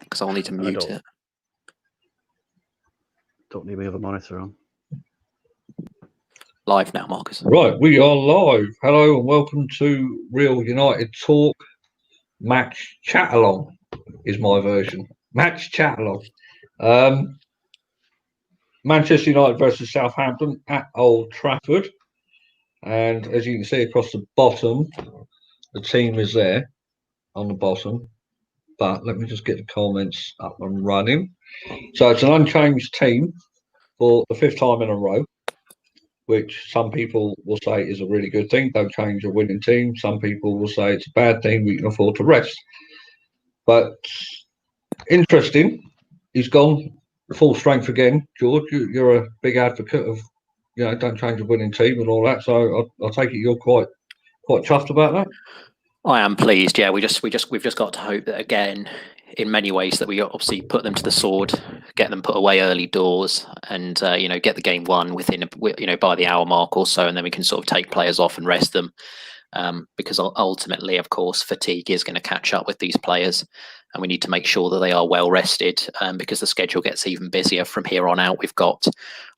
because I'll need to mute it. Don't need my other monitor on. Live now, Marcus. Right, we are live. Hello and welcome to Real United Talk. Match chat along is my version. Match chat along. Manchester United versus Southampton at Old Trafford. And as you can see across the bottom, the team is there on the bottom. But let me just get the comments up and running. So it's an unchanged team for the 5th time in a row, which some people will say is a really good thing. Don't change a winning team. Some people will say it's a bad thing. We can afford to rest. But interesting, he's gone full strength again. George, you're a big advocate of, don't change a winning team and all that. So I'll take it you're quite chuffed about that. I am pleased. Yeah, we've just got to hope that again, in many ways, that we obviously put them to the sword, get them put away early doors, and get the game won within by the hour mark or so, and then we can sort of take players off and rest them, because ultimately, of course, fatigue is going to catch up with these players, and we need to make sure that they are well rested, because the schedule gets even busier from here on out. We've got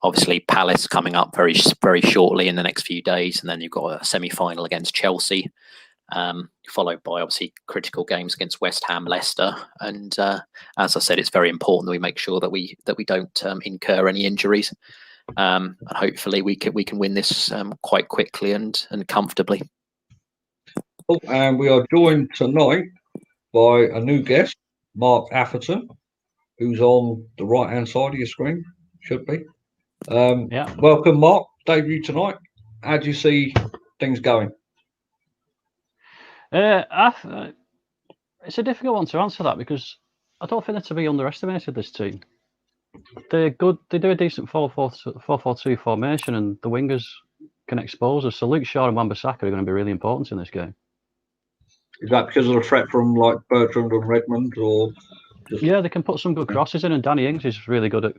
obviously Palace coming up very very shortly in the next few days, and then you've got a semi-final against Chelsea. Followed by obviously critical games against West Ham, Leicester, and as I said, it's very important that we make sure that we don't incur any injuries, and hopefully we can win this quite quickly and comfortably. Oh, and we are joined tonight by a new guest, Mark Atherton, who's on the right hand side of your screen. Should be. Yeah. Welcome, Mark. Debut tonight. How do you see things going? It's a difficult one to answer that, because I don't think they're to be underestimated, this team. They're good. They do a decent 4-4-2 formation, and the wingers can expose us. So Luke Shaw and Wan-Bissaka are going to be really important in this game. Is that because of the threat from like Bertrand and Redmond, or just... Yeah, they can put some good crosses in, and Danny Ings is really good at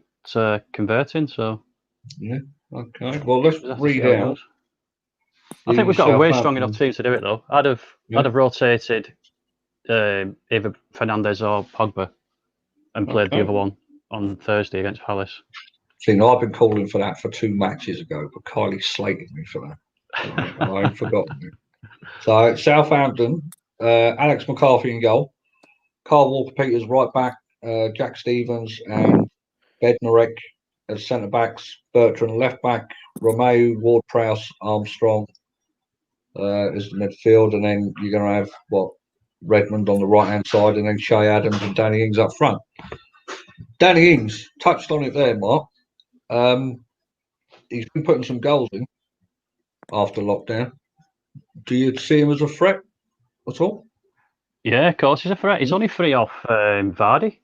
converting. So yeah, okay. Well, let's read out. I think we've got a way strong enough team to do it, though. I'd have rotated either Fernandes or Pogba and played the other one on Thursday against Palace. See, I've been calling for that for 2 matches ago, but Kylie slated me for that. I've forgotten it. So Southampton, Alex McCarthy in goal, Carl Walker-Peters right back, Jack Stevens and Bednarek as centre backs, Bertrand left back, Romeu, Ward-Prowse, Armstrong as the midfield, and then you're going to have Redmond on the right hand side, and then Shay Adams and Danny Ings up front. Danny Ings touched on it there, Mark. He's been putting some goals in after lockdown. Do you see him as a threat at all? Yeah, of course he's a threat. He's only 3 off Vardy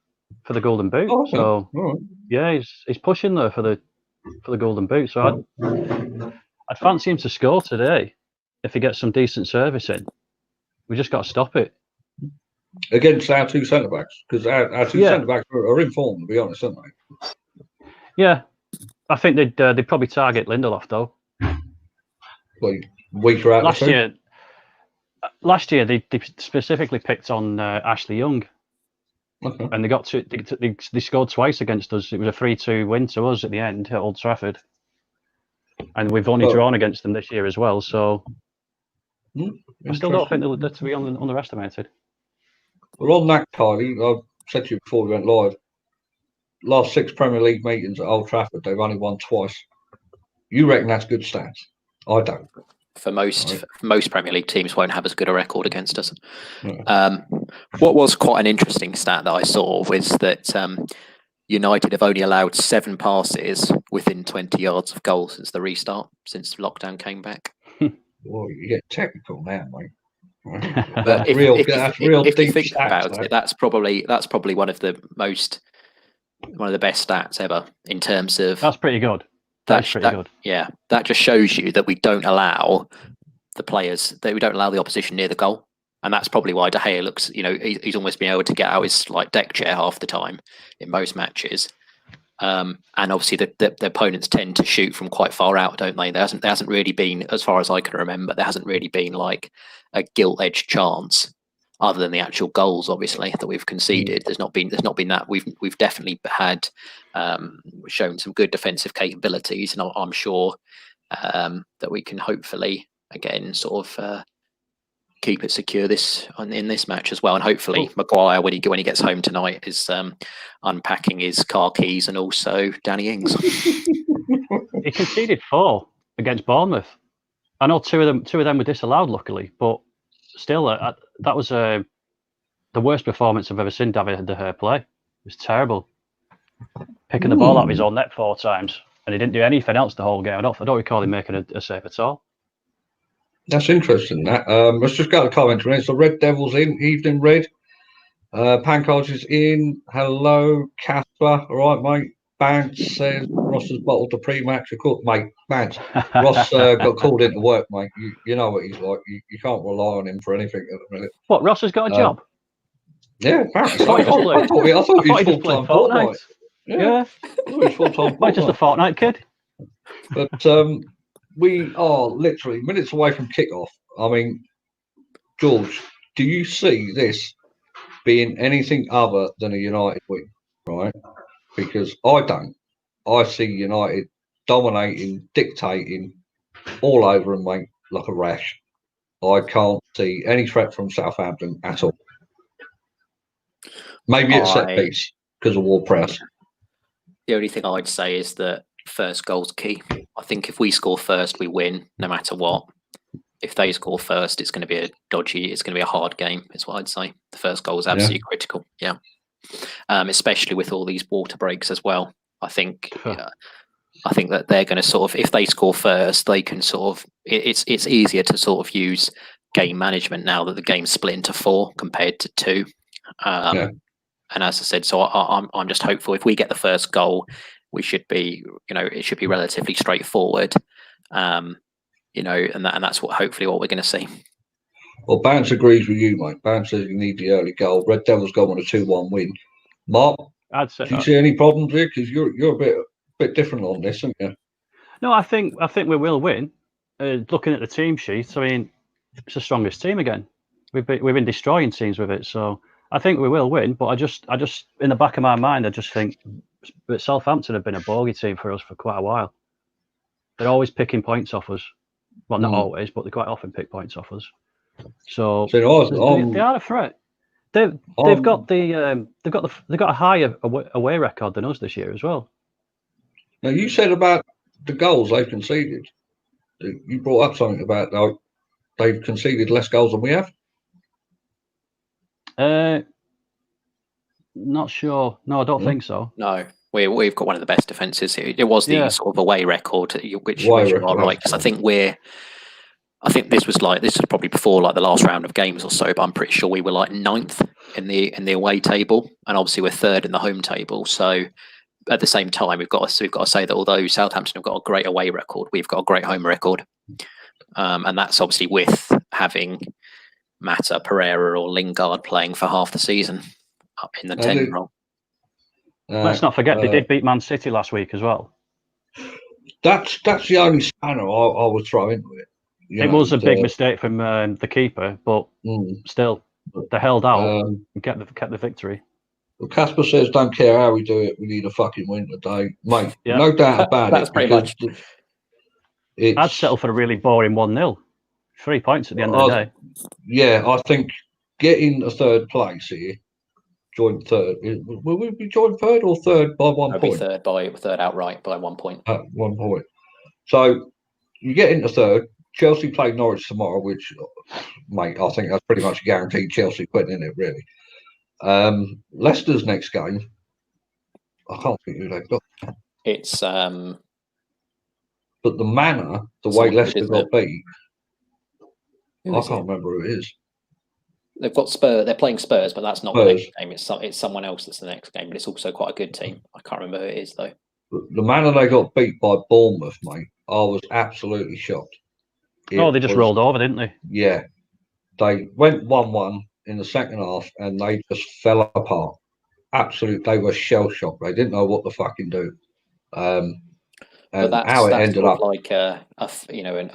for the Golden Boot. Oh, okay. So right. yeah, he's pushing there for the Golden Boot. So I'd fancy him to score today if he gets some decent service in. We just got to stop it. Against our 2 centre backs, because our 2 centre backs are in form, to be honest, aren't they? Yeah, I think they'd probably target Lindelof though. Well, weaker out Last year they specifically picked on Ashley Young, and they scored twice against us. It was a 3-2 win to us at the end at Old Trafford, and we've only drawn against them this year as well. So I still don't think they're to be underestimated. Well, on that, Kylie, I've said to you before we went live, last 6 Premier League meetings at Old Trafford, they've only won twice. You reckon that's good stats? I don't. For most Premier League teams won't have as good a record against us. What was quite an interesting stat that I saw was that United have only allowed 7 passes within 20 yards of goal since the restart, since lockdown came back. Well, you get technical now, mate. But if you think about it, that's probably one of the best stats ever in terms of. That's pretty good. That's pretty good. Yeah, that just shows you that we don't allow the opposition near the goal, and that's probably why De Gea looks. He's almost been able to get out his deck chair half the time in most matches. And obviously the opponents tend to shoot from quite far out, don't they? There hasn't really been, as far as I can remember, there hasn't really been like a gilt-edged chance other than the actual goals, obviously, that we've conceded. There's not been that. We've definitely had shown some good defensive capabilities, and I'm sure that we can hopefully again sort of keep it secure in this match as well. And hopefully Maguire, when he gets home tonight, is unpacking his car keys, and also Danny Ings. He conceded 4 against Bournemouth. I know two of them were disallowed, luckily, but still, that was the worst performance I've ever seen David De Gea play. It was terrible. Picking the ball out of his own net 4 times, and he didn't do anything else the whole game. I don't recall him making a save at all. That's interesting. That let's just go to the commentary. So Red Devils in, Evening Red. Pancars is in. Hello, Casper. All right, mate. Bance says Ross has bottled the pre-match. Of course, mate. Bance. Ross got called into work, mate. You know what he's like. You can't rely on him for anything at the minute. What, Ross has got a job? Yeah, apparently. I thought he was full-time Fortnite. Yeah. I thought he was full-time Might just a Fortnite kid. But we are literally minutes away from kickoff. I mean, George, do you see this being anything other than a United win, right? Because I don't. I see United dominating, dictating all over them, mate, like a rash. I can't see any threat from Southampton at all. Maybe it's set piece because of Ward-Prowse. The only thing I'd say is that first goal's key. I think if we score first, we win no matter what. If they score first, it's going to be it's going to be a hard game, is what I'd say. The first goal is absolutely critical. Yeah. Especially with all these water breaks as well. I think that they're going to sort of, if they score first, they can sort of, it's easier to sort of use game management now that the game's split into 4 compared to 2. And as I said, so I'm just hopeful if we get the first goal, we should be, it should be relatively straightforward, and that's hopefully what we're going to see. Well, Bounce agrees with you, mate. Bounce says you need the early goal. Red Devils go on a 2-1 win. Mark, do you see any problems here? Because you're a bit different on this, aren't you? No, I think we will win. Looking at the team sheet, I mean, it's the strongest team again. We've been destroying teams with it, so I think we will win. But I just in the back of my mind, I just think that Southampton have been a bogey team for us for quite a while. They're always picking points off us. Well, not always, but they quite often pick points off us. So they are a threat. They've got a higher away record than us this year as well. Now you said about the goals they've conceded. You brought up something about they've conceded less goals than we have. Not sure. No, I don't think so. No, we've got one of the best defences. It was the sort of away record, which you are right. Because I think this was probably before like the last round of games or so, but I'm pretty sure we were like 9th in the away table, and obviously we're 3rd in the home table. So at the same time, we've got to say that although Southampton have got a great away record, we've got a great home record, and that's obviously with having Mata, Pereira, or Lingard playing for half the season up in the 10 role. Let's not forget they did beat Man City last week as well. That's the only spanner I would throw into it. It was a big mistake from the keeper, but still, they held out and kept the victory. Well, Casper says, "Don't care how we do it, we need a fucking win today, mate." Yeah. No doubt about That's it. Pretty much. I'd settle for a really boring 1-0. 3 points at the end of the day. Yeah, I think getting a 3rd place here, joint 3rd. Will we be joint 3rd or 3rd by 1 point? Third outright by 1 point. At 1 point. So you get into 3rd. Chelsea play Norwich tomorrow, which, mate, I think that's pretty much guaranteed Chelsea quitting, isn't it, really? Leicester's next game, I can't think who they've got. It's but the manner, the way Leicester got beat, I can't remember who it is. They've got Spurs. They're playing Spurs, but that's not the next game. It's someone else that's the next game, but it's also quite a good team. I can't remember who it is though. The manner they got beat by Bournemouth, mate, I was absolutely shocked. They just rolled over, didn't they? Yeah, they went 1-1 in the second half, and they just fell apart. Absolutely, they were shell shocked. They didn't know what to fucking do. And but how it that's ended sort up. of like a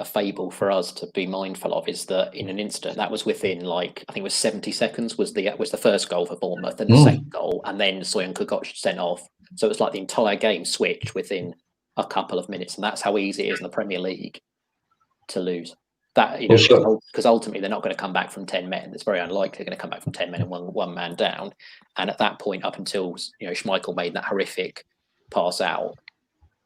fable for us to be mindful of is that in an instant that was within like I think it was 70 seconds was the first goal for Bournemouth, then the second goal, and then Soyuncu got sent off. So it was like the entire game switched within a couple of minutes, and that's how easy it is in the Premier League to lose. That because ultimately they're not going to come back from 10 men. It's very unlikely they're going to come back from 10 men and one man down. And at that point, up until Schmeichel made that horrific pass out,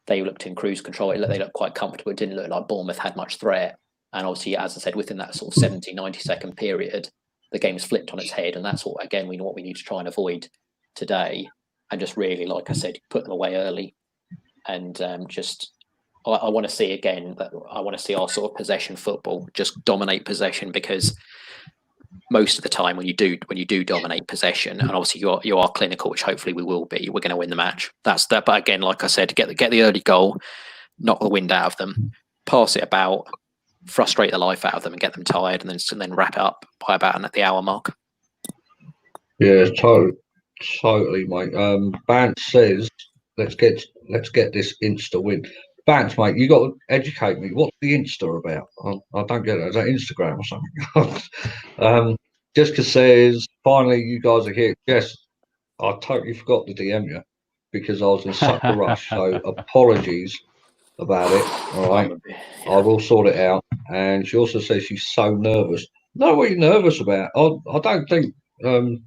they looked in cruise control. They looked quite comfortable. It didn't look like Bournemouth had much threat. And obviously, as I said, within that sort of 70, 90-second period, the game's flipped on its head. And that's what we need to try and avoid today. And just really, like I said, put them away early. And I want to see again that I want to see our sort of possession football, just dominate possession, because most of the time when you do dominate possession, and obviously you are clinical, which hopefully we will be, we're going to win the match. That's that. But again, like I said, get the early goal, knock the wind out of them, pass it about, frustrate the life out of them, and get them tired, and then wrap it up by about at the hour mark. Yeah, totally, mate. Bant says, let's get this Insta win. Bant, mate, you got to educate me. What's the Insta about? I don't get it. Is that Instagram or something? Jessica says, finally, you guys are here. Yes, I totally forgot to DM you because I was in such a rush. So apologies about it. All right. Yeah. I will sort it out. And she also says she's so nervous. No, what are you nervous about? I don't think. I'm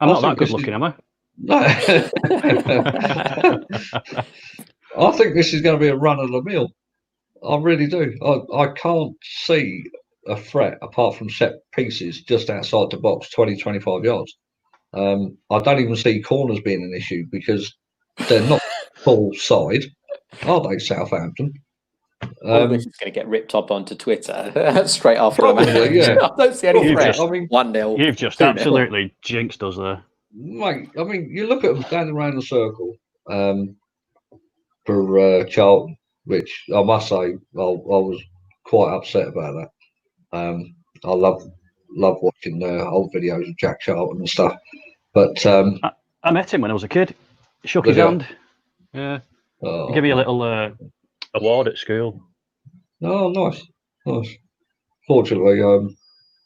not that good looking, am I? No. I think this is going to be a run of the mill. I really do. I can't see a threat apart from set pieces just outside the box, 20, 25 yards. I don't even see corners being an issue because they're not full side, are they, Southampton? This is going to get ripped up onto Twitter straight after the match. Yeah. I don't see any threat. 1-0. You've just absolutely jinxed us there. Mate, I mean, you look at them standing around the circle for Charlton, which I must say, I was quite upset about that. I love watching old videos of Jack Charlton and stuff. But I met him when I was a kid. Shook his hand. Yeah. Give me a little award at school. Oh, nice. Fortunately,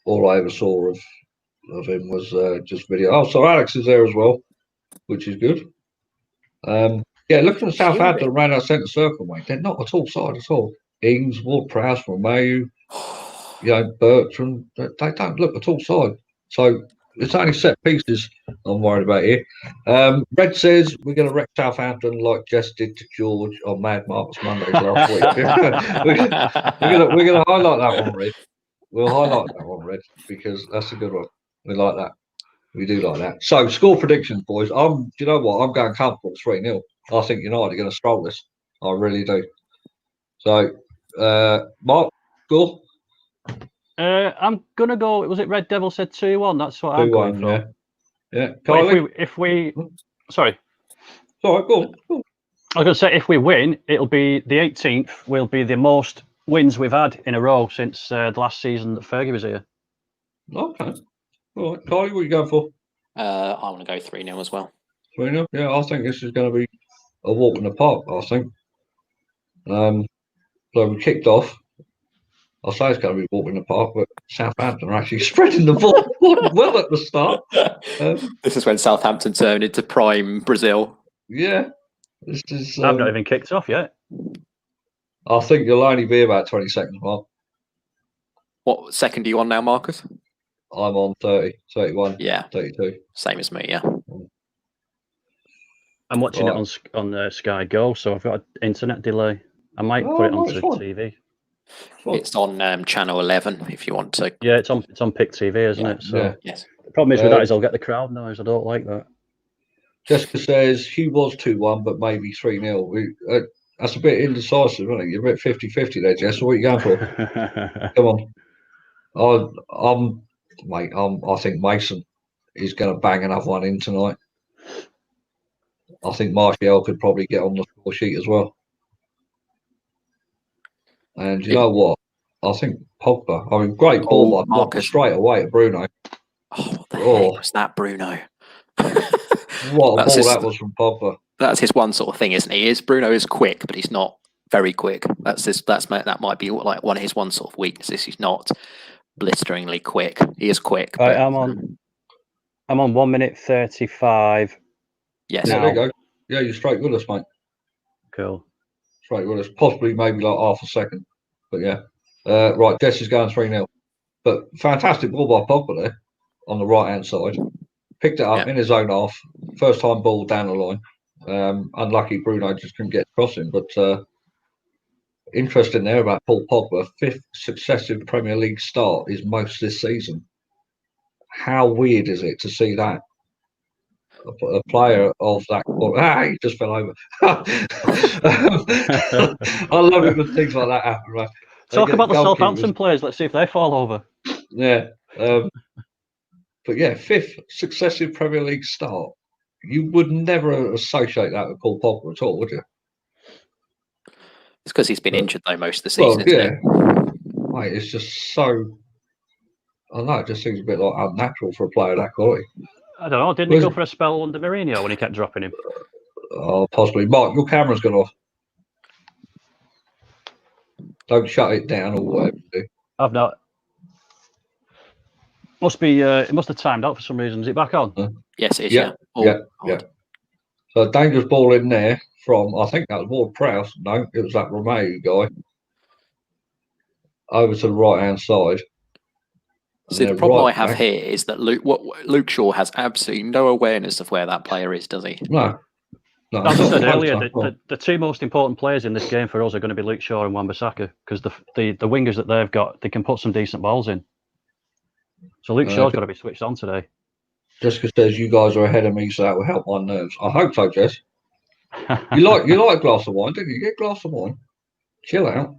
all I ever saw of him was just video. Oh, so Alex is there as well, which is good. Yeah, looking at Southampton around our centre circle, mate, they're not at all side at all. Ings, Ward-Prowse, Romeu, Bertrand, they don't look at all side. So it's only set pieces I'm worried about here. Red says we're going to wreck Southampton like Jess did to George on Mad Marks Mondays last week. we're going to highlight that one, Red. We'll highlight that one, Red, because that's a good one. We like that. We do like that. So, score predictions, boys. Do you know what? I'm going comfortable 3-0. I think United are going to stroll this. I really do. So, Mark, score? I'm going to go. Was it Red Devil said 2-1? That's what I'm going for. Yeah. If we sorry. Sorry, go on. I was going to say, if we win, it'll be the 18th. Will be the most wins we've had in a row since the last season that Fergie was here. Okay. All right. Carly, what are you going for? I want to go 3-0 as well. 3-0? Yeah, I think this is going to be a walk in the park, I think. So we kicked off. I'll say it's going to be a walk in the park, but Southampton are actually spreading the ball well at the start. This is when Southampton turned into prime Brazil. Yeah. This is. I've not even kicked off yet. I think you'll only be about 20 seconds, Mark. What second are you on now, Marcus? I'm on 30, 31, 32. Same as me, yeah. I'm watching it on Sky Go, so I've got an internet delay. I might put it onto TV. It's on channel 11 if you want to. Yeah, it's on Pick TV, isn't it? So yes. The problem is with that is I'll get the crowd noise. I don't like that. Jessica says Hugh was 2-1, but maybe 3-0. That's a bit indecisive, isn't it? You're a bit 50-50 there, Jess. What are you going for? Come on. I think Mason is going to bang another one in tonight. I think Martial could probably get on the score sheet as well. And you know what? I think Pogba. I mean, great ball, Marcus, straight away at Bruno. Oh, what the heck was that, Bruno? What a ball that was from Pogba. That's his one sort of thing, isn't he? Bruno is quick, but he's not very quick. That might be like one of his one sort of weaknesses. He's not blisteringly quick. He is quick. Right, but, I'm on 1 minute 35. Yes. Yeah, there you go. Yeah, you're straight with us, mate. Cool. Straight with us. Possibly maybe like half a second. But yeah. Right, Jess is going 3-0. But fantastic ball by Pogba there on the right hand side. Picked it up in his own half. First time ball down the line. Unlucky Bruno just couldn't get across him. But interesting there about Paul Pogba. 5th successive Premier League start is most this season. How weird is it to see that? A player of that he just fell over. I love it when things like that happen, right? Talk about the Southampton players. Let's see if they fall over. Yeah. But yeah, 5th successive Premier League start. You would never associate that with Paul Pogba at all, would you? It's because he's been injured though most of the season. Well, yeah. Mate, it's just so. I don't know. It just seems a bit like unnatural for a player of that quality. I don't know. Didn't he go for a spell under Mourinho when he kept dropping him? Oh, possibly. Mark, your camera's gone off. Don't shut it down or whatever you do. I've not. Must be. It must have timed out for some reason. Is it back on? Yes, it is. Yeah. So dangerous ball in there from, I think that was Ward Prowse. No, it was that Romeo guy. Over to the right hand side. See, the problem I have here is that Luke Shaw has absolutely no awareness of where that player is, does he? No. As I said earlier, the 2 most important players in this game for us are going to be Luke Shaw and Wan-Bissaka, because the wingers that they've got, they can put some decent balls in. So Luke Shaw's got to be switched on today. Jessica says you guys are ahead of me, so that will help my nerves. I hope so, Jess. You like a glass of wine, didn't you? Get a glass of wine. Chill out.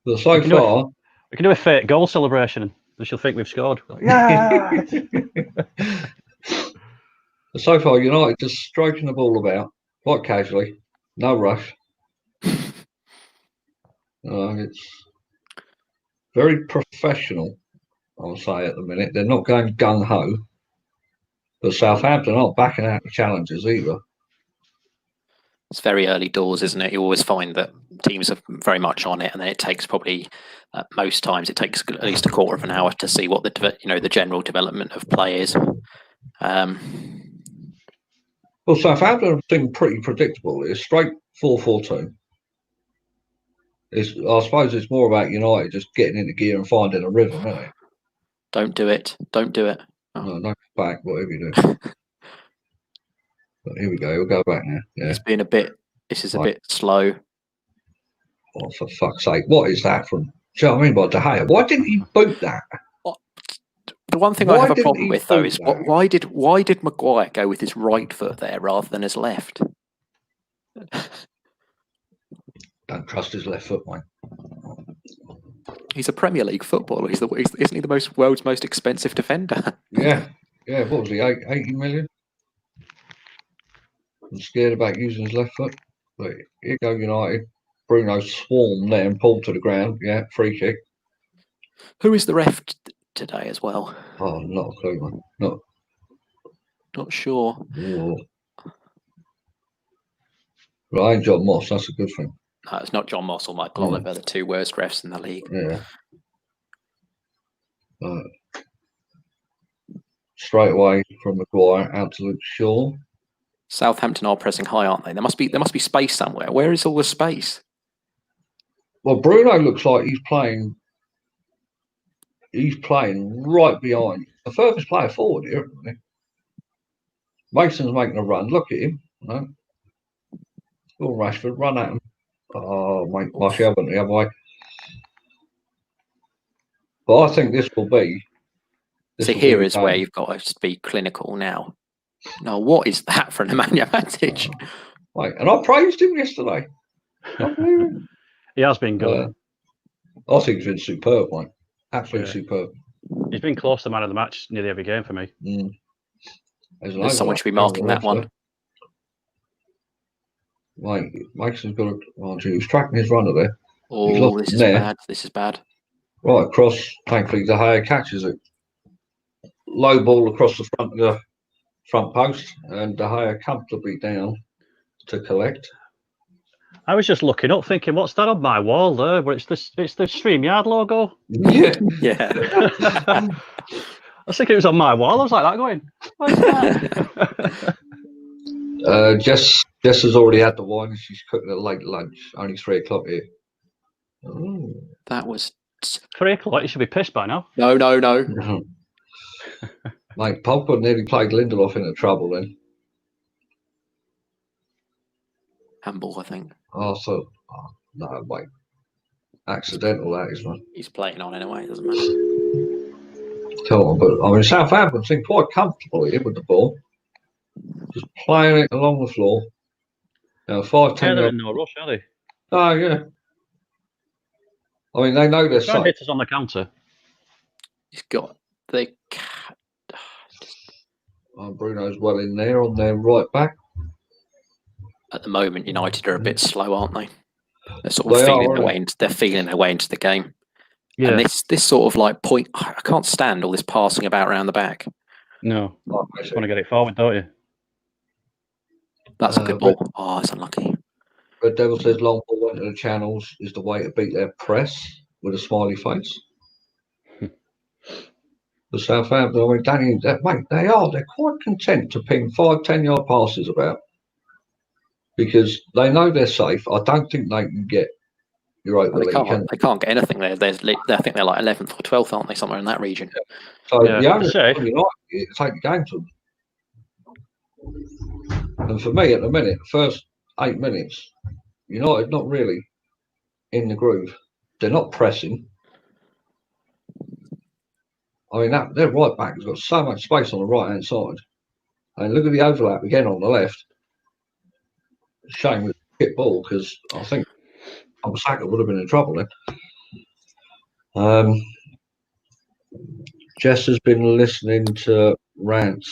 But so far, we can do a fake goal celebration, and she'll think we've scored. Yeah. So far, United just stroking the ball about quite casually, no rush. It's very professional, I'll say, at the minute. They're not going gung ho, but Southampton aren't backing out the challenges either. It's very early doors, isn't it? You always find that teams are very much on it, and then it takes probably most times it takes at least a quarter of an hour to see what the general development of play is. Well, Southampton have been pretty predictable. It's straight 4-4-2. I suppose it's more about United just getting into gear and finding a rhythm, isn't it? Don't do it. Don't do it. Oh. No back, whatever you do. But here we go. We'll go back now. Yeah. It's been a bit. This is a bit slow. Oh, for fuck's sake! What is that from? Do you know what I mean by De Gea? Why didn't he boot that? The one thing I have a problem with though is why did Maguire go with his right foot there rather than his left? Don't trust his left foot, mate. He's a Premier League footballer. Isn't he the world's most expensive defender? Yeah. What was he? 80 million. I'm scared about using his left foot. But here go United. Bruno swarmed there and pulled to the ground. Yeah, free kick. Who is the ref today as well? Oh, not a clue, man. Not sure. Oh. Well, ain't John Moss. That's a good thing. No, it's not John Moss or Mike Oliver, the 2 worst refs in the league. Yeah. Straight away from Maguire out to Luke Shaw. Southampton are pressing high, aren't they? There must be space somewhere. Where is all the space? Well, Bruno looks like he's playing right behind the furthest player forward here, isn't he? Mason's making a run. Look at him. No. Oh, Rashford, run at him. Oh, mate, Martial went the other way. But I think this will be. So here is where you've got to be clinical now. No, what is that for an Nemanja Matic? Right, and I praised him yesterday. He has been good. I think he's been superb, mate. Absolutely superb. He's been close to man of the match nearly every game for me. Someone should be marking that one. Right, Mason's got he's tracking his runner there. Oh, this is bad. This is bad. Right across, thankfully, De Gea catches it. Low ball across the front of the front post, and De Gea comfortably down to collect. I was just looking up, thinking, what's that on my wall there? But it's the StreamYard logo. Yeah. Yeah. I was thinking it was on my wall. I was like that going, what's that? Jess has already had the wine. She's cooking a late lunch. Only 3 o'clock here. Oh. That was 3 o'clock. You should be pissed by now. no. Mate, Pogba nearly played Lindelof into trouble then. Handball, I think. Oh, so no, mate. Accidental, that is, man. He's playing on anyway. It doesn't matter. Come on, but I mean, Southampton seem quite comfortable here with the ball, just playing it along the floor. Now, 5-10 They're yards. in no rush, are they? Oh yeah. I mean, they know they're Try and safe. hit us on the counter. He's got the. Bruno's well in there on their right back. At the moment, United are a bit slow, aren't they? They're sort They of feeling are, their way into. They're feeling their way into the game. Yeah. And this sort of like point, I can't stand all this passing about around the back. No. Like I Just said, want to get it forward, don't you? That's a good ball. Oh, it's unlucky. Red Devil says long ball into the channels is the way to beat their press with a smiley face. The Southampton, I mean, Danny, mate, they're quite content to ping 5-10 yard passes about because they know they're safe. I don't think they can get Europa Well, League. they can't get anything there. I think they're like 11th or 12th, aren't they? Somewhere in that region. So Yeah, the only safe. thing United is to take the game to them. And for me, at the minute, first 8 minutes, United not really in the groove. They're not pressing. I mean, their right back has got so much space on the right-hand side. And look at the overlap again on the left. Shame with the hit ball because I think Saka would have been in trouble then. Jess has been listening to rants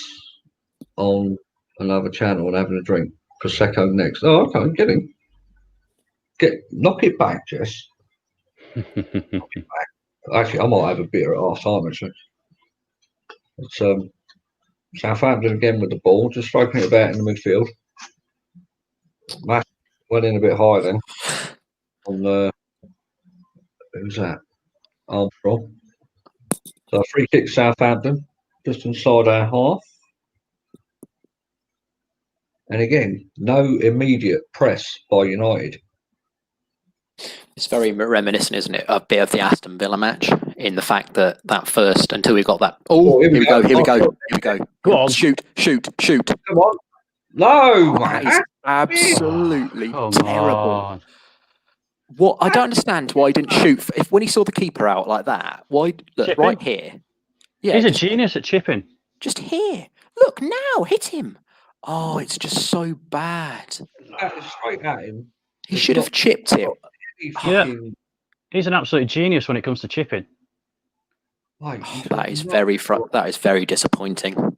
on another channel and having a drink. Prosecco next. Oh, okay, get him. Knock it back, Jess. Actually, I might have a beer at half time, actually. It's Southampton again with the ball, just striking it about in the midfield. Matt went in a bit higher then. On who's that? Armstrong. So a free kick Southampton, just inside our half. And again, no immediate press by United. It's very reminiscent, isn't it, a bit of the Aston Villa match in the fact that first until we got that. Oh, here we go. Go on. Shoot. Come on. No, That man. is absolutely terrible. On. What I don't understand why he didn't shoot if when he saw the keeper out like that. Why look Chipping. right here? Yeah, He's a genius at chipping. just here. Look now, hit him. Oh, it's just so bad. That is straight at him. He should have chipped it. He's an absolute genius when it comes to chipping. That is very disappointing.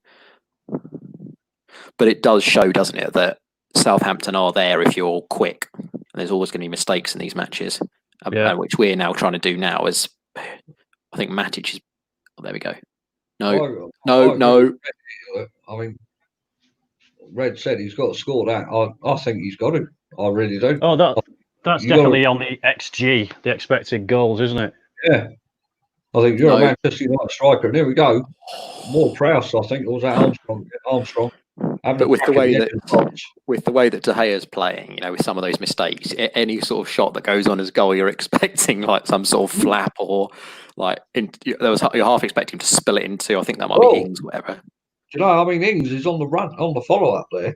But it does show, doesn't it, that Southampton are there if you're quick. And there's always going to be mistakes in these matches, which we're now trying to do now. As I think Matic is. Oh, there we go. No. I mean, Red said he's got to score that. I think he's got to. I really do. Oh, that's definitely on the XG, the expected goals, isn't it? Yeah. I think you're a Manchester United striker, and here we go. More Prowse, I think, or was that Armstrong? But with the way that De Gea's playing, with some of those mistakes, any sort of shot that goes on as goal, you're expecting like some sort of flap or like you're half expecting to spill it into. I think that might be Ings, whatever. I mean, Ings is on the run, on the follow up there,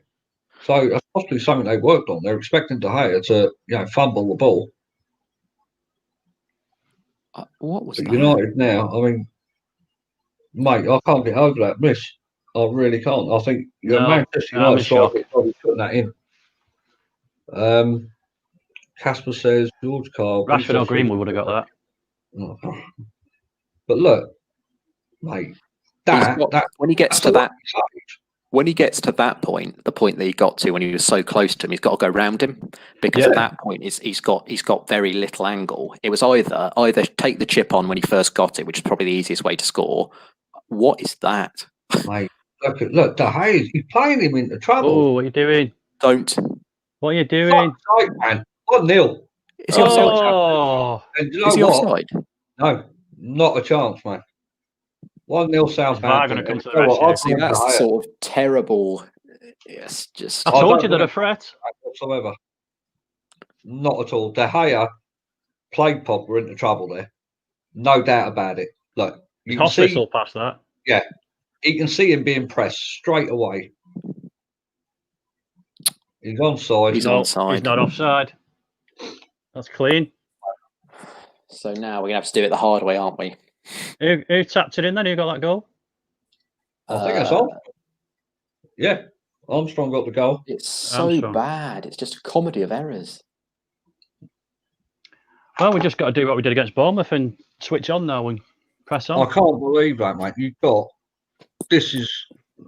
so that's possibly something they worked on. They're expecting De Gea to, fumble the ball. What was that? United now? I mean, mate, I can't get over that miss. I really can't. I think Manchester United striker probably putting that in. Casper says George Carl. Rashford or Greenwood would have got that. But look, mate, when he gets to that point, the point that he got to when he was so close to him, he's got to go round him because at that point he's got very little angle. It was either take the chip on when he first got it, which is probably the easiest way to score. What is that? Mate, look, De Gea, he's playing him into trouble. Oh, what are you doing? Don't. What are you doing? Man. 1-0. Is he offside? Oh, And you know Is he what? offside? No, not a chance, mate. 1-0 Southampton. gonna come to the You know what? rescue. I See, remember that's Hayek sort of terrible. Yes, just I I told don't you they're a remember threat. whatsoever. Not at all. De Gea played Pogba into trouble there. No doubt about it. Look, you can see, Hospital past that. you can see him being pressed straight away. He's onside. He's No, onside. he's not offside. That's clean. So now we're gonna have to do it the hard way, aren't we? Who tapped it in then? Who got that goal? I think that's all. Yeah, Armstrong got the goal. It's so Armstrong. bad. It's just a comedy of errors. Well, we just got to do what we did against Bournemouth and switch on now and press I on. can't believe that, mate. This is,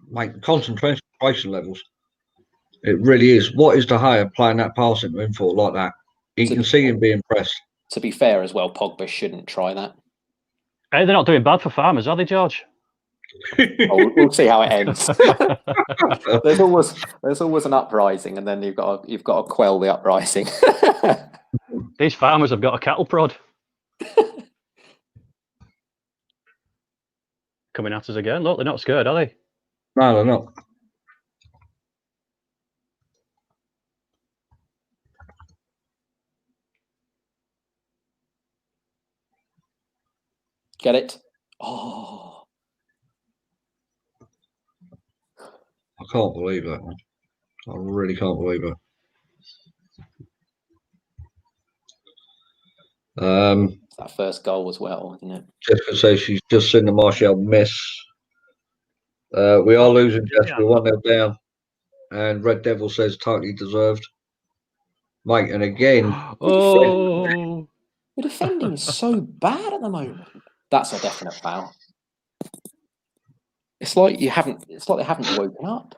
mate, concentration levels. It really is. What is De Gea playing that pass into him for like that? You can see him being pressed. To be fair as well, Pogba shouldn't try that. Hey, they're not doing bad for farmers, are they, George? We'll see how it ends. there's always an uprising, and then you've got to quell the uprising. These farmers have got a cattle prod. Coming at us again. Look, they're not scared, are they? No, they're not. Get it? Oh, I can't believe that, man. I really can't believe it. it's that first goal as well, isn't it? Jessica says she's just seen the Martial miss. We are losing, Jessica. 1-0 down. And Red Devil says totally deserved. Mate, and again. Oh. The defending is so bad at the moment. That's a definite foul. It's like they haven't woken up.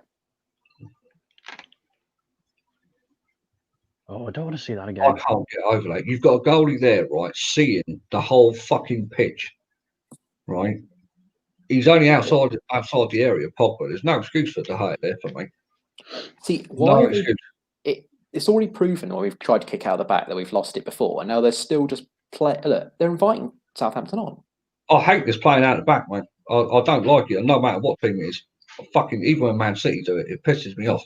Oh, I don't want to see that I again. can't get over that. You've got a goalie there, right, seeing the whole fucking pitch, right? He's only outside the area, Pogba. There's no excuse for De Gea there for me. See, why No excuse. It's already proven when we've tried to kick out the back that we've lost it before, and now they're still just look, they're inviting Southampton on. I hate this playing out the back, mate. I don't like it, and no matter what team it is. Even when Man City do it, it pisses me off.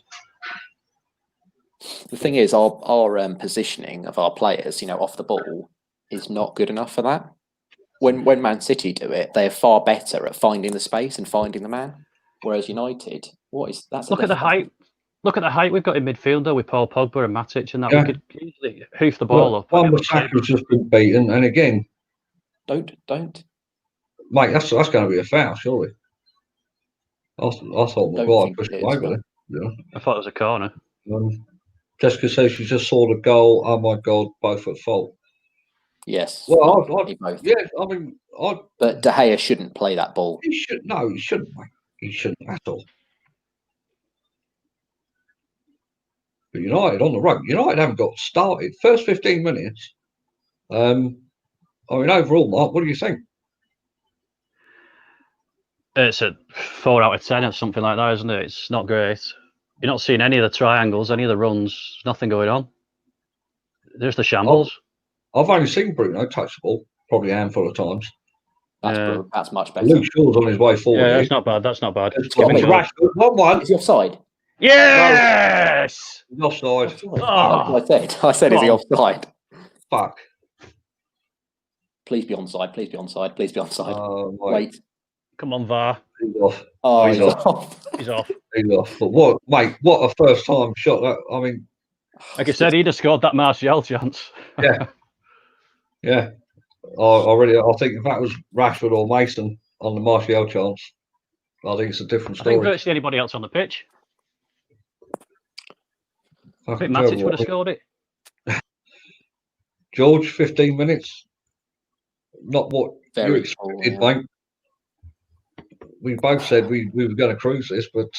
The thing is, our positioning of our players, off the ball, is not good enough for that. When Man City do it, they're far better at finding the space and finding the man. Whereas United, Look at the height. Look at the height we've got in midfield though with Paul Pogba and Matic, and that we could easily hoof the ball up. Wan-Bissaka's just been beaten, and again, don't, mate. That's going to be a foul, surely. I thought Maguire pushed him over there. Yeah. I thought it was a corner. Jessica says she just saw the goal. Oh my God, both at fault. Yes. Well, both. Yeah, I mean, but De Gea shouldn't play that ball. He shouldn't, mate. He shouldn't at all. But United on the road. United haven't got started. First 15 minutes. I mean, overall, Mark, what do you think? It's a 4 out of 10 or something like that, isn't it? It's not great. You're not seeing any of the triangles, any of the runs. Nothing going on. There's the shambles. I've only seen Bruno touch the ball probably a handful of times. That's much better. Luke Shaw's on his way forward. Yeah, that's not bad. That's not bad. Rashford, 1-1. Is he offside? Yes! No, he's offside. Oh. I said, is he offside? Fuck. Please be onside. Please be onside. Please be onside. Wait. Come on, VAR. He's off. Oh, he's off. He's off. He's off. But what a first time shot. I mean, like I said, he'd have scored that Martial chance. Yeah. Yeah. I think if that was Rashford or Mason on the Martial chance, I think it's a different story. I think virtually anybody else on the pitch. I think Matic would have scored it. George, 15 minutes. Not what you expected, mate. We both said we were going to cruise this, but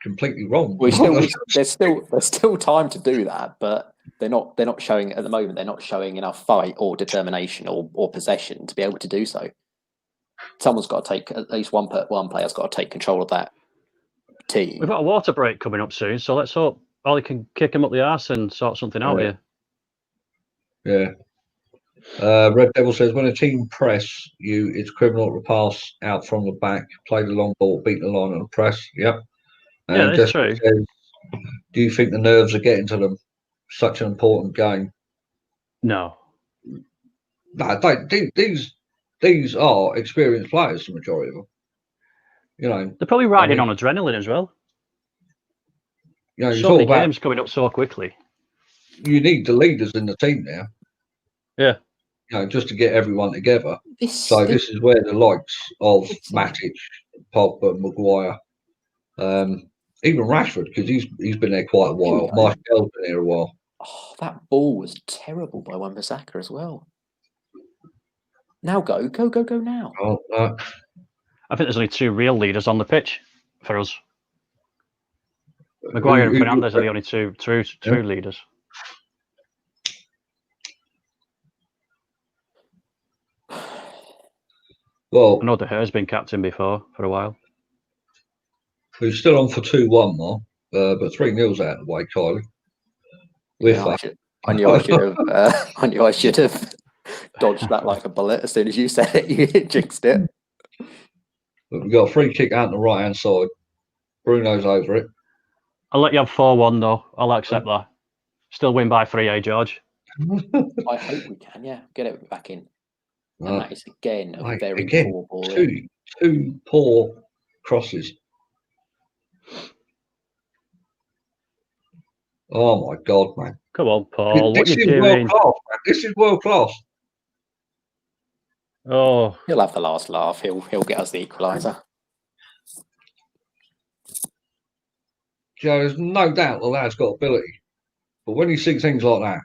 completely wrong. There's still time to do that, but they're not showing at the moment. They're not showing enough fight or determination or possession to be able to do so. Someone's got to take at least one player's got to take control of that team. We've got a water break coming up soon, so let's hope Ollie can kick him up the arse and sort something out here. Yeah. Red Devil says, when a team press you, it's criminal to pass out from the back, play the long ball, beat the line on the press. Yep. And Yeah, that's true. Says, do you think the nerves are getting to them? Such an important game. No. No, these are experienced players, the majority of them. You know, They're probably riding on adrenaline as well. You know, so many games coming up so quickly. You need the leaders in the team now. Yeah. You know, just to get everyone together. This is where the likes of Matic, Pogba, Maguire, even Rashford, because he's been there quite a while. Martial's been here a while. Oh, that ball was terrible by Wan-Bissaka as well. Now go now. Oh, I think there's only 2 real leaders on the pitch for us. Maguire and Fernandes are the only two true leaders. Well, I know De Gea's been captain before for a while. He's still on for 2-1 now, but 3-0's out of the way, Kylie. I knew I should have dodged that like a bullet. As soon as you said it, you jinxed it. But we've got a free kick out on the right hand side. Bruno's over it. I'll let you have 4-1 though. I'll accept that. Still win by 3, George? I hope we can, yeah. Get it back in. And that is again a very poor ball. Two poor crosses. Oh my God, man. Come on, Paul. What are you doing? World class, man. This is world class. Oh. He'll have the last laugh. He'll get us the equaliser. Joe, there's no doubt the lad's got ability. But when you see things like that,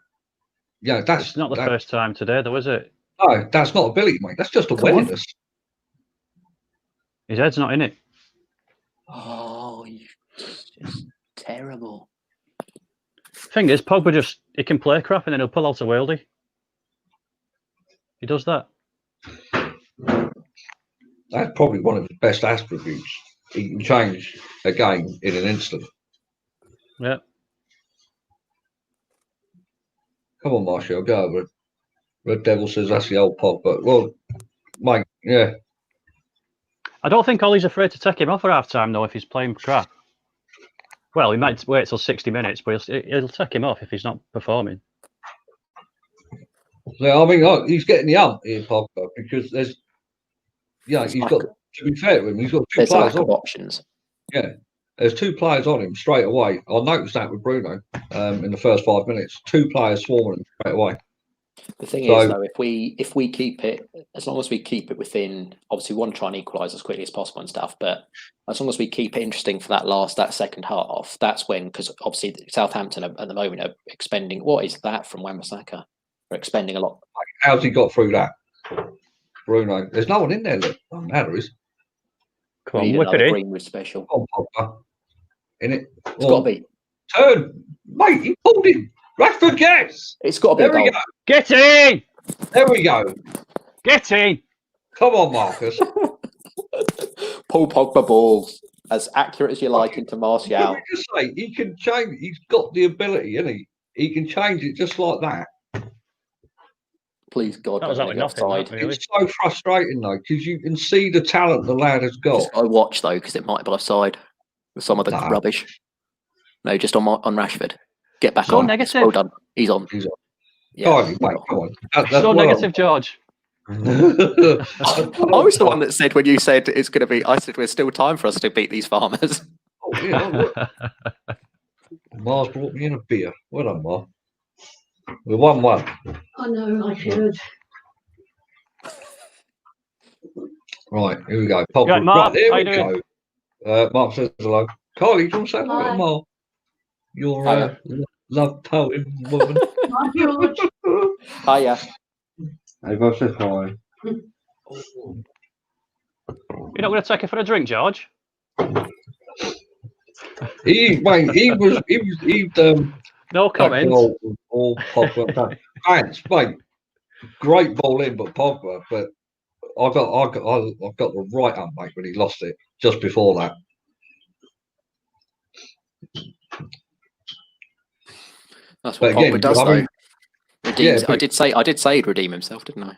yeah, that's not the first time today, though, is it? No, that's not ability, mate. That's just awareness. His head's not in it. Oh, just terrible. Thing is, Pogba he can play crap and then he'll pull out a worldie. He does that. That's probably one of his best attributes. He can change a game in an instant. Yeah. Come on, Marshall, go over it. Red Devil says that's the old Pogba. Well, mate, yeah. I don't think Ollie's afraid to take him off at half time, though, if he's playing crap. Well, he might wait till 60 minutes, but he'll take him off if he's not performing. Yeah, I mean, he's getting the ump here, Pogba, because there's, he's got, to be fair to him, he's got 2 players on options. Yeah, there's 2 players on him straight away. I noticed that with Bruno in the first 5 minutes. 2 players swarming him straight away. The thing is, though, if we keep it, as long as we keep it within, obviously we want to try and equalise as quickly as possible and stuff, but as long as we keep it interesting for that second half, that's when, because obviously Southampton at the moment are expending, what is that from Wan-Bissaka? We're expending a lot. How's he got through that? Bruno, there's no one in there, look. Oh, now there is. Come on, whip it in. Greenwood special. Come on, Pogba. In it. It's got to be. Turn. Mate, he pulled him. Rashford gets. It's got to be there a goal. We go. Get in! There we go. Get in! Come on, Marcus. Paul Pogba balls. As accurate as you like into Martial. Let me just say, he can change. He's got the ability, isn't he? He can change it just like that. Please, God, that was like offside. Really. It's so frustrating, though, because you can see the talent the lad has got. I watch, though, because it might be offside with some of the rubbish. No, just on Rashford. Get back so on. Negative. Well done. He's on. Yeah. Mate, come on. That's so negative, George. I was the one that said when you said it's going to be. I said there's still time for us to beat these farmers. Oh yeah. Mars brought me in a beer. Well done, Mar. We're 1-1. I know, I should. Right, here we go. Pogba. Right, Mark, there we go. Mark says hello. Carly, do you want to say hello to Mark? Your love poem woman. Hi, George. Hiya. Hey, both says hi. You're not going to take her for a drink, George? He no comment. All Pogba. Thanks, mate. Great ball in, but Pogba. But I got the right up, mate, when he lost it just before that. That's what Pogba does, though. He redeems. I did say he'd redeem himself, didn't I?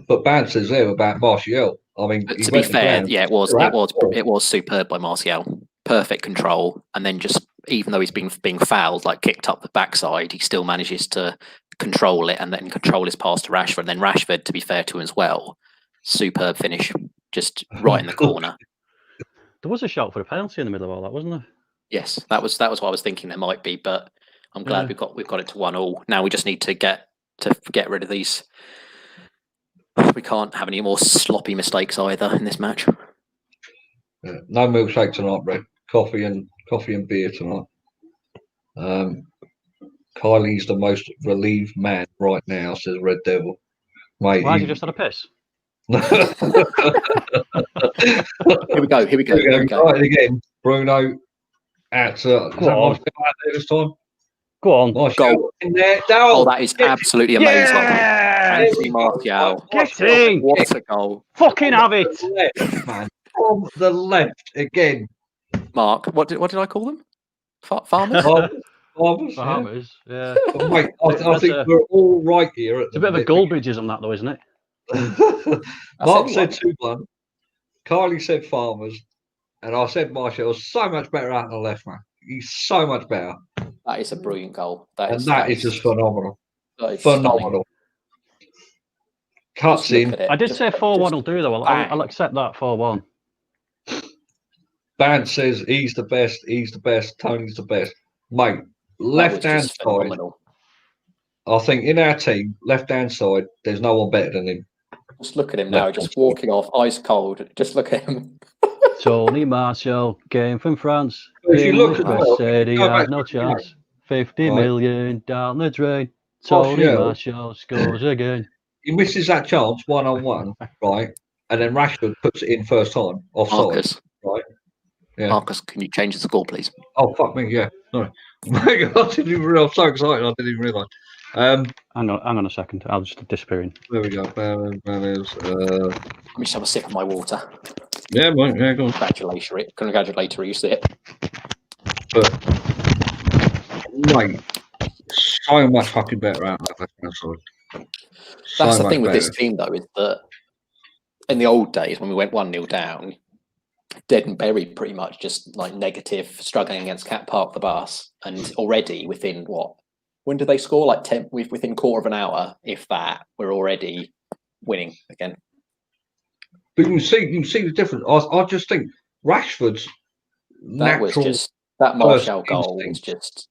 But Ban says there about Martial. I mean, to be fair, yeah, it was superb by Martial. Perfect control, and then just even though he's being fouled, like kicked up the backside, he still manages to control it and then control his pass to Rashford. And then Rashford, to be fair to him as well, superb finish, just right in the corner. There was a shout for a penalty in the middle of all that, wasn't there? Yes, that was what I was thinking there might be, but I'm glad we've got it to 1-1. Now we just need to get rid of these. We can't have any more sloppy mistakes either in this match. Yeah, no milkshake tonight, Red. Coffee and beer tonight. Kylie's the most relieved man right now, says Red Devil. Mate, why has he just had a piss? Here we go. Right again, Bruno. Is that Martial out there this time? Go on. Goal. In there. Oh, that is absolutely amazing. Yeah! Anthony Martial. Get in! What a goal. Fucking have it! Left, man. From the left again. Mark, what did I call them? Farmers? Farmers, yeah. But mate, I think we're all right here. It's a bit of a goal bridges on that, though, isn't it? Mark said 2-1. Kylie said Farmers. And I said Martial was so much better out on the left, man. He's so much better. That is a brilliant goal. That is just phenomenal. Phenomenal. Cuts in. I did say 4-1 will do, though. I'll accept that 4-1. Ban says he's the best. Tony's the best. Mate, left-hand side. Phenomenal. I think in our team, left-hand side, there's no one better than him. Just look at him now, just walking off, ice cold. Just look at him. Tony Martial came from France. If you look at said he had no chance. 50 million down the drain. Tony Martial scores again. He misses that chance 1-on-1, right? And then Rashford puts it in first time offside, Marcus. right? Yeah. Marcus, can you change the score, please? Oh fuck me, yeah. Sorry. I didn't even realize. I'm so excited. I didn't even realise. Hang on a second. I'll just disappear in. There we go. Let me just have a sip of my water. Yeah, mate. Yeah, go on. Congratulatory sip. But mate, so much fucking better out that left-hand side. That's the thing with this team, though, is that in the old days when we went 1-0 down, dead and buried pretty much, just like negative, struggling against Cat Park the bus, and already within what? When did they score? Like 10 within quarter of an hour, if that. We're already winning again. But you can see the difference. I just think Rashford's that Martial goal was just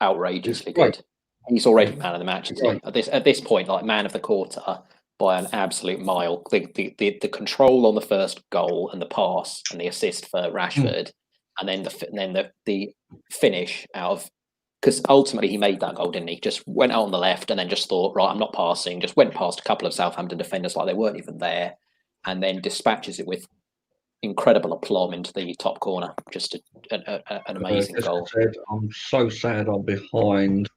outrageously good. He's already man of the match, isn't he? At this point, like man of the quarter by an absolute mile. The control on the first goal and the pass and the assist for Rashford, and then the finish out of, because ultimately he made that goal, didn't he? Just went out on the left and then just thought, right, I'm not passing. Just went past a couple of Southampton defenders like they weren't even there, and then dispatches it with incredible aplomb into the top corner. Just an amazing goal. I'm so sad I'm behind.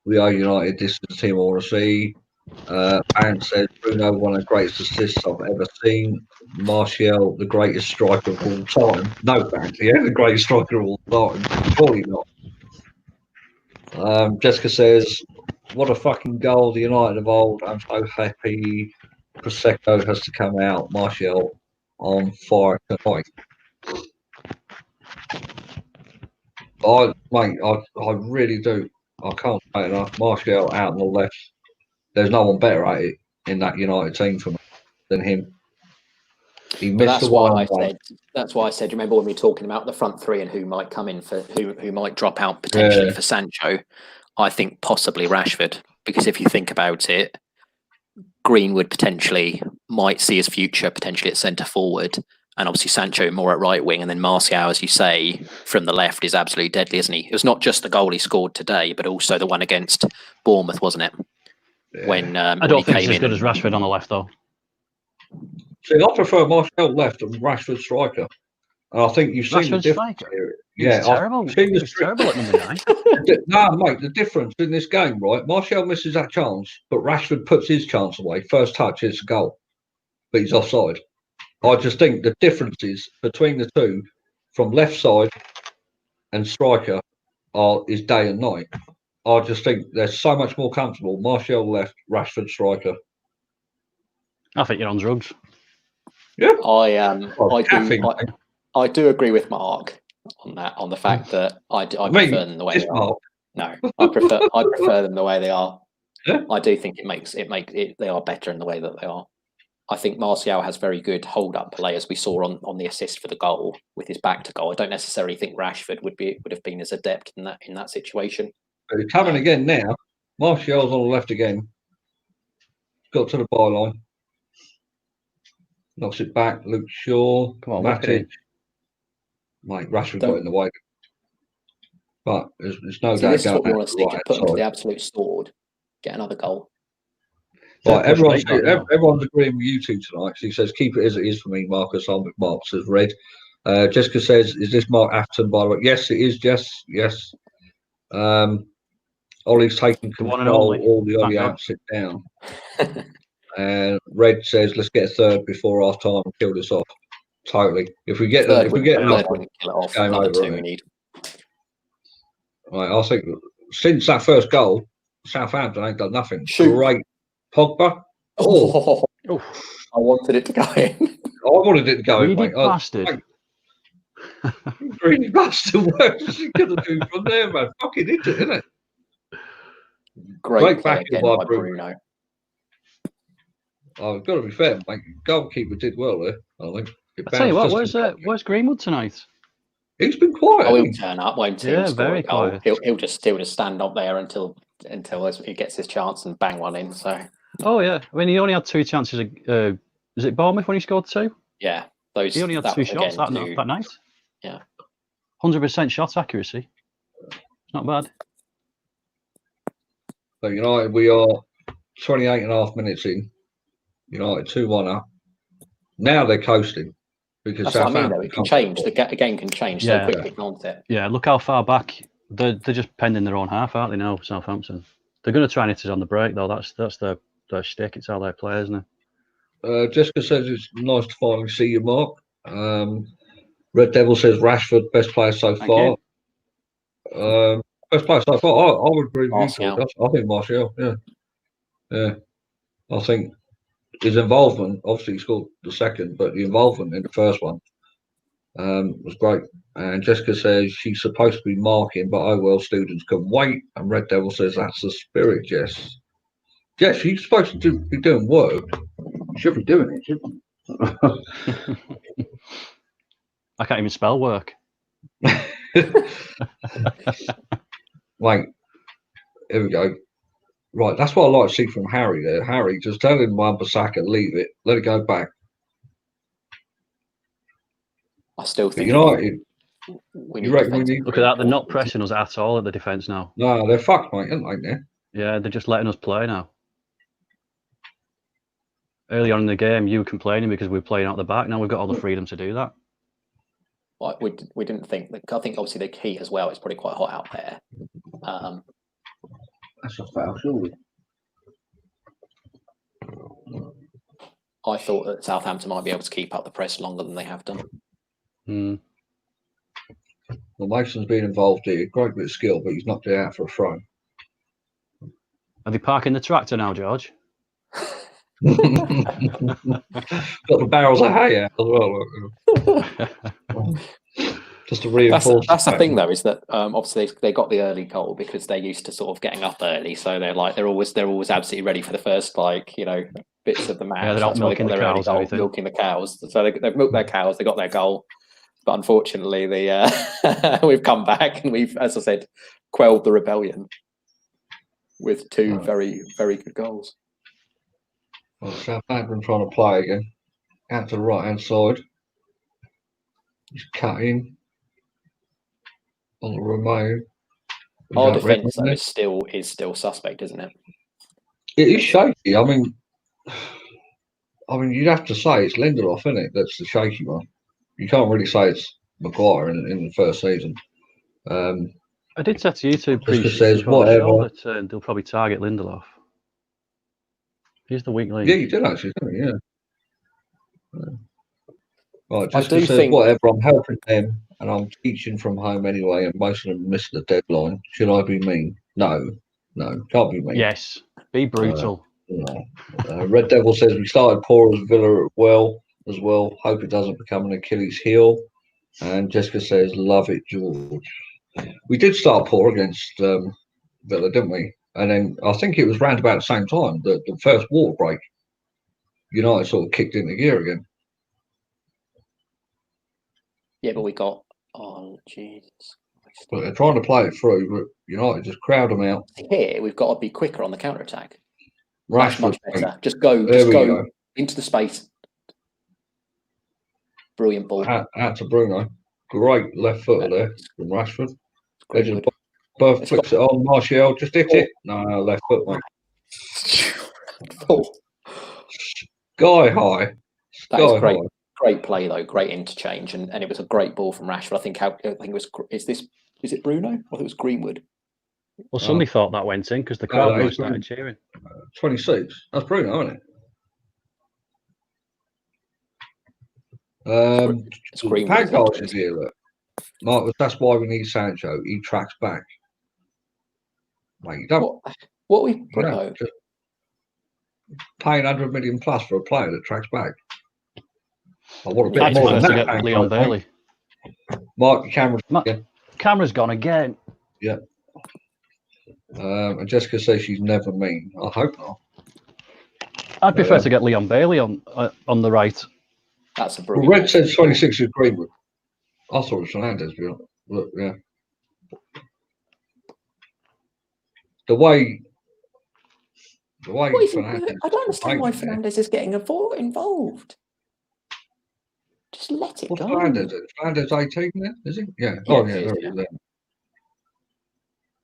We are United. This is the team I want to see. Aaron said Bruno, one of the greatest assists I've ever seen. Martial, the greatest striker of all time. No, thanks. Yeah, the greatest striker of all time. Probably not. Jessica says, what a fucking goal, the United of old. I'm so happy Prosecco has to come out. Martial on fire tonight. I really do. I can't say enough. Martial out on the left. There's no one better at it in that United team for me than him. He missed the one. That's why I said. You remember when we were talking about the front three and who might come in for who might drop out potentially for Sancho? I think possibly Rashford, because if you think about it, Greenwood potentially might see his future potentially at centre forward, and obviously Sancho more at right wing, and then Martial, as you say, from the left is absolutely deadly, isn't he? It was not just the goal he scored today, but also the one against Bournemouth, wasn't it? Yeah. When I don't think he's as good as Rashford on the left, though. See, I prefer Martial left and Rashford striker. And I think you've seen the difference here. Yeah, terrible. He's terrible at number 9. No, mate, the difference in this game, right? Martial misses that chance, but Rashford puts his chance away. First touch, it's a goal, but he's offside. I just think the differences between the two, from left side and striker, is day and night. I just think they're so much more comfortable. Martial left, Rashford striker. I think you're on drugs. Yeah, I do agree with Mark on that, on the fact that I prefer them the way they are. No, I prefer them the way they are. Yeah. I do think they are better in the way that they are. I think Martial has very good hold-up play, as we saw on the assist for the goal with his back to goal. I don't necessarily think Rashford would have been as adept in that situation. But he's coming again now. Martial's on the left again. Got to the byline. Knocks it back. Luke Shaw. Come on, Matic. Mate, Rashford got in the way. But there's no doubt. This is what we want to see. Put them to the absolute sword. Get another goal. Right, everyone's agreeing with you two tonight. He says, keep it as it is for me, Marcus. I'm with Mark, says Red. Jessica says, is this Mark Afton, by the way? Yes, it is, Jess. Yes. Ollie's taking control. All the Ollie out, sit down. And Red says, let's get a third before half time and kill this off. Totally. If we get another one, kill it off. game Another over, two we need. Right, I think since that first goal, Southampton ain't done nothing. Shoot. Great Pogba. Oh. I wanted it to go in. I wanted it to go in, mate. Bastard. Greedy bastard. What is he going to do from there, man? Fucking hit it, isn't it? Great back again by Bruno. I've got to be fair, mate. Goalkeeper did well there, I think. I tell you what, where's Greenwood tonight? He's been quiet. Oh, he'll turn up, won't he? Yeah, very quiet. He'll just stand up there until he gets his chance and bang one in. So. Oh yeah, I mean he only had 2 chances. Was it Bournemouth when he scored 2? Yeah, he only had 2 shots that night. Yeah, 100% shot accuracy. It's not bad. So United, we are 28 and a half minutes in. United 2-1 up. Now they're coasting because that's what I mean. Though it can change. The game can change so quickly, can't it? Yeah, look how far back they're just pending their own half, aren't they? Now Southampton. They're going to try and hit us on the break though. That's their shtick. It's how they play, isn't it? Jessica says it's nice to finally see you, Mark. Red Devil says Rashford, best player so far. Best player so far. I would agree with you. I think Martial. Yeah. I think his involvement, obviously he scored the second, but the involvement in the first one was great. And Jessica says she's supposed to be marking, but oh well, students can wait. And Red Devil says that's the spirit, Jess. Jess, she's supposed to be doing work. You should be doing it, shouldn't you? I can't even spell work. Like, here we go. Right, that's what I like to see from Harry there. Harry, just tell him Wan-Bissaka, leave it, let it go back. I still think United. We need look at that, they're not pressing us at all at the defence now. No, they're fucked, mate, aren't they? Yeah, they're just letting us play now. Early on in the game, you were complaining because we were playing out the back. Now we've got all the freedom to do that. Well, we didn't think that. I think obviously the heat as well. It's probably quite hot out there. That's a foul, surely. I thought that Southampton might be able to keep up the press longer than they have done. Well, Mason's been involved here. Great bit of skill, but he's knocked it out for a throw. Are they parking the tractor now, George? Got the barrels of hay out as well. Just to reinforce. That's the thing, though, is that obviously they got the early goal because they're used to sort of getting up early, so they're always absolutely ready for the first bits of the match. Yeah, they're not milking the cows. Milking the cows. So they've milked their cows. They got their goal, but unfortunately, we've come back and we've, as I said, quelled the rebellion with 2 very, very good goals. Well, Southampton trying to play again. Out to the right-hand side. He's cut in on the Romain. Our defence though is still suspect, isn't it? It is shaky. I mean, you'd have to say it's Lindelof, isn't it? That's the shaky one. You can't really say it's Maguire in the first season. I did say to you two says whatever that they'll probably target Lindelof. He's the weak link. Yeah, you did actually, didn't you? Yeah. Right, just I do says think whatever. I'm helping them, and I'm teaching from home anyway, and most of them missed the deadline. Should I be mean? No, can't be me. Yes, be brutal. No. Red Devil says we started poor as Villa as well. Hope it doesn't become an Achilles heel. And Jessica says, love it, George. We did start poor against Villa, didn't we? And then I think it was round about the same time that the first water break, United sort of kicked into gear again. Yeah, but we got. Oh, Jesus. But they're trying to play it through, but United just crowd them out. Here, we've got to be quicker on the counter attack. Rashford, Much better. Just go into the space. Brilliant ball. Out to Bruno. Great left footer there from Rashford. Edge of the box, flicks it on. Martial just hit it. No, left foot, mate. Sky high. That is great. Great play though. Great interchange, and it was a great ball from Rashford. I think it was. Is it Bruno? I think it was Greenwood. Well, somebody thought that went in because the crowd started cheering. 26. That's Bruno, isn't it? It's Greenwood. Pancars is here. Look. Mark, that's why we need Sancho. He tracks back. Mate, you don't. What we put out? Paying 100 million plus for a player that tracks back. I want a bit That's more than to that. get Leon Bailey. Mark, your camera's gone again. Yeah. And Jessica says she's never mean. I hope not. I'd prefer to get Leon Bailey on the right. That's a brilliant. Well, Red says 26 is Greenwood. I thought it was Fernandez. Look, yeah. The way Fernandez. I don't understand why Fernandez is getting involved. Just let it go. Fernandez 18 there, is he? Yeah.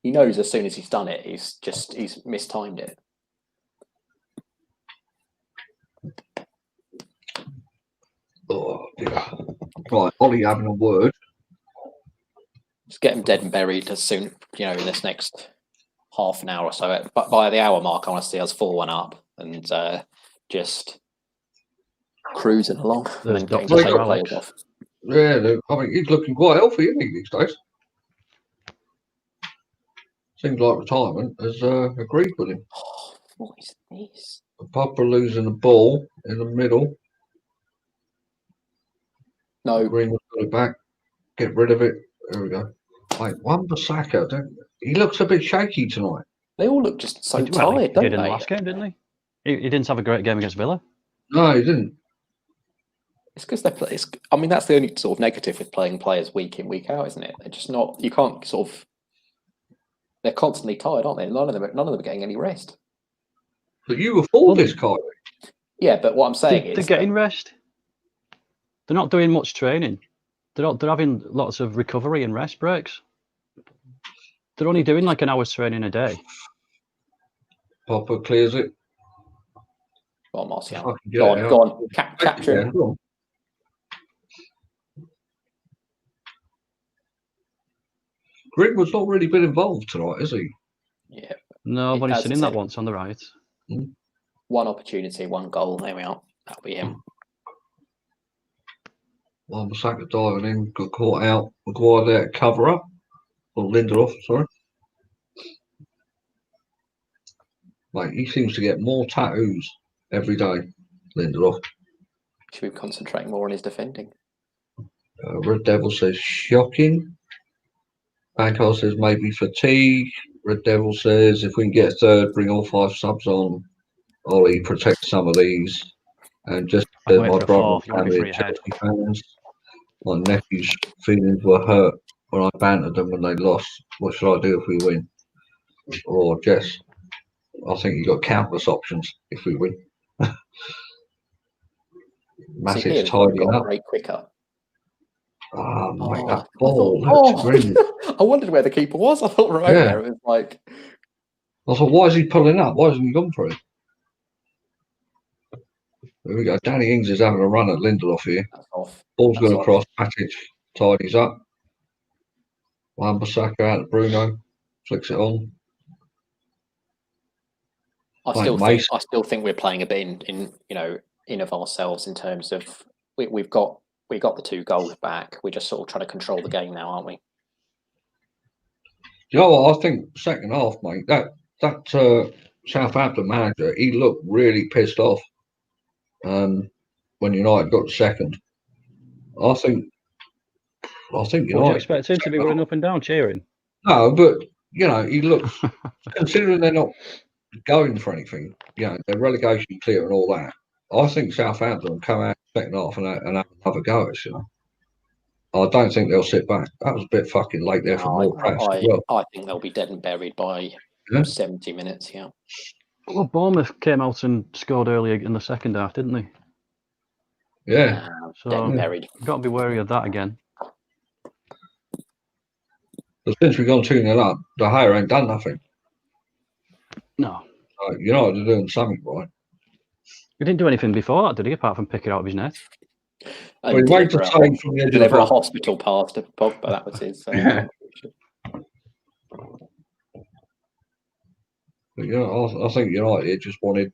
He knows as soon as he's done it, he's mistimed it. Oh dear. Right, Ollie having a word. Just get him dead and buried as soon, in this next half an hour or so. But by the hour mark, I want to see us 4-1 up and just cruising along. There's and Dr. Alex. Off. Yeah, I mean, he's looking quite healthy, isn't he, these days? Seems like retirement has agreed with him. Oh, what is this? Papa losing the ball in the middle. No. Greenwood's got it back. Get rid of it. There we go. Wait, Wan-Bissaka, he looks a bit shaky tonight. They all look just so tired, don't they? He did they? in the last game, didn't he? He didn't have a great game against Villa. No, he didn't. It's because they're. I mean, that's the only sort of negative with playing players week in, week out, isn't it? They're just not. You can't sort of. They're constantly tired, aren't they? None of them are getting any rest. But you were for this, Kyrie. Yeah, but what I'm saying is they're getting rest. They're not doing much training. They're having lots of recovery and rest breaks. They're only doing like an hour's training a day. Papa clears it. Go on, Martial. Go on. Capture him. Go on. Greenwood's not really been involved tonight, is he? Yeah. No, but he's seen that once on the right. One opportunity, one goal. There we are. That'll be him. Wan-Bissaka diving in, got caught out. Maguire there to cover up. Or Lindelof, sorry. Mate, he seems to get more tattoos every day, Lindelof. Should be concentrating more on his defending. Red Devil says shocking. Bankar says maybe fatigue. Red Devil says if we can get a third, bring all 5 subs on. Ollie, protect some of these. And just says my brother and family are Chelsea fans. My nephew's feelings were hurt when I bantered them when they lost. What should I do if we win? Or Jess, I think you've got countless options if we win. Massive tidying up. Great quicker. Oh, mate, that ball. I wondered where the keeper was. I thought right there. It was like. I thought, why is he pulling up? Why hasn't he gone for it? There we go. Danny Ings is having a run at Lindelof here. Ball's going across. Matic tidies up. Wan-Bissaka out to Bruno. Flicks it on. I still think we're playing a bit in of ourselves in terms of we got the 2 goals back. We're just sort of trying to control the game now, aren't we? you know what? I think second half, mate. That Southampton manager, he looked really pissed off. When United got second, I think Would you United. expect him to be running up and down cheering? No, but he looks. Considering they're not going for anything, they're relegation clear and all that. I think Southampton will come out second half and have another go at us, I don't think they'll sit back. That was a bit fucking late there for more press as well. I think they'll be dead and buried by 70 minutes, yeah. Well, Bournemouth came out and scored earlier in the second half, didn't they? Yeah. So dead and buried. Got to be wary of that again. But since we've gone 2-0 up, De Gea ain't done nothing. No. United are doing something right. He didn't do anything before that, did he? Apart from pick it out of his net. Well, he waited to take from the edge deliver of a hospital pass to Pogba. That was his. Yeah. But, I think United just wanted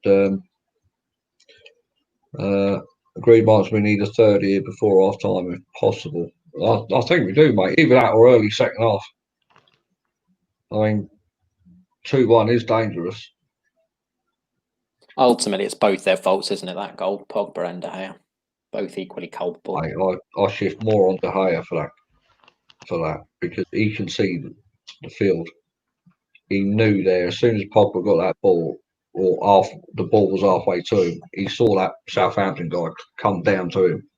agreed marks. We need a third here before half time if possible. I think we do, mate. Either that or early second half. I mean, 2-1 is dangerous. Ultimately, it's both their faults, isn't it? That goal, Pogba and De Gea, both equally culpable. I shift more on De Gea for that because he can see the field. He knew there as soon as Pogba got that ball, or the ball was halfway to him, he saw that Southampton guy come down to him.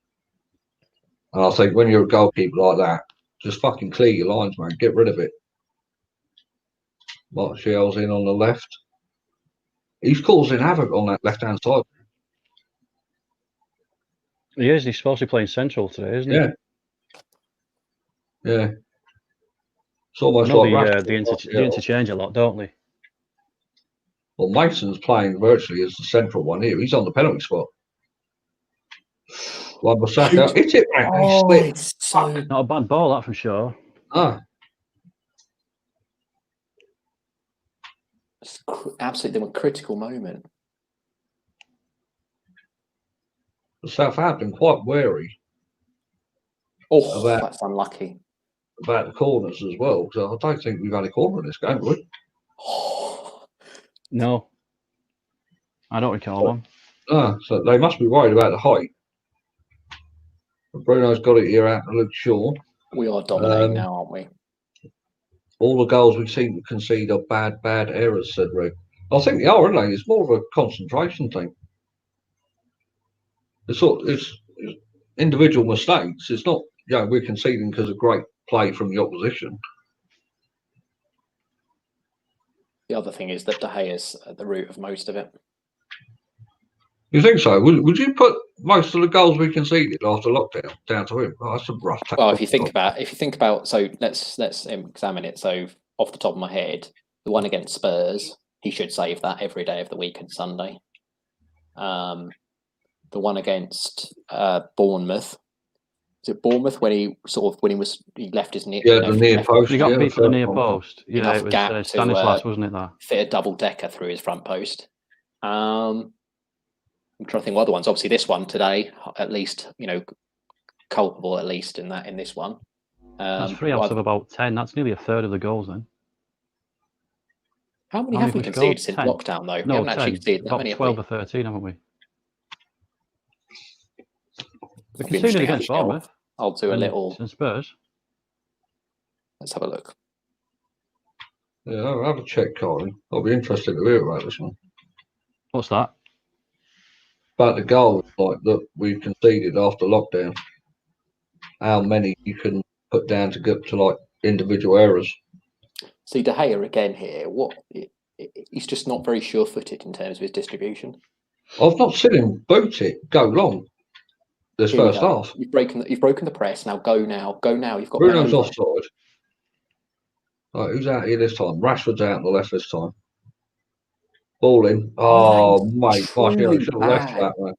And I think when you're a goalkeeper like that, just fucking clear your lines, man. Get rid of it. Martial's in on the left. He's causing havoc on that left-hand side. He is. He's supposed to be playing central today, isn't he? Yeah. It's almost like they interchange a lot, don't they? Well, Mason's playing virtually as the central one here. He's on the penalty spot. Wan-Bissaka, hit it, man. It's so not a bad ball, that for sure. It's absolutely a critical moment. Southampton quite wary. That's unlucky. About the corners as well, because I don't think we've had a corner in this game, have we? No. I don't recall one. So they must be worried about the height. But Bruno's got it here out to Luke Shaw. We are dominating now, aren't we? All the goals we seem to concede are bad errors, said Rick. I think they are, aren't they? It's more of a concentration thing. It's individual mistakes. It's not, we're conceding because of great play from the opposition. The other thing is that De Gea is at the root of most of it. You think so? Would you put most of the goals we conceded after lockdown down to him? Oh, that's a rough tackle. Well, if you think about, so let's examine it. So off the top of my head, the one against Spurs, he should save that every day of the week and Sunday. The one against Bournemouth. Is it Bournemouth when he left his near? Yeah, the near post. He got beat for the near post. Yeah, it was Stanislas, wasn't it? That fit a double decker through his front post. I'm trying to think of other ones. Obviously, this one today, at least, culpable at least in this one. That's 3 out of about 10. That's nearly a third of the goals then. How many have we conceded since lockdown, though? No, we haven't actually conceded that many. 12 or 13, haven't we? We conceded against Bournemouth. I'll do a little. And Spurs. Let's have a look. Yeah, I'll have a check, Colin. I'll be interested to hear about this one. What's that? About the goals that we conceded after lockdown. How many you can put down to get to individual errors? See, De Gea again here. He's just not very sure-footed in terms of his distribution. I've not seen him boot it, go long. This first half. You've broken the press. Now go now. You've got Bruno's offside. Right, who's out here this time? Rashford's out on the left this time. Ball in. Oh, mate. Martial should have left that, man.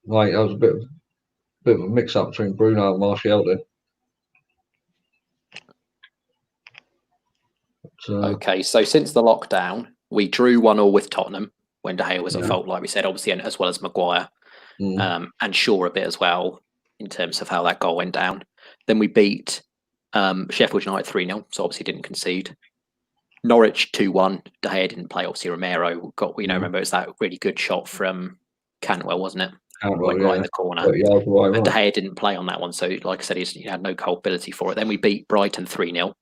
Mate, that was a bit of a mix-up between Bruno and Martial then. Okay, so since the lockdown, we drew 1-1 with Tottenham when De Gea was at fault, like we said, obviously, and as well as Maguire, and Shaw a bit as well in terms of how that goal went down. Then we beat Sheffield United 3-0, so obviously didn't concede. Norwich 2-1. De Gea didn't play. Obviously Romero got. Remember it was that really good shot from Cantwell, wasn't it? Went right in the corner. But De Gea didn't play on that one, so like I said, he had no culpability for it. Then we beat Brighton 3-0,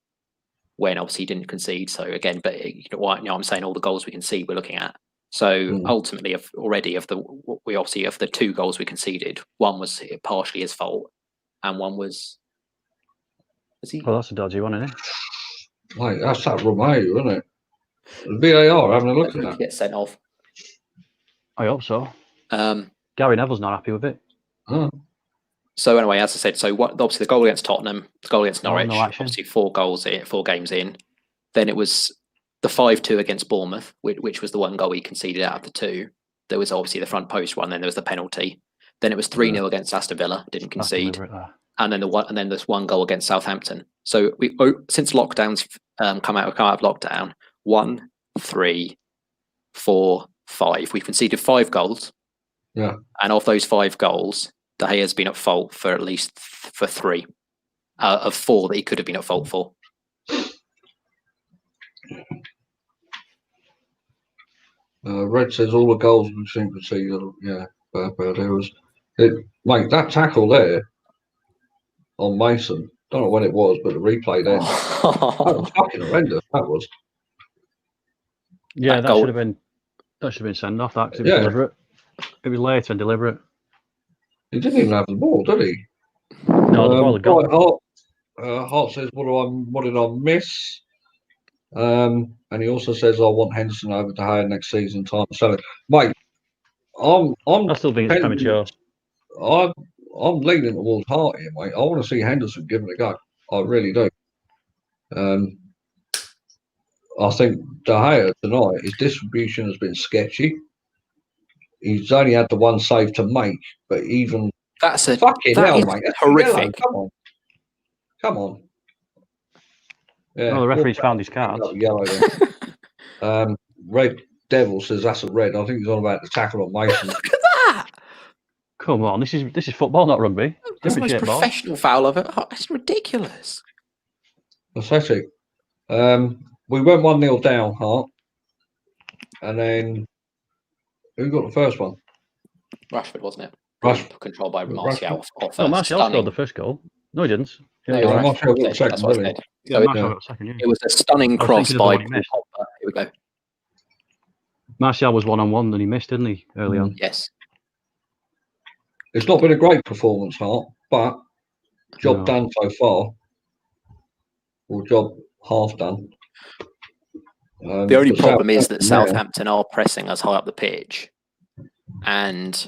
when obviously he didn't concede. So again, but I'm saying all the goals we concede, we're looking at. So ultimately, of the 2 goals we conceded, one was partially his fault, and one was he? Well, that's a dodgy one, isn't it? Mate, that's that Romeo, isn't it? The VAR having a look at that. Get sent off. I hope so. Gary Neville's not happy with it. Oh. So anyway, as I said, obviously the goal against Tottenham, the goal against Norwich, no action. obviously 4 games in. Then it was the 5-2 against Bournemouth, which was the 1 goal he conceded out of the 2. There was obviously the front post one, then there was the penalty. Then it was 3-0 against Aston Villa, didn't concede. And then there's 1 goal against Southampton. So since lockdowns come out of lockdown, 1, 3, 4, 5. We've conceded 5 goals. Yeah. And of those 5 goals, De Gea has been at fault for at least 3 of 4 that he could have been at fault for. Red says all the goals we seem to see. Yeah, bad errors. Mate, that tackle there on Mason. Don't know when it was, but the replay then. That was fucking horrendous. That was. Yeah, that should have been sent off. That, 'cause it was deliberate. It was late and deliberate. He didn't even have the ball, did he? No, the ball had gone. Hart says, "What did I miss?" And he also says, "I want Henderson over De Gea next season. Time to sell it." Mate, I still think it's premature. I'm leaning towards Hart here, mate. I want to see Henderson give it a go. I really do. I think De Gea tonight, his distribution has been sketchy. He's only had the 1 save to make, but even that is mate. That's horrific. Come on. Yeah. No, the referee's found his cards. Yellow then. Red Devil says that's a red. I think he's on about the tackle on Mason. Look at that! Come on, this is football, not rugby. That's the most professional foul of it. Oh, it's ridiculous. Pathetic. We went 1-0 down, Hart, and then who got the first one? Rashford, wasn't it? Rashford. Controlled by Martial. No, Martial scored the first goal. No, he didn't. Yeah, Martial got the second. Martial got the second. It was a stunning cross by Here we go. Martial was 1-on-1 and he missed, didn't he, early on? Yes. It's not been a great performance, Hart, but job done so far. Or job half done. The only problem is that Southampton are pressing us high up the pitch, and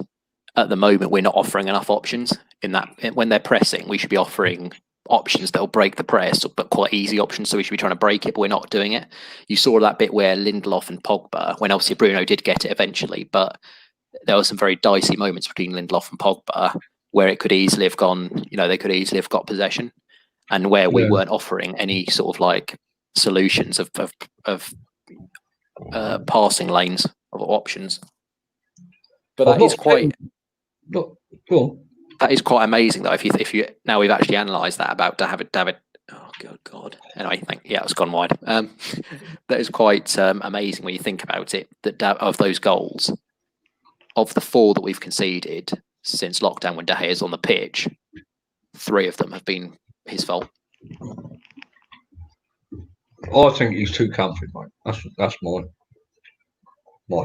at the moment we're not offering enough options. In that, when they're pressing, we should be offering options that will break the press, but quite easy options. So we should be trying to break it, but we're not doing it. You saw that bit where Lindelof and Pogba, when obviously Bruno did get it eventually, but there were some very dicey moments between Lindelof and Pogba where it could easily have gone. They could easily have got possession, and where we weren't offering any sort of like solutions of passing lanes of options. But that is quite. Cool. That is quite amazing, though. If you now we've actually analysed that about David. Oh God. Anyway, it's gone wide. That is quite amazing when you think about it. That of those goals, of the 4 that we've conceded since lockdown, when De Gea is on the pitch, 3 of them have been his fault. I think he's too comfy, mate. That's my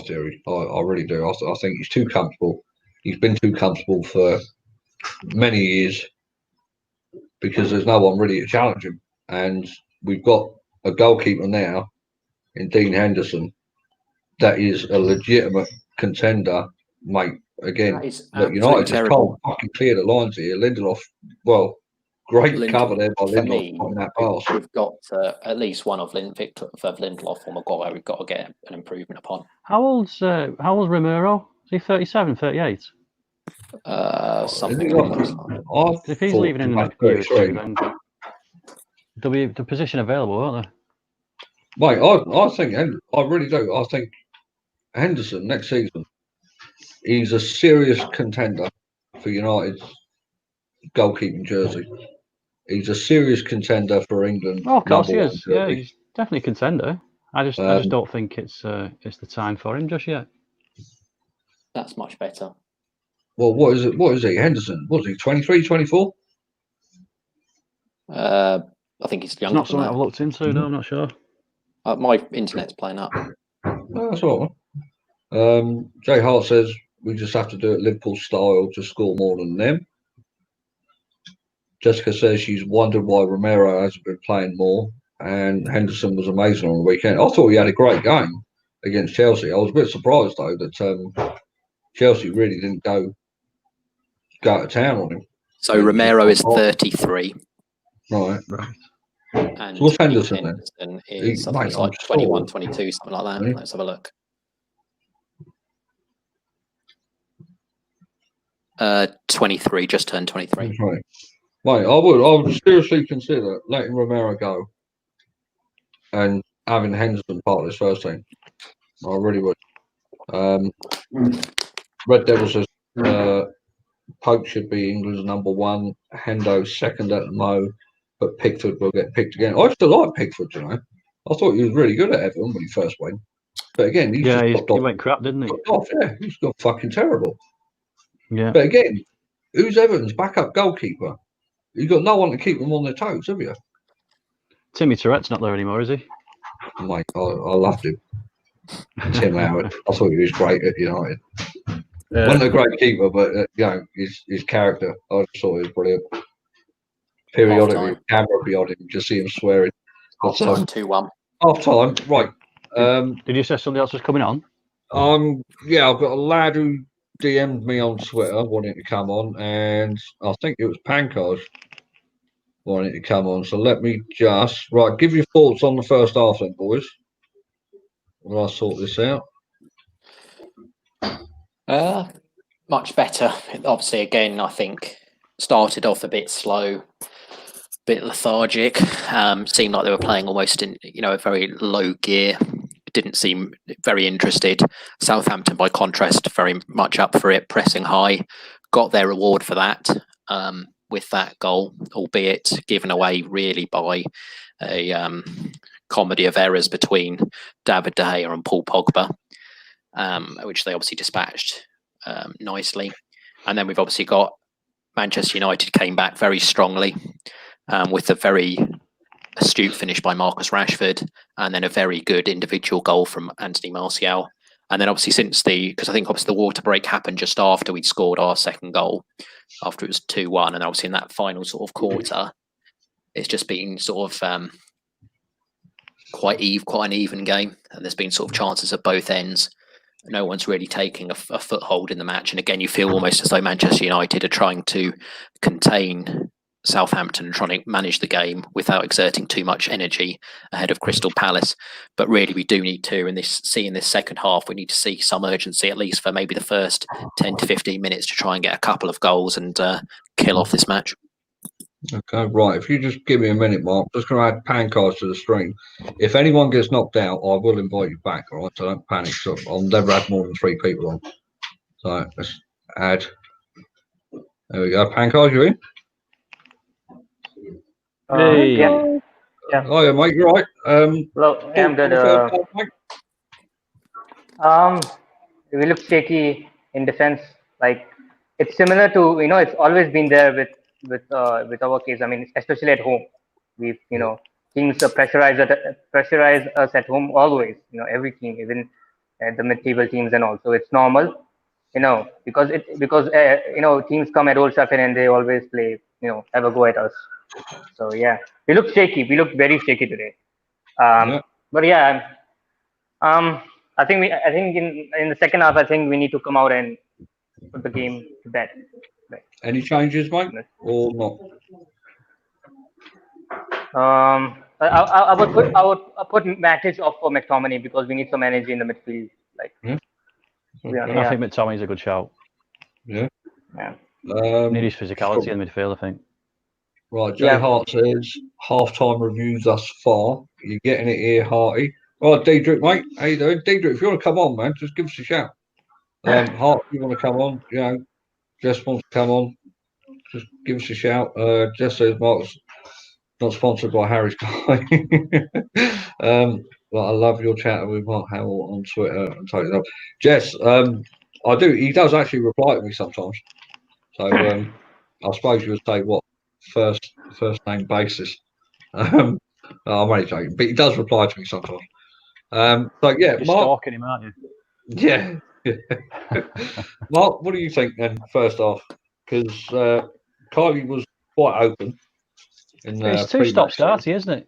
theory. I really do. I think he's too comfortable. He's been too comfortable for many years because there's no one really to challenge him. And we've got a goalkeeper now in Dean Henderson that is a legitimate contender, mate. Again, United just can't fucking clear the lines here. Lindelof, great cover there by Lindelof on that pass. We've got at least one of Lindelof or Maguire we've got to get an improvement upon. How old's Romero? Is he 37, 38? Something. If he's leaving in the next year or two, then there'll be the position available, won't there? Mate, I think I really do. I think Henderson next season, he's a serious contender for United's goalkeeping jersey. He's a serious contender for England. Oh, of course he number one is. Yeah, jersey. he's definitely a contender. I just don't think it's the time for him just yet. That's much better. Well, what is it? What is he? Henderson? What is he? 23, 24? I think he's It's younger not than something that. I've looked into. No, I'm not sure. My internet's playing up. Oh, that's all right. Jay Hart says we just have to do it Liverpool style to score more than them. Jessica says she's wondered why Romero hasn't been playing more, and Henderson was amazing on the weekend. I thought he had a great game against Chelsea. I was a bit surprised though that Chelsea really didn't go to town on him. So Romero is 33. Right. And So what's Henderson then? Henderson is, I think it's like 21, 22, something like that. Let's have a look. 23, just turned 23. Right. Mate, I would seriously consider letting Romero go and having Henderson part of this first team. I really would. Red Devil says Pope should be England's number one, Hendo second at the Mo, but Pickford will get picked again. I still like Pickford, you know. I thought he was really good at Everton when he first went. But again, he went crap, didn't he? Yeah, he's got fucking terrible. Yeah. But again, who's Everton's backup goalkeeper? You've got no one to keep them on their toes, have you? Timmy Turret's not there anymore, is he? Mate, I loved him. Tim Howard. I thought he was great at United. Wasn't a great keeper, but you know, his character, I just thought he was brilliant. Periodically, camera beyond him, just see him swearing. Half time, 2-1. Half time, right. Did you say somebody else was coming on? Yeah, I've got a lad who DM'd me on Twitter wanting to come on, and I think it was Pankaj wanting to come on. So let me just give your thoughts on the first half, then, boys. While I sort this out. Much better. Obviously, again, I think started off a bit slow, bit lethargic. Seemed like they were playing almost in a very low gear. Didn't seem very interested. Southampton, by contrast, very much up for it, pressing high. Got their reward for that with that goal, albeit given away really by a comedy of errors between David De Gea and Paul Pogba, which they obviously dispatched nicely. And then we've obviously got Manchester United came back very strongly with a very astute finish by Marcus Rashford, and then a very good individual goal from Anthony Martial. And then obviously because I think obviously the water break happened just after we'd scored our second goal, after it was 2-1, and obviously in that final sort of quarter, it's just been sort of quite an even game, and there's been sort of chances at both ends. No one's really taking a foothold in the match, and again, you feel almost as though Manchester United are trying to contain Southampton and trying to manage the game without exerting too much energy ahead of Crystal Palace. But really, we do need to, in this second half, we need to see some urgency, at least for maybe the first 10 to 15 minutes, to try and get a couple of goals and kill off this match. Okay, right. If you just give me a minute, Mark, I'm just going to add Pankaj to the stream. If anyone gets knocked out, I will invite you back, all right? So don't panic. So I'll never have more than 3 people on. So let's add. There we go. Pankaj, you in? Hey. Yeah. Oh, yeah, mate, you're right. Hello, I'm good. We look shaky in defense. Like, it's similar to, it's always been there with our case. I mean, especially at home, teams pressurize us at home always. Every team, even the mid-table teams and all. So it's normal, because teams come at Old Trafford and they always play, have a go at us. So yeah, we look shaky. We look very shaky today. But yeah, I think in the second half, I think we need to come out and put the game to bed. Right. Any changes, mate, or not? I would put Matic off for McTominay because we need some energy in the midfield. Like, I think McTominay's a good shout. Yeah. Need his physicality in the midfield, I think. Right, Jay Hart says half-time reviews thus far. You're getting it here, Harty. Right, Diedrich, mate, how you doing? Diedrich, if you want to come on, man, just give us a shout. Hart, if you want to come on, Jess wants to come on, just give us a shout. Jess says Mark's not sponsored by Harry's Guy. But I love your chat with Mark Hamill on Twitter and take it up. Jess, I do. He does actually reply to me sometimes. So I suppose you would say what first name basis. I'm only joking, but he does reply to me sometimes. So yeah, You're Mark. stalking him, aren't you? Yeah. Mark, what do you think then? First off, because Kylie was quite open. It's too stop-starty, isn't it?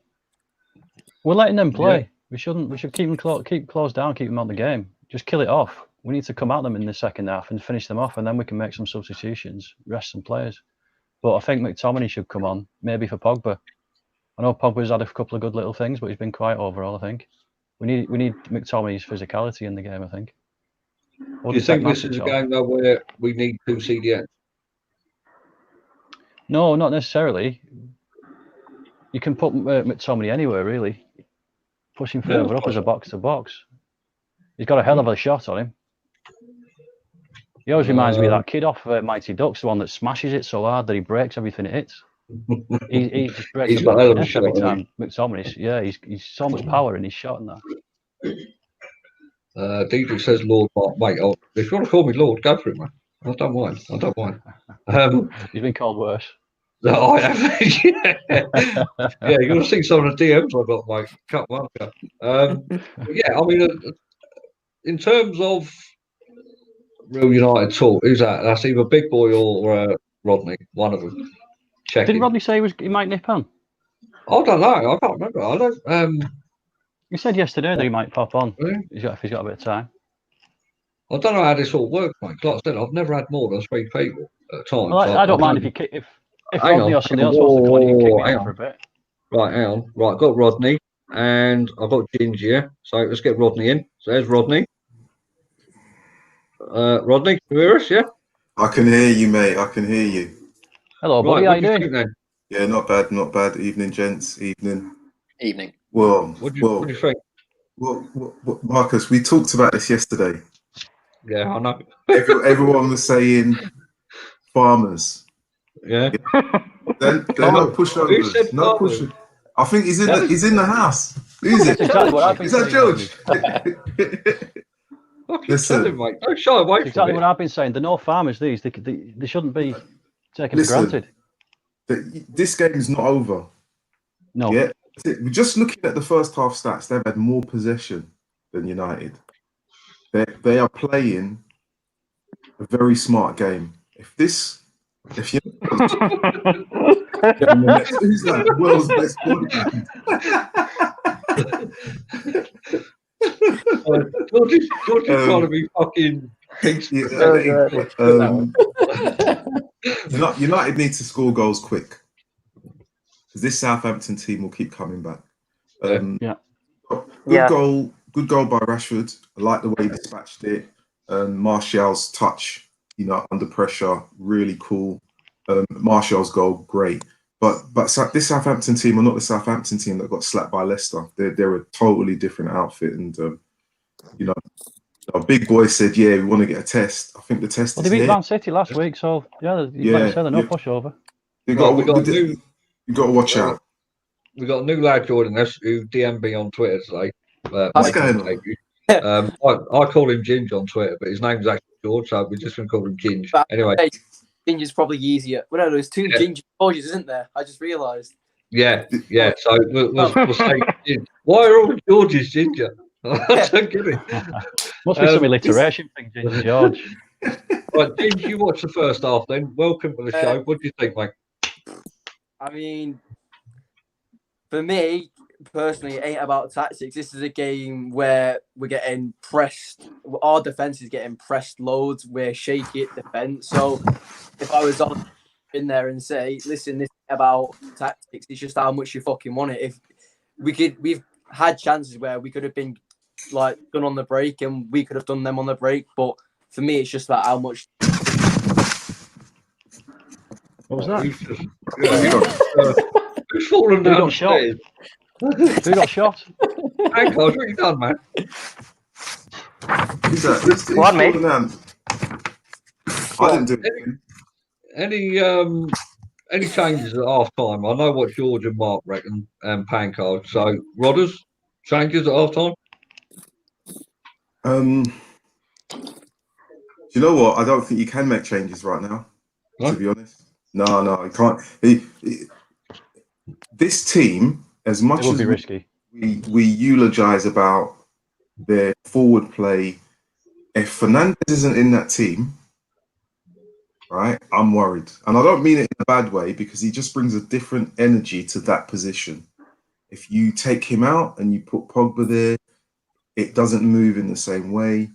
We're letting them play. Yeah. We should keep them keep closed down, keep them out the game. Just kill it off. We need to come at them in the second half and finish them off, and then we can make some substitutions, rest some players. But I think McTominay should come on, maybe for Pogba. I know Pogba's had a couple of good little things, but he's been quiet overall. I think we need McTominay's physicality in the game. I think. Do you think this is a game though where we need 2 CDMs? No, not necessarily. You can put McTominay anywhere, really. Push him further up as a box-to-box. He's got a hell of a shot on him. He always reminds me of that kid off Mighty Ducks, the one that smashes it so hard that he breaks everything it hits. He just breaks the back of the net every time. McTominay, yeah, he's so much power in his shot and that. DJ says Lord Mark, mate. Oh, if you want to call me Lord, go for it, man. I don't mind. He's been called worse. No, I have. Yeah, you're going to see some of the DMs I got, mate. Cut one. Yeah, I mean, in terms of Real United talk, who's that? That's either Big Boy or Rodney, one of them. Didn't Rodney say he might nip on? I don't know. I can't remember. I don't. He said yesterday that he might pop on. Yeah. If he's got a bit of time. I don't know how this all works, mate. Like I said, I've never had more than 3 people at a time. Well, I don't mind if Rodney or somebody else wants to come on, you can kick me out for a bit. Right, hang on. Right, I've got Rodney and I've got Ginger. So let's get Rodney in. So there's Rodney. Rodney, can you hear us? Yeah? I can hear you, mate. I can hear you. Hello, buddy. How you doing? Yeah, not bad, not bad. Evening, gents. Evening. Well, what do you think? Well, Marcus, we talked about this yesterday. Yeah, I know. Everyone was saying farmers. Yeah. They're not pushovers. Not pushing. I think he's in the house. Who's it? Exactly what I've been saying. Is that George? Listen, mate. Don't shy away from exactly what I've been saying. They're no farmers. They shouldn't be taken for granted. This game is not over. No. Yeah. Just looking at the first half stats, they've had more possession than United. They are playing a very smart game. If you who's that? The world's best George is trying to be fucking United need to score goals quick because this Southampton team will keep coming back. Good goal by Rashford. I like the way he dispatched it. Martial's touch, under pressure, really cool. Martial's goal, great. But this Southampton team are not the Southampton team that got slapped by Leicester. They're a totally different outfit. And Big Boy said, "Yeah, we want to get a test." I think the test. Well, they beat Man City last week, so like you said, they're no pushover. You got to watch out. We got a new lad joining us who DM'd me on Twitter today. What's going on? I call him Ginge on Twitter, but his name's actually George, so we're just going to call him Ginge. Anyway. Ginger's probably easier. Well, no, there's 2 Ginger Georges, isn't there? I just realised. Yeah. So we'll say Ginge. Why are all the Georges Ginger? I don't get it. Must be some alliteration thing, Ginger George. Right, Ginge, you watched the first half then. Welcome to the show. What do you think, mate? I mean, for me, personally, it ain't about tactics. This is a game where we're getting pressed. Our defence is getting pressed loads. We're shaky at defence. So if I was in there and say, listen, this is about tactics, it's just how much you fucking want it. If we've had chances where we could have been like done on the break and we could have done them on the break. But for me, it's just about how much. What was that? Who's fallen down? Got shot? Who got shot? Hang on, what have you done, man? Who's that? What, mate? I didn't do it. any changes at half time? I know what George and Mark reckon and Pancard. So, Rodders, changes at half time? You know what? I don't think you can make changes right now. No? To be honest, no, you can't. This team, as much It would as be risky. we eulogize about their forward play, if Fernandez isn't in that team, right, I'm worried. And I don't mean it in a bad way, because he just brings a different energy to that position. If you take him out and you put Pogba there, it doesn't move in the same way.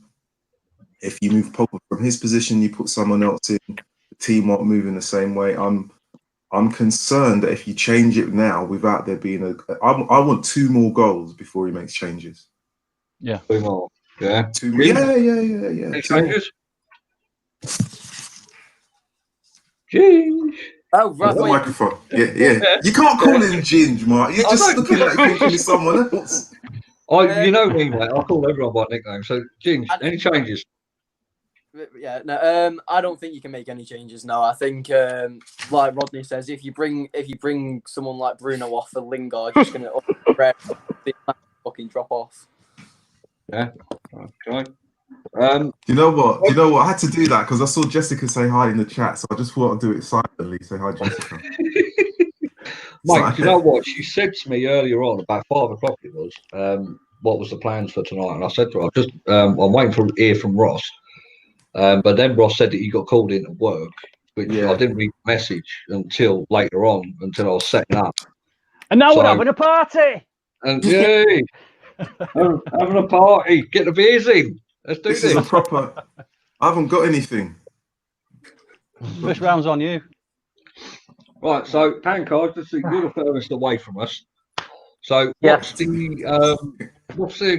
If you move Pogba from his position, you put someone else in, the team won't move in the same way. I'm concerned that if you change it now without there being I want 2 more goals before he makes changes. Yeah. 2 more. Yeah. 2 more. Yeah. Any changes? Ginge. Oh, right. The Wait. microphone. Yeah. You can't call him Ginge, Mark. You're just looking like you're thinking he's someone else. You know me, mate. I call everyone by nickname. So, Ginge, any changes? Yeah, no. I don't think you can make any changes. No, I think, like Rodney says, if you bring someone like Bruno off for Lingard, you're just gonna fucking drop off. Yeah. Okay. You know what? I had to do that because I saw Jessica say hi in the chat, so I just thought I'd do it silently. Say hi, Jessica. Mike, you know what? She said to me earlier on, about 5 o'clock it was, what was the plans for tonight? And I said to her, I'm waiting to hear from Ross. But then Ross said that he got called in to work, which I didn't read the message until later on, until I was setting up. And now we're having a party. And yay! Having a party. Get the beers in. Let's do this. This is a proper. I haven't got anything. First round's on you. Right, so Pancard, you're the furthest away from us. So what's the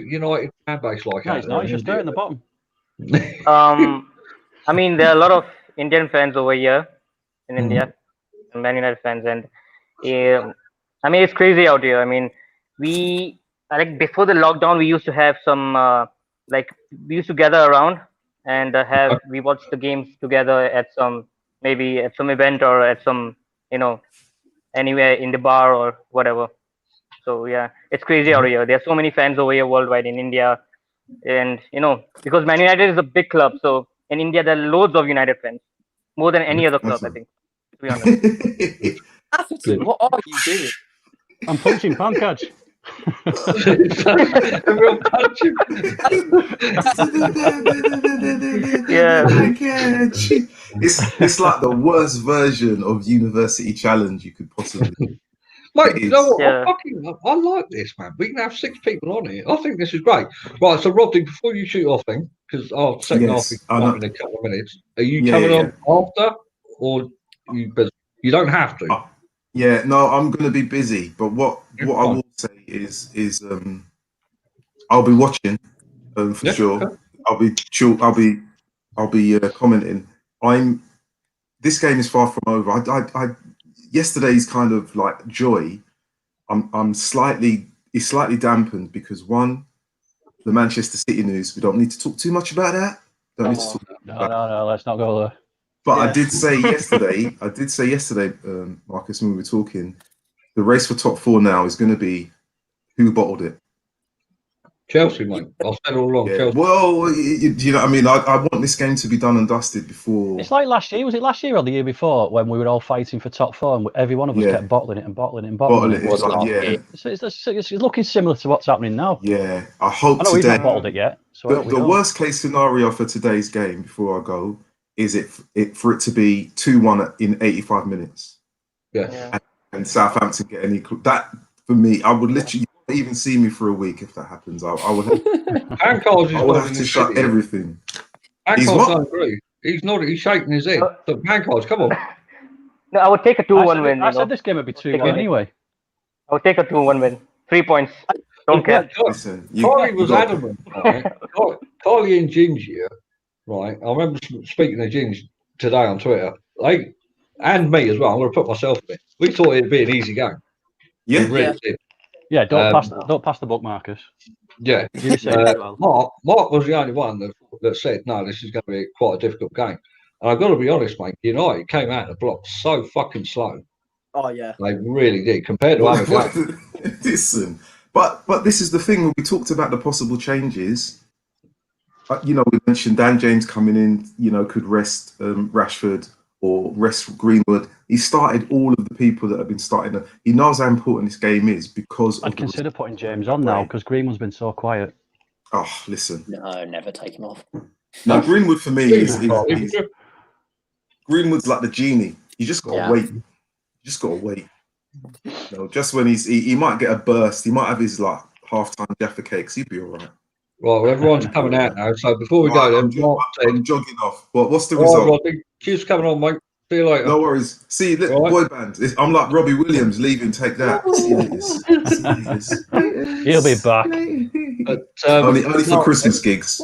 United fan base like? No, it's not. It's just dirt in the bottom. I mean, there are a lot of Indian fans over here in India, Man United fans, and I mean, it's crazy out here. I mean, we like before the lockdown, we used to have some we used to gather around and we watched the games together at some event or at some anywhere in the bar or whatever. So yeah, it's crazy out here. There are so many fans over here worldwide in India. And because Man United is a big club, so in India there are loads of United fans, more than any other club, I think. To be honest. Atherton, what are you doing? I'm punching Pancard. Yeah. It's like the worst version of University Challenge you could possibly do. Mate, you know what? Yeah. I like this, man. We can have 6 people on here. I think this is great. Right, so Rodney, before you shoot off, because our second half is in a couple of minutes. Are you coming on after, or you don't have to? Yeah, no, I'm going to be busy. But what I will say is I'll be watching for sure. Okay. I'll be commenting. This game is far from over. Yesterday's kind of like joy. It's slightly dampened because one, the Manchester City news. We don't need to talk too much about that. No, let's not go there. But I did say yesterday, Marcus, when we were talking, the race for top 4 now is going to be who bottled it. Chelsea, mate. I'll say it all along. Yeah. Chelsea. Well, you know what I mean? I want this game to be done and dusted before. It's like last year. Was it last year or the year before when we were all fighting for top 4 and every one of us kept bottling it? It's looking similar to what's happening now. Yeah, I hope I know we've not bottled it yet. So the worst case scenario for today's game, before I go, is for it to be 2-1 in 85 minutes. Yeah. And Southampton get any that for me, I would literally not even see me for a week if that happens. I would have to shut everything. Pancard's don't agree. He's not. He's shaking his head. So Pancard, come on. No, I would take a 2-1 win. I said this game would be 2-1 anyway. I would take a 2-1 win. 3 points. Don't care. Listen, Carly was adamant. Right? Carly and Ginger, right? I remember speaking to Ginger today on Twitter. And me as well. I'm going to put myself in it. We thought it'd be an easy game. Yeah. We really did. Yeah, don't pass the book, Marcus. Yeah. You said it as well. Mark was the only one that said, no, this is going to be quite a difficult game. And I've got to be honest, mate, United came out of the block so fucking slow. Oh yeah. They really did compared to other games. Listen, but this is the thing. When we talked about the possible changes, we mentioned Dan James coming in. Could rest Rashford or rest Greenwood. He started all of the people that have been starting. He knows how important this game is because I'd consider putting James on now because Greenwood's been so quiet. Oh, listen. No, never take him off. No, Greenwood for me is Greenwood's like the genie. You just got to wait. You just got to wait. Just when he might get a burst. He might have his like half-time Jaffa cakes. He'd be all right. Right, well, everyone's coming out now. So before we go, then I'm jogging off. What's the result? Rodney, cheers for coming on, mate. See you later. No worries. See, boy band. I'm like Robbie Williams leaving. Take that. See you. He'll be back. But, only for Christmas gigs.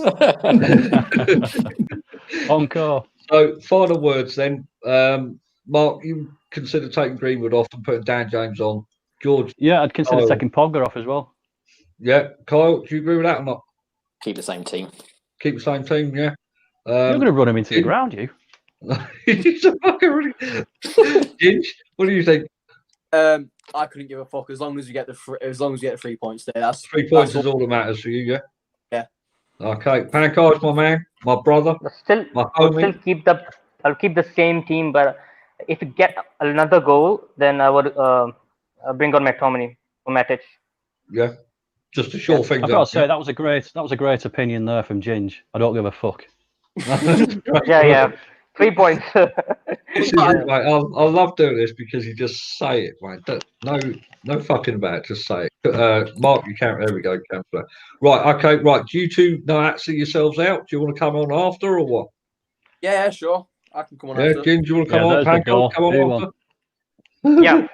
Encore. So, final words then. Mark, you consider taking Greenwood off and putting Dan James on. George? Yeah, I'd consider taking Pogba off as well. Yeah. Kyle, do you agree with that or not? Keep the same team. Keep the same team, yeah. You're going to run him into the ground, you. Ginge, what do you think? I couldn't give a fuck as long as we get the 3 points there. That's 3 points is all that matters for you, yeah. Yeah. Okay, Pancard's my man, my brother, my homie. I'll keep the same team, but if we get another goal, then I would bring on McTominay or Matic. Yeah, just to shore things I've got to say that was a great opinion there from Ginge. I don't give a fuck. Yeah. 3 points. Mate, I love doing this because you just say it, mate. No fucking about it. Just say it. Mark, you can't. There we go. Cancel. Right. Okay. Right. Do you two know actually yourselves out? Do you want to come on after or what? Yeah, sure. I can come on. Yeah, Jim, do you want to come on? Pancard, come on after. Yeah.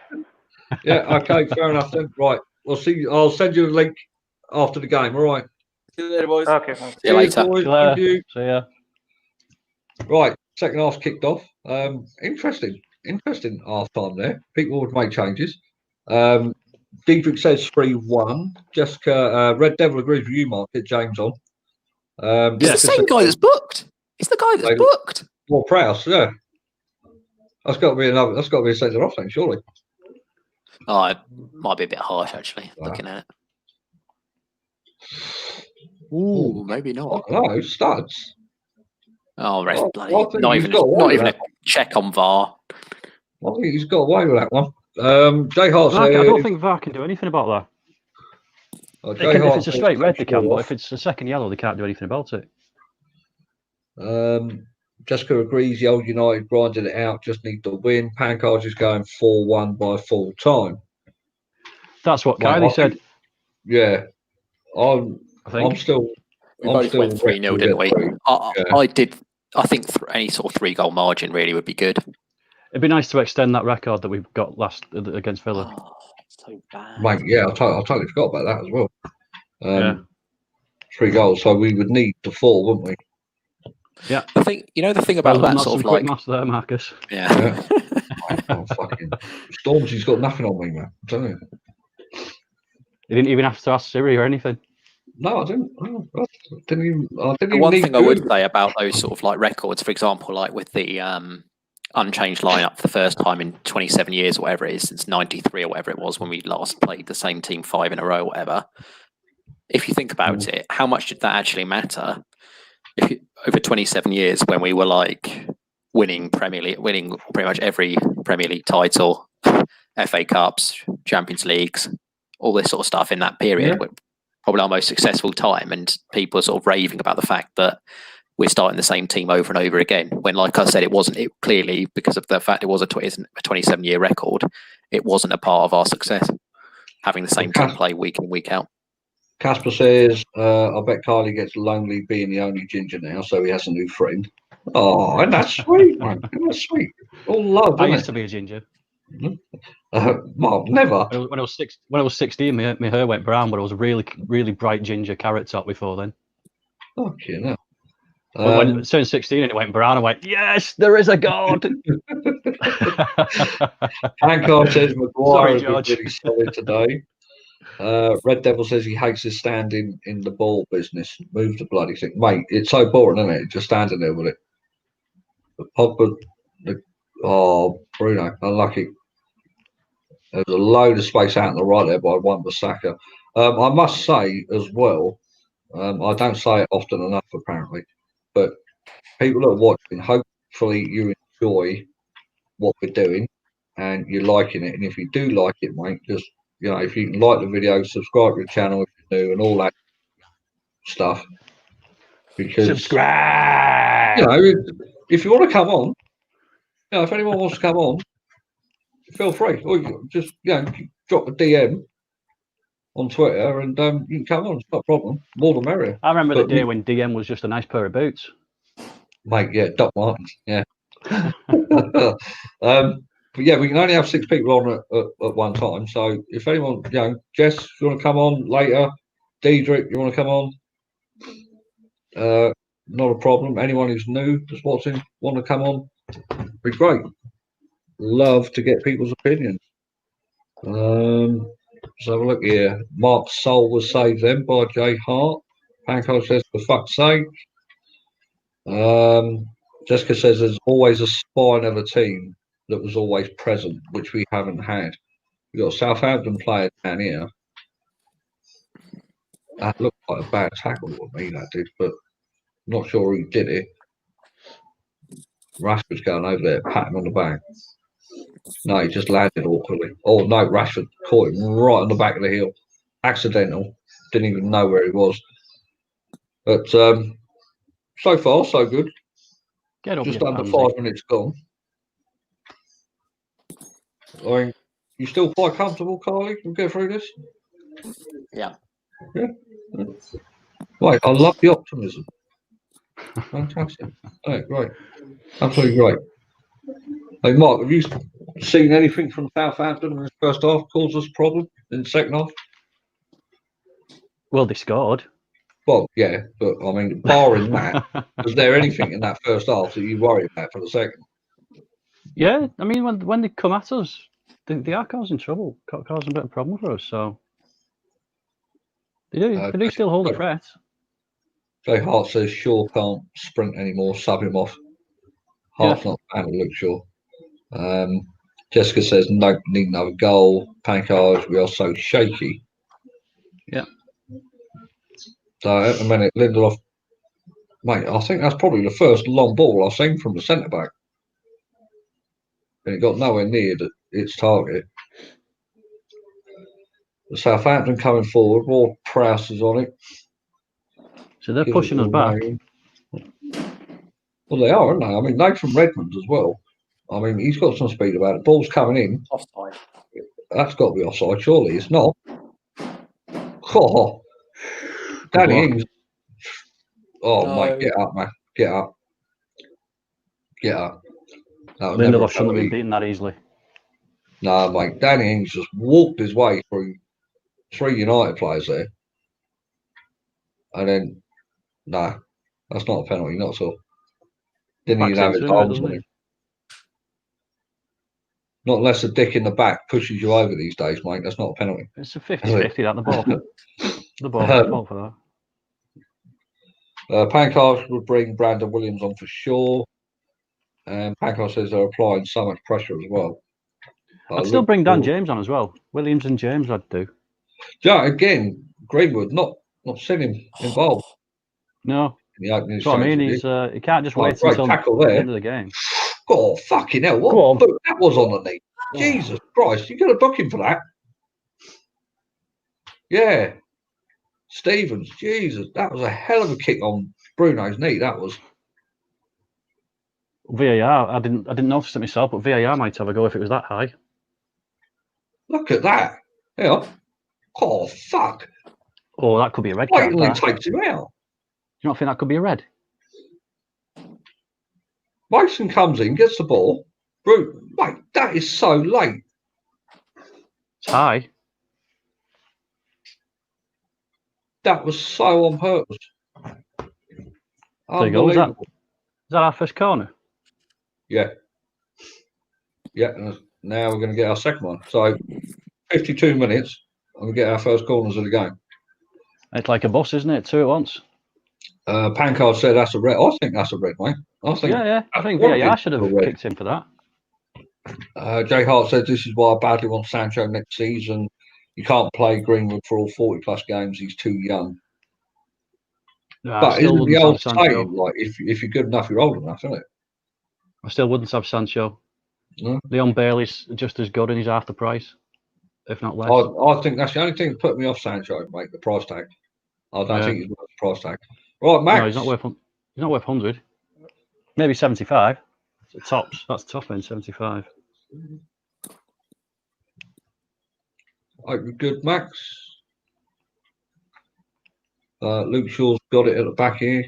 Yeah. Okay. Fair enough then. Right. We'll see. I'll send you a link after the game. All right. See you later, boys. Okay. See you later. Boys. Thank you. See ya. Right. Second half kicked off. Interesting half time there. People would make changes. Diedrich says 3-1. Jessica, Red Devil agrees with you, Mark. Get James on. It's the same guy that's booked. It's the guy that's booked. Well, Prowse, yeah. That's got to be a centre off thing, surely. Oh, it might be a bit harsh actually, looking at it. Ooh, maybe not. No, studs. Oh, ref, bloody, not even a check on VAR. I think he's got away with that one. Jay Hart I said, don't think VAR can do anything about that. If it's a straight red, they can, but if it's a second yellow, they can't do anything about it. Jessica agrees, the old United grinded it out, just need to win. Pancard is going 4-1 by full time. That's what Kylie said. Yeah. I'm still. We both went 3-0, didn't we? I did. I think any sort of 3-goal margin really would be good. It'd be nice to extend that record that we've got last against Villa. Oh, so bad. Mate, yeah, I totally forgot about that as well. 3 goals, so we would need to 4, wouldn't we? Yeah. The thing about that sort of like maths there, Marcus. Yeah. Fucking Stormzy's got nothing on me, man. I'm telling you. You didn't even have to ask Siri or anything. No, I didn't. I didn't even. The one thing I would say about those sort of like records, for example, like with the unchanged lineup for the first time in 27 years or whatever it is, since 93 or whatever it was when we last played the same team 5 in a row or whatever. If you think about it, how much did that actually matter? Over 27 years when we were like winning pretty much every Premier League title, FA Cups, Champions Leagues, all this sort of stuff in that period, probably our most successful time, and people are sort of raving about the fact that we're starting the same team over and over again. When, like I said, it clearly, because of the fact it was a 27-year record, it wasn't a part of our success, having the same team play week in, week out. Casper says, I bet Kylie gets lonely being the only ginger now, so he has a new friend. Oh, and that's sweet, man. That's sweet. All love. I used to be a ginger. Well, never. When I was 16, my hair went brown, but I was a really, really bright ginger carrot top before then. Okay, no. When I turned 16 and it went brown, I went, yes, there is a God. Pancard says Maguire Sorry, has been really solid today. Red Devil says he hates his standing in the ball business. Move the bloody thing. Mate, it's so boring, isn't it? Just standing there with it. The Pogba, Bruno, unlucky. There's a load of space out on the right there by Wan-Bissaka. I must say as well, I don't say it often enough apparently, but people that are watching, hopefully you enjoy what we're doing and you're liking it. And if you do like it, mate, just, you know, if you can like the video, subscribe to the channel if you're new and all that stuff. Because, Subscribe! you know, if you want to come on, you know, if anyone wants to come on, feel free. Or you just, you know, drop a DM on Twitter and you can come on. It's not a problem. More the merrier. I remember the day when DM was just a nice pair of boots. Mate, yeah, Doc Martens, yeah. But yeah, we can only have 6 people on at one time. So if anyone, you know, Jess, if you want to come on later, Diedrich, you want to come on, not a problem. Anyone who's new, just watching, want to come on, be great. Love to get people's opinions. Let's have a look here. Mark's soul was saved then by Jay Hart. Pancake says, for fuck's sake. Jessica says there's always a spine of a team that was always present, which we haven't had. We've got a Southampton player down here. That looked like a bad tackle with me, that did, but I'm not sure who did it. Rashford's going over there, pat him on the back. No, he just landed awkwardly. Oh no, Rashford caught him right on the back of the heel. Accidental. Didn't even know where he was. But so far, so good. Just under 5 minutes gone. I mean, you still quite comfortable, Carly? We'll get through this? Yeah. Yeah. Right, I love the optimism. Fantastic. Oh, great. Absolutely great. Hey, Mark, have you seen anything from Southampton in the first half cause us a problem in the second half? Well, they scored. Well, yeah, but I mean, barring that, was there anything in that first half that you worry about for the second? Yeah, I mean, when they come at us, they are causing trouble, causing a bit of a problem for us. So they do still hold a threat. Jay Hart says Shaw can't sprint anymore, sub him off. Hart's not a fan of Luke Shaw. Jessica says no, need another goal. Pancake, we are so shaky. Yeah. So at the minute, Lindelof, mate, I think that's probably the first long ball I've seen from the centre back. And it got nowhere near its target. The Southampton coming forward, Ward Prowse is on it. So they're pushing us back. Well, they are, aren't they? I mean, Nathan Redmond as well. I mean, he's got some speed about it. Ball's coming in. Offside. That's got to be offside, surely. It's not. Oh, Danny Ings. Oh, No. mate, get up, man. Get up. Get up. Lindelof shouldn't have been beaten that easily. No, mate. Danny Ings just walked his way through 3 United players there. And then, no, that's not a penalty, not at all. Didn't even have his arms on him. Not unless a dick in the back pushes you over these days, mate. That's not a penalty. It's a 50-50 that the ball. The ball fault for that. Pancake would bring Brandon Williams on for sure. And Pancake says they're applying so much pressure as well. I'd still bring Dan James on as well. Williams and James, I'd do. Yeah, again, Greenwood not seeing him involved. No. In the opening That's what I mean. He can't just wait until the end of the game. Oh, fucking hell. What book that was on the knee? Jesus Christ. You got to book him for that. Yeah. Stevens. Jesus. That was a hell of a kick on Bruno's knee. That was. VAR. I didn't notice it myself, but VAR might have a go if it was that high. Look at that. Yeah. Oh, fuck. Oh, that could be a red card. Blatantly takes him out. You don't think that could be a red? Mason comes in, gets the ball. Mate, that is so late. It's high. That was so on purpose. There you go. Is that our first corner? Yeah. Yeah. And now we're going to get our second one. So 52 minutes and we get our first corners of the game. It's like a bus, isn't it? 2 at once. Pancard said that's a red. I think that's a red, mate. Yeah. I think VAR should have kicked him for that. Jay Hart says this is why I badly want Sancho next season. You can't play Greenwood for all 40+ games. He's too young. No, I But still isn't the wouldn't have old Sancho. saying, like, if you're good enough, you're old enough, isn't it? I still wouldn't have Sancho. No? Leon Bailey's just as good and he's half the price, if not less. I think that's the only thing that put me off Sancho, mate, the price tag. I don't think he's worth the price tag. Right, Max. No, he's not worth 100. Maybe 75. Tops. That's tough in 75. Hope you're good, Max. Luke Shaw's got it at the back here.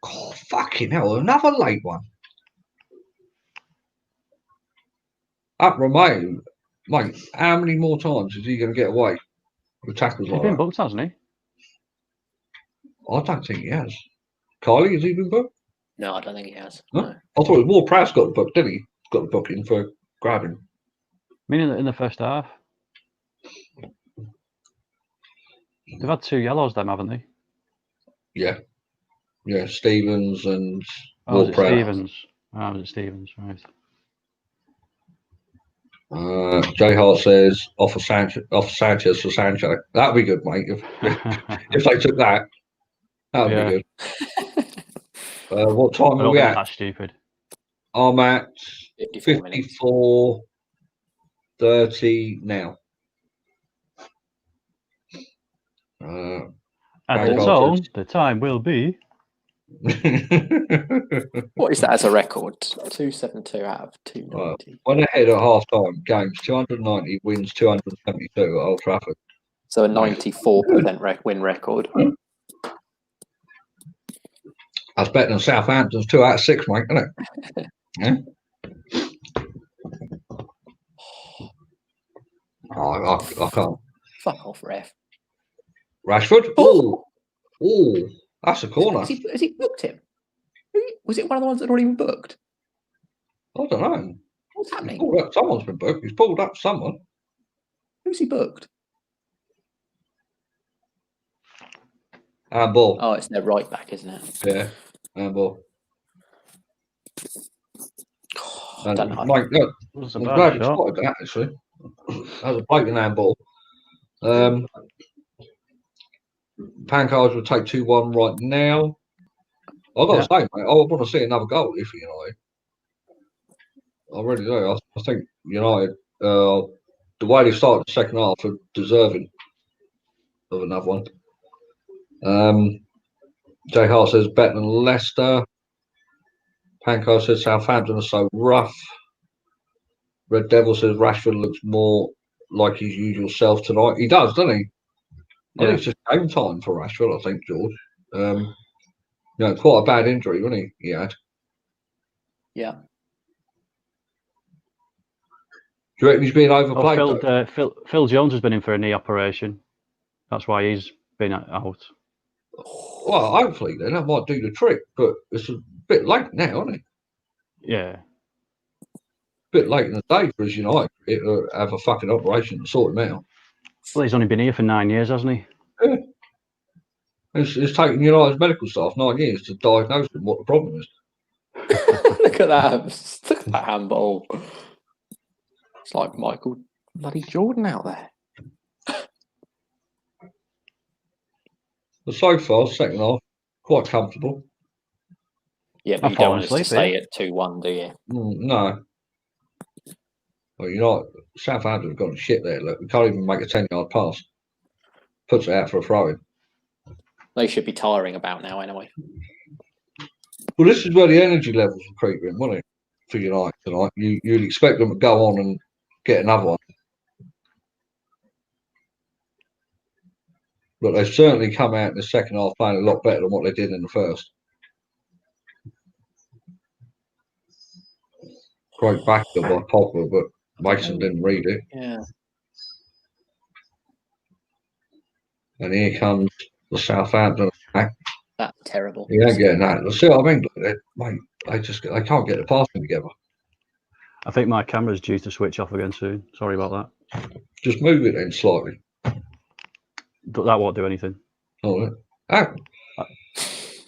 Oh, fucking hell, another late one. Up Romeo, mate, how many more times is he going to get away with tackles He's like been that? booked, hasn't he? I don't think he has. Kylie, has he been booked? No, I don't think he has. No? No. I thought it was more Prowse got the book, didn't he? Got the booking for grabbing. I mean, in the first half. They've had 2 yellows, them, haven't they? Yeah. Yeah, Stevens and Oh, was it Prowse. Stevens? Oh, was it Stevens? Right. Jay Hart says offer Sanchez for Sancho. That'd be good, mate. If they took that, that would be good. What time are we at? That's stupid. I'm at 54 30 now. And its own, the time will be. What is that as a record? 272 out of 290. When ahead at half time, games 290, wins 272 at Old Trafford. So a 94% win record. That's better than Southampton's 2 out of 6, mate, isn't it? Yeah. I can't. Fuck off, ref. Rashford? Oh, that's a corner. Has he booked him? Was it one of the ones that had already been booked? I don't know. What's happening? Someone's been booked. He's pulled up someone. Who's he booked? Handball. Oh, it's their right back, isn't it? Yeah, handball. I don't know. Mike, look, I'm glad you spotted that, actually. That was a blatant handball. Pancars will take 2-1 right now. I've got to say, mate, I want to see another goal if United. I really do. I think United, the way they started the second half, are deserving of another one. Jay Hart says better than Leicester. Pancard says Southampton are so rough. Red Devil says Rashford looks more like his usual self tonight. He does, doesn't he? I think it's just game time for Rashford, I think, George. Quite a bad injury, wasn't he had? Yeah. Do you reckon he's being overplayed? Phil Jones has been in for a knee operation. That's why he's been out. Well, hopefully then that might do the trick, but it's a bit late now, isn't it? Yeah. A bit late in the day for us United to have a fucking operation and sort him out. Well, he's only been here for 9 years, hasn't he? Yeah. It's taken United's medical staff 9 years to diagnose him what the problem is. Look at that. Look at that handball. It's like Michael bloody Jordan out there. But so far, second half, quite comfortable. Yeah, but you don't want us to stay at 2-1, do you? No. Well, Southampton have gone shit there. Look, we can't even make a 10-yard pass. Puts it out for a throw-in. They should be tiring about now, anyway. Well, this is where the energy levels will creep in, won't it? For United tonight, you'd expect them to go on and get another one. But they've certainly come out in the second half playing a lot better than what they did in the first. Great backer by Pogba, but Mason didn't read it. Yeah. And here comes the Southampton attack. That's terrible. He ain't getting that. See what I mean? Mate, they can't get the passing together. I think my camera's due to switch off again soon. Sorry about that. Just move it then slightly. That won't do anything. Oh,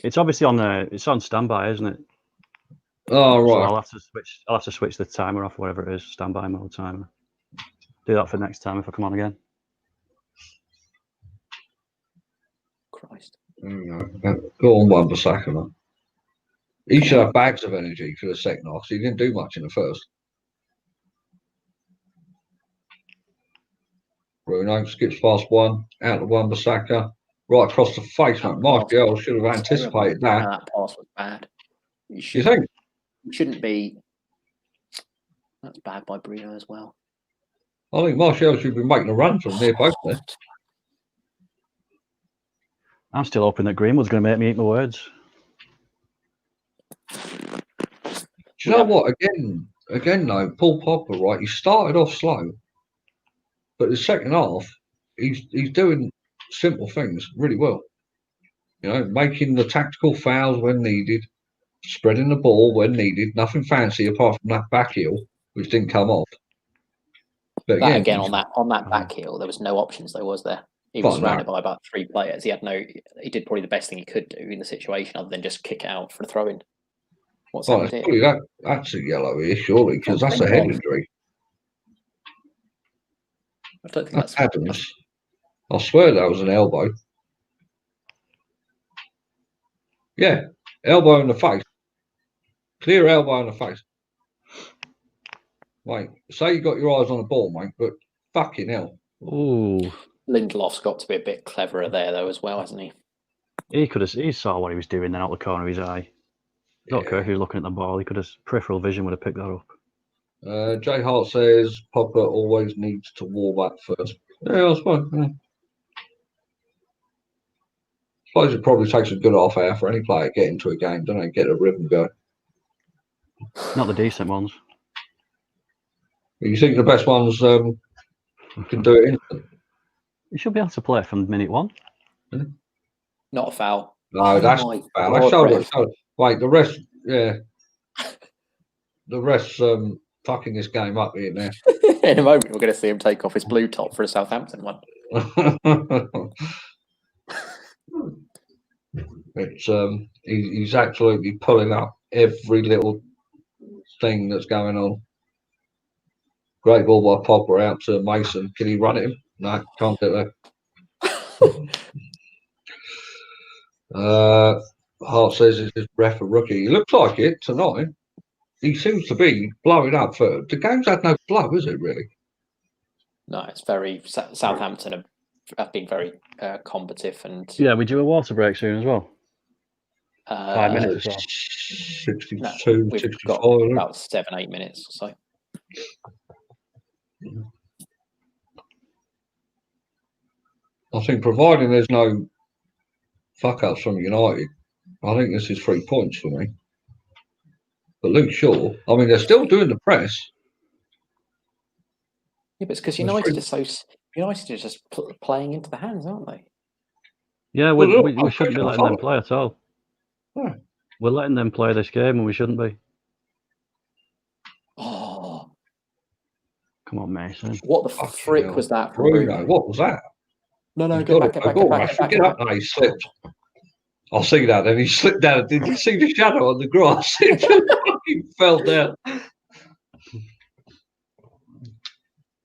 It's obviously on it's on standby, isn't it? Oh, So right. I'll have to switch the timer off, whatever it is, standby mode timer. Do that for next time if I come on again. Christ. Go on, Wan-Bissaka, man. He should have bags of energy for the second half. He didn't do much in the first. Bruno skips past one, out to Wan-Bissaka, right across the face, mate. Martial should have anticipated that. No, that pass was bad. You You think? shouldn't be. That's bad by Bruno as well. I think Martial should be making a run from near post there. I'm still hoping that Greenwood's going to make me eat my words. Do you know what? Again, though, Paul Pogba, right? He started off slow, but the second half, he's doing simple things really well. You know, making the tactical fouls when needed, spreading the ball when needed. Nothing fancy apart from that back heel, which didn't come off. But Again, on that back heel, there was no options. There was there. He was surrounded by about 3 players. He did probably the best thing he could do in the situation, other than just kick out for a throw in. What's that? That's a yellow here, surely, because that's a head injury. I don't think that's Adams. I swear that was an elbow. Yeah, elbow in the face. Clear elbow in the face. Mate, say you got your eyes on the ball, mate, but fucking hell. Ooh. Lindelof's got to be a bit cleverer there, though, as well, hasn't he? He saw what he was doing then out the corner of his eye. Don't care if he was looking at the ball. He could have peripheral vision would have picked that up. Jay Hart says Pogba always needs to warm up first. Yeah, that's fine. Yeah. I suppose it probably takes a good half hour for any player to get into a game, don't it? Get a rhythm going. Not the decent ones. You think the best ones can do it instant? You should be able to play from minute 1. Not a foul. No, that's my foul. God, That's shoulder. ref. Wait, the rest, yeah. The rest fucking this game up here now. In a moment, we're going to see him take off his blue top for a Southampton one. It's he's absolutely pulling up every little thing that's going on. Great ball by Pogba out to Mason. Can he run at him? No, can't get there. Hart says it's his ref a rookie. He looks like it tonight. He seems to be blowing up. The game's had no flow, is it really? No, it's very Southampton have been very combative and Yeah, we do a water break soon as well. 5 minutes or so. 62, no, we've 65. got about 7-8 minutes or so. I think providing there's no fuck ups from United, I think this is 3 points for me. But Luke Shaw, I mean, they're still doing the press. Yeah, but it's because United are just playing into the hands, aren't they? Yeah, we shouldn't be letting them play at all. Yeah. We're letting them play this game and we shouldn't be. Oh, come on, Mason. What the frick was that from Bruno? What was that? No, get back. Get up. No, he slipped. I'll see that. Then he slipped down. Did you see the shadow on the grass? He fell down.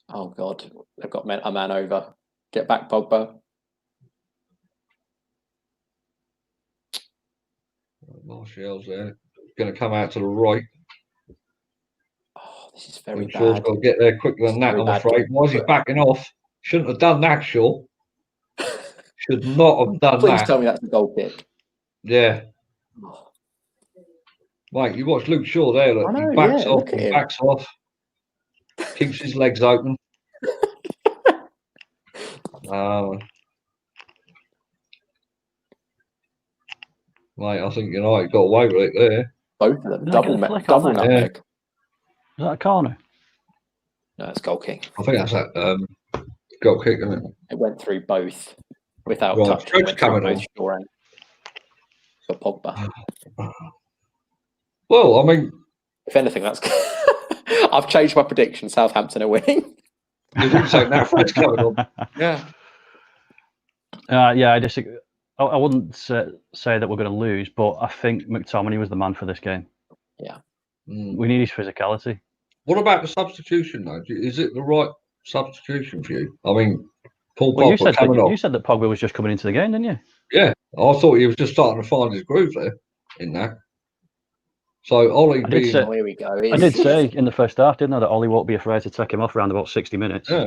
Oh God, they've got a man over. Get back, Pogba. Martial's there. Going to come out to the right. Oh, this is very bad. Shaw's got to get there quicker than that, I'm afraid. Why is he backing off? Shouldn't have done that, Shaw. Should not have done that. Please tell me that's a goal kick. Yeah. Mate, you watch Luke Shaw there. Look, he backs off and backs off. Keeps his legs open. Mate, I think United got away with it there. Both of them. Double nutmeg. Is that a corner? No, it's goal kick. I think that's that goal kick, isn't it? It went through both without touch. Fred's coming on. For Pogba. Well, I mean, if anything, that's. I've changed my prediction. Southampton are winning. You didn't say now Fred's coming on. Yeah. Yeah, I disagree. I wouldn't say that we're going to lose, but I think McTominay was the man for this game. Yeah. We need his physicality. What about the substitution, though? Is it the right substitution for you? I mean, Paul Well, Pogba coming you off. said that Pogba was just coming into the game, didn't you? Yeah, I thought he was just starting to find his groove there in that. So Ollie being... Oh, here we go. I did say in the first half, didn't I, that Ollie won't be afraid to take him off around about 60 minutes. Yeah.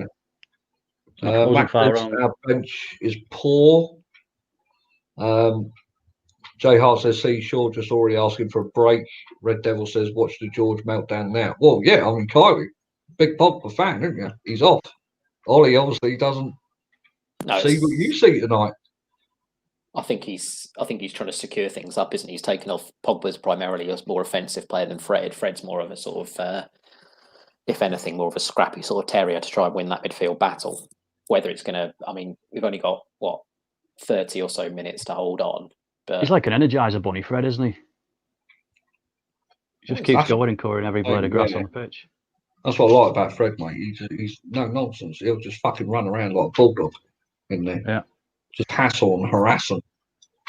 Wasn't Matt far says wrong. our bench is poor. Jay Hart says, see, Shaw just already asking for a break. Red Devil says, watch the George meltdown now. Well, yeah, I mean, Kyrie, big Pogba fan, isn't you? He's off. Ollie obviously doesn't see what you see tonight. I think he's trying to secure things up, isn't he? He's taken off. Pogba's primarily a more offensive player than Fred. Fred's more of a sort of, if anything, more of a scrappy sort of terrier to try and win that midfield battle. Whether it's going to, I mean, we've only got, 30 or so minutes to hold on. But he's like an energizer bunny, Fred, isn't he? Just keeps going and covering every blade of grass on the pitch. That's what I like about Fred, mate. He's no nonsense. He'll just fucking run around like a bulldog in there. Yeah. Just hassle and harass them.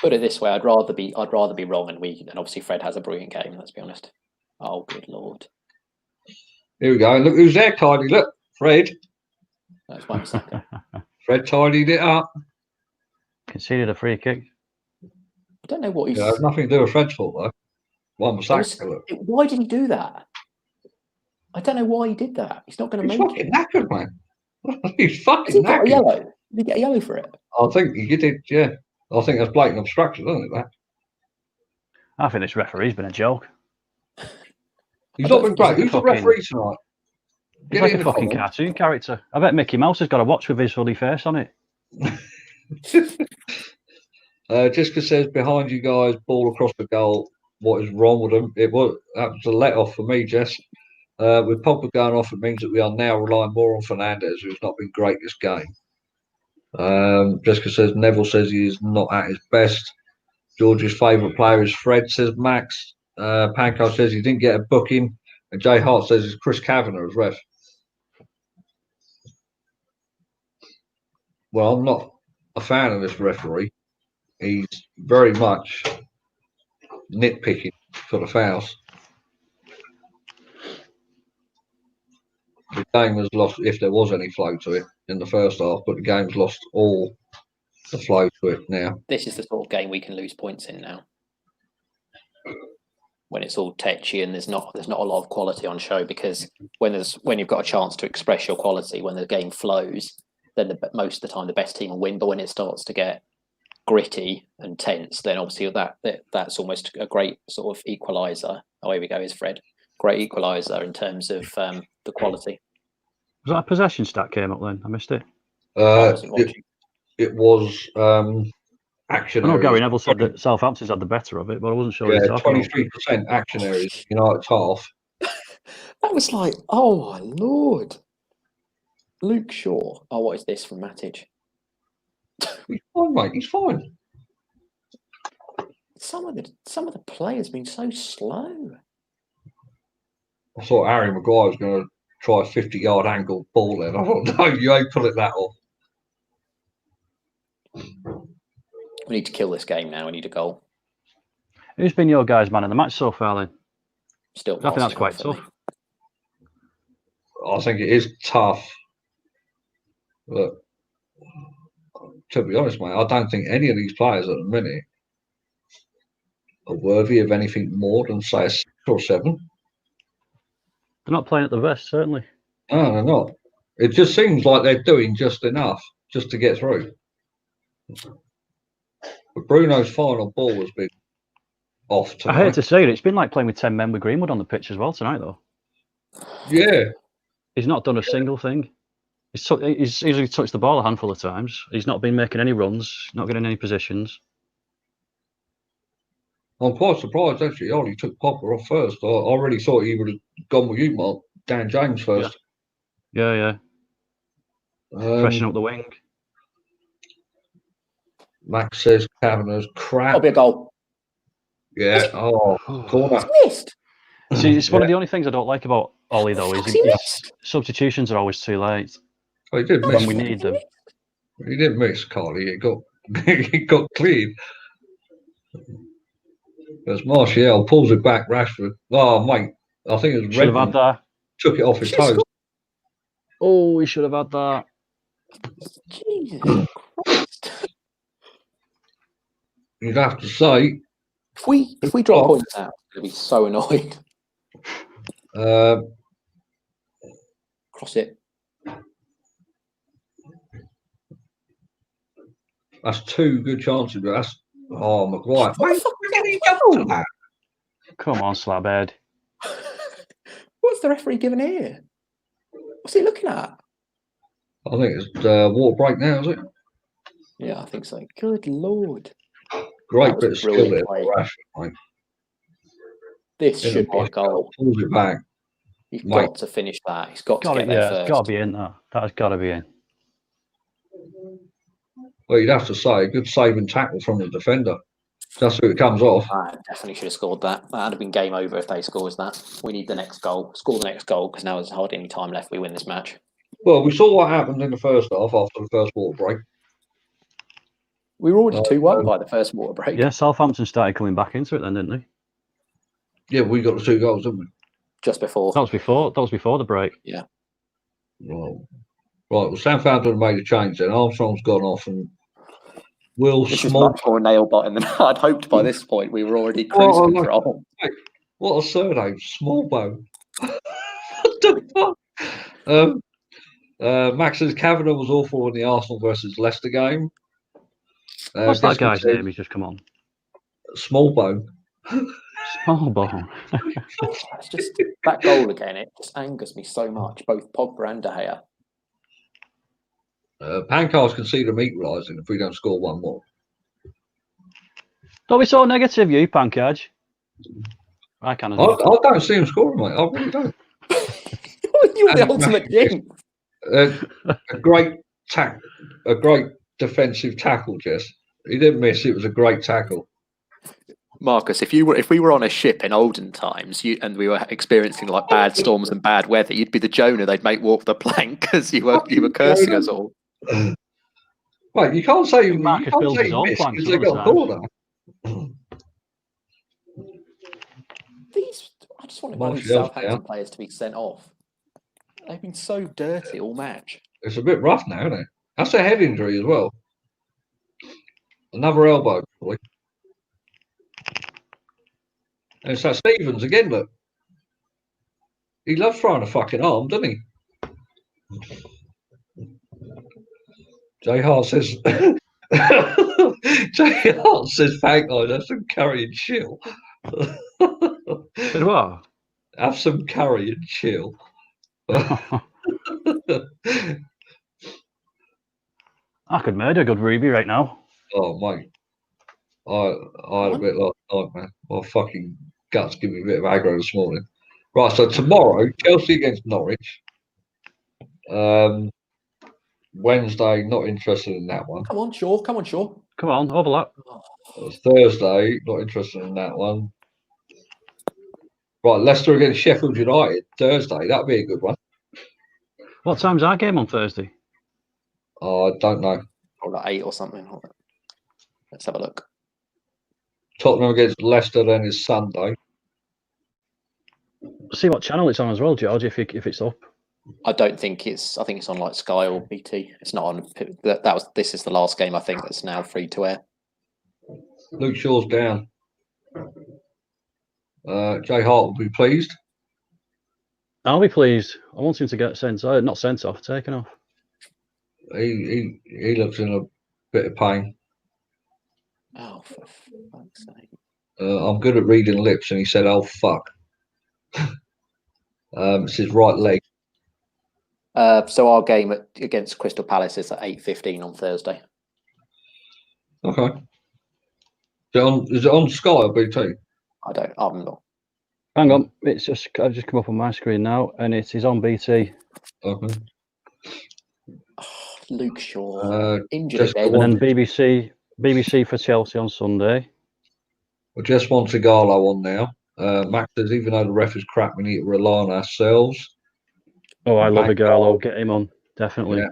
Put it this way, I'd rather be wrong and obviously Fred has a brilliant game, let's be honest. Oh, good Lord. Here we go. And look who's there, Kylie. Look, Fred. That's my mistake. Fred tidied it up. Conceded a free kick. I don't know what he's... Yeah, it has nothing to do with Fred's fault, though. One was sacked. Why did he do that? I don't know why he did that. He's not going to make it. He's fucking knackered, man. He's fucking Has he got knackered. a yellow? Did he get a yellow for it? I think he did, yeah. I think that's blatant obstruction, isn't it, that? I think this referee's been a joke. He's not been great. Who's the referee tonight? He's like a fucking cartoon character. I bet Mickey Mouse has got a watch with his funny face on it. Jessica says, behind you guys, ball across the goal. What is wrong with them? That was a let-off for me, Jess. With Pogba going off, it means that we are now relying more on Fernandes, who's not been great this game. Jessica says, Neville says he is not at his best. George's favourite player is Fred, says Max. Panko says he didn't get a booking. And Jay Hart says it's Chris Kavanagh as ref. Well, I'm not a fan of this referee. He's very much nitpicking for the fouls. The game was lost, if there was any flow to it in the first half, but the game's lost all the flow to it now. This is the sort of game we can lose points in now. When it's all tetchy and there's not a lot of quality on show, because when you've got a chance to express your quality, when the game flows, then most of the time the best team will win. But when it starts to get gritty and tense, then obviously that's almost a great sort of equaliser. Oh, here we go, is Fred. Great equaliser in terms of the quality. Was that a possession stat came up then? I missed it. It was action. I know Gary Neville said that Southampton's had the better of it, but I wasn't sure. Yeah, 23% action areas. United's half. That was like, oh my Lord. Luke Shaw. Oh, what is this from Matic? He's fine, mate. He's fine. Some of the players been so slow. I thought Harry Maguire was going to try a 50-yard angle ball then. I thought, no, you ain't pulling that off. We need to kill this game now. We need a goal. Who's been your guys' man in the match so far then? Still, I think that's quite tough. I think it is tough. But to be honest, mate, I don't think any of these players at the minute are worthy of anything more than, say, a 6 or 7. They're not playing at the best, certainly. No, they're not. It just seems like they're doing just enough just to get through. But Bruno's final ball has been off tonight. I hate to say it, it's been like playing with 10 men with Greenwood on the pitch as well tonight, though. Yeah. He's not done a single thing. He's easily touched the ball a handful of times. He's not been making any runs, not getting any positions. I'm quite surprised, actually. Ollie took Popper off first. I already thought he would have gone with you, Mark. Dan James first. Yeah. Freshen up the wing. Max says Kavanagh's crap. That'll be a goal. Yeah. Oh, corner. It's missed. See, it's one of the only things I don't like about Ollie, though, is his substitutions are always too late. Oh, he did miss. When we need them. He didn't miss, Carly. It got clean. As Martial pulls it back, Rashford. Oh, mate. I think it was Should have had Redmond that. took it off his toes. Oh, he should have had that. Jesus Christ. You'd have to say. If we drop points out, I'm going to be so annoyed. Cross it. That's two good chances, but that's McGuire. What the fuck was that? Come on, slabhead. What's the referee giving here? What's he looking at? I think it's water break now, is it? Yeah, I think so. Good Lord. Great bit of skill there for Rashford, mate. This should be a goal. Pulls it back. He's got to finish that. He's got to get there first. It's got to be in there. That has got to be in. Well, you'd have to say, good save and tackle from the defender. That's who it comes off. I definitely should have scored that. That would have been game over if they scored that. We need the next goal. Score the next goal because now there's hardly any time left. We win this match. Well, we saw what happened in the first half after the first water break. We were already 2-1 by the first water break. Yeah, Southampton started coming back into it then, didn't they? Yeah, we got the 2 goals, didn't we? Just before. That was before the break. Yeah. Well, Southampton made a change then. Armstrong's gone off and Will This Small. is much more nail biting than I'd hoped by this point. We were already cruise control. What a surname, Smallbone. What the fuck? Max says Kavanagh was awful in the Arsenal versus Leicester game. What's that guy's name? He's just come on. Smallbone. Smallbone. It's just that goal again. It just angers me so much. Both Pogba and De Gea. Pancars can see them equalising if we don't score one more. Don't be so negative, you Pancage. I kind of. I don't see him scoring, mate. I really don't. You're the ultimate jinx. A great defensive tackle, Jess. He didn't miss. It was a great tackle. Marcus, if we were on a ship in olden times, and we were experiencing like bad storms and bad weather, you'd be the Jonah they'd make walk the plank because you were cursing us all. Right, you can't say you Marcus can't builds say his you own missed plank because they got a corner. I just want all these Southampton players to be sent off. They've been so dirty all match. It's a bit rough now, isn't it? That's a head injury as well. Another elbow, probably. And it's that Stevens again, look. He loves throwing a fucking arm, doesn't he? Jay Hart says thank God, have some curry and chill. What? Have some curry and chill. I could murder a good Ruby right now. Oh mate. I had a bit last night, man. My fucking guts give me a bit of aggro this morning. Right, so tomorrow, Chelsea against Norwich. Wednesday, not interested in that one. Come on, Shaw. Come on, overlap. Thursday, not interested in that one. Right, Leicester against Sheffield United, Thursday. That'd be a good one. What time's our game on Thursday? I don't know. Or like 8 or something. Let's have a look. Tottenham against Leicester then is Sunday. See what channel it's on as well, George, if it's up. I don't think it's. I think it's on like Sky or BT. It's not on. This is the last game I think that's now free to air. Luke Shaw's down. Jay Hart will be pleased. I'll be pleased. I want him to get not sent off, taken off. He looks in a bit of pain. Oh, for fuck's sake! I'm good at reading lips, and he said, "Oh fuck." It's his right leg. So our game against Crystal Palace is at 8:15 on Thursday. Okay. Is it on Sky or BT? I'm not. Hang on, I've just come up on my screen now, and it is on BT. Okay. Oh, Luke Shaw injured again. And then BBC for Chelsea on Sunday. We just want Sigalo on now. Max says, even though the ref is crap, we need to rely on ourselves. Oh, I love Igalo. Get him on, definitely. Yeah.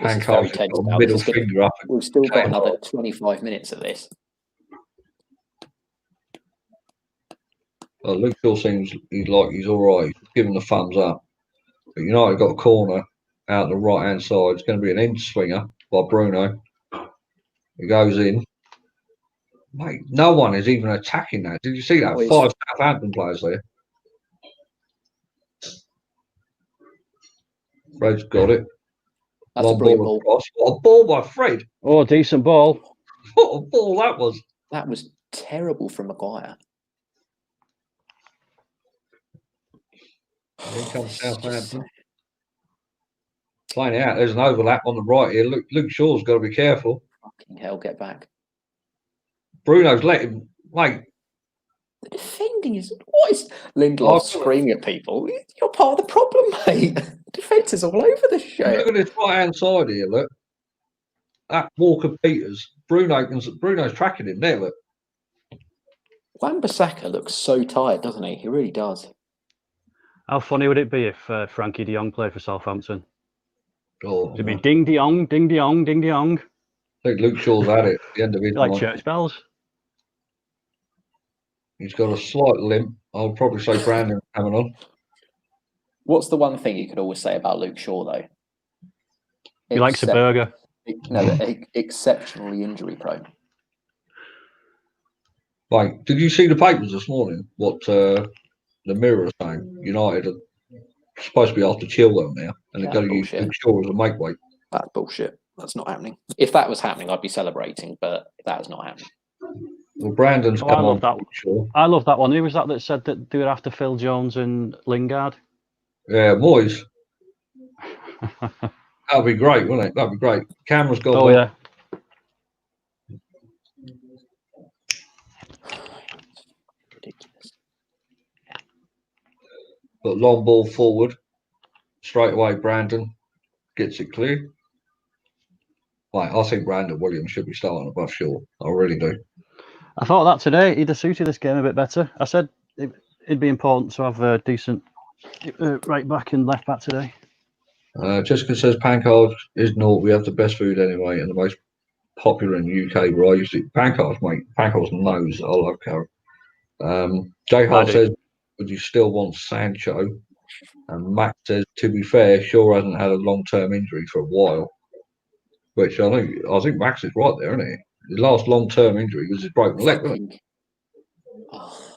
Pancars got middle finger up. We've still got another 25 minutes of this. Luke Shaw seems he's all right. He's giving the thumbs up. But United got a corner out the right hand side. It's going to be an in swinger by Bruno. He goes in. Mate, no one is even attacking that. Did you see that? 5 Southampton players there. Fred's got it. That's a brilliant ball. Across. What a ball by Fred. Oh, decent ball. What a ball that was. That was terrible from Maguire. Here comes Southampton. Playing it out. There's an overlap on the right here. Luke Shaw's got to be careful. Fucking hell, get back. Bruno's let him. Mate. The defending is... What is... Lindelof screaming at people? You're part of the problem, mate. The defence is all over the show. Look at this right-hand side here, look. That Walker Peters. Bruno's tracking him there, look. Wan-Bissaka looks so tired, doesn't he? He really does. How funny would it be if Frankie de Jong played for Southampton? Oh, it'd be ding de jong, ding de jong, ding de jong. I think Luke Shaw's had it at the end of his like night. church bells. He's got a slight limp. I'll probably say Brandon coming on. What's the one thing you could always say about Luke Shaw, though? He likes a burger. No, exceptionally injury prone. Like, did you see the papers this morning? What the Mirror is saying? United are supposed to be after Chilwell now, and they're going to use Luke Shaw as a make weight. That's bullshit. That's not happening. If that was happening, I'd be celebrating, but that is not happening. Well, Brandon's come on. That. Sure. I love that one. Who was that said that they would have to Phil Jones and Lingard? Yeah, Moyes. That'd be great, wouldn't it? That'd be great. Camera's got. Oh yeah. Ridiculous. But long ball forward, straight away. Brandon gets it clear. Like, I think Brandon Williams should be starting above Shaw. I really do. I thought that today. He'd have suited this game a bit better. I said it'd be important to have a decent right back and left back today. Jessica says Pancars is not. We have the best food anyway, and the most popular in the UK. Where I used to Pancars, mate. Pancars knows I love carrot. Jay Hart says, "Would you still want Sancho?" And Max says, "To be fair, Shaw hasn't had a long-term injury for a while." Which I think Max is right there, isn't he? His last long-term injury was his broken leg, wasn't it? Oh.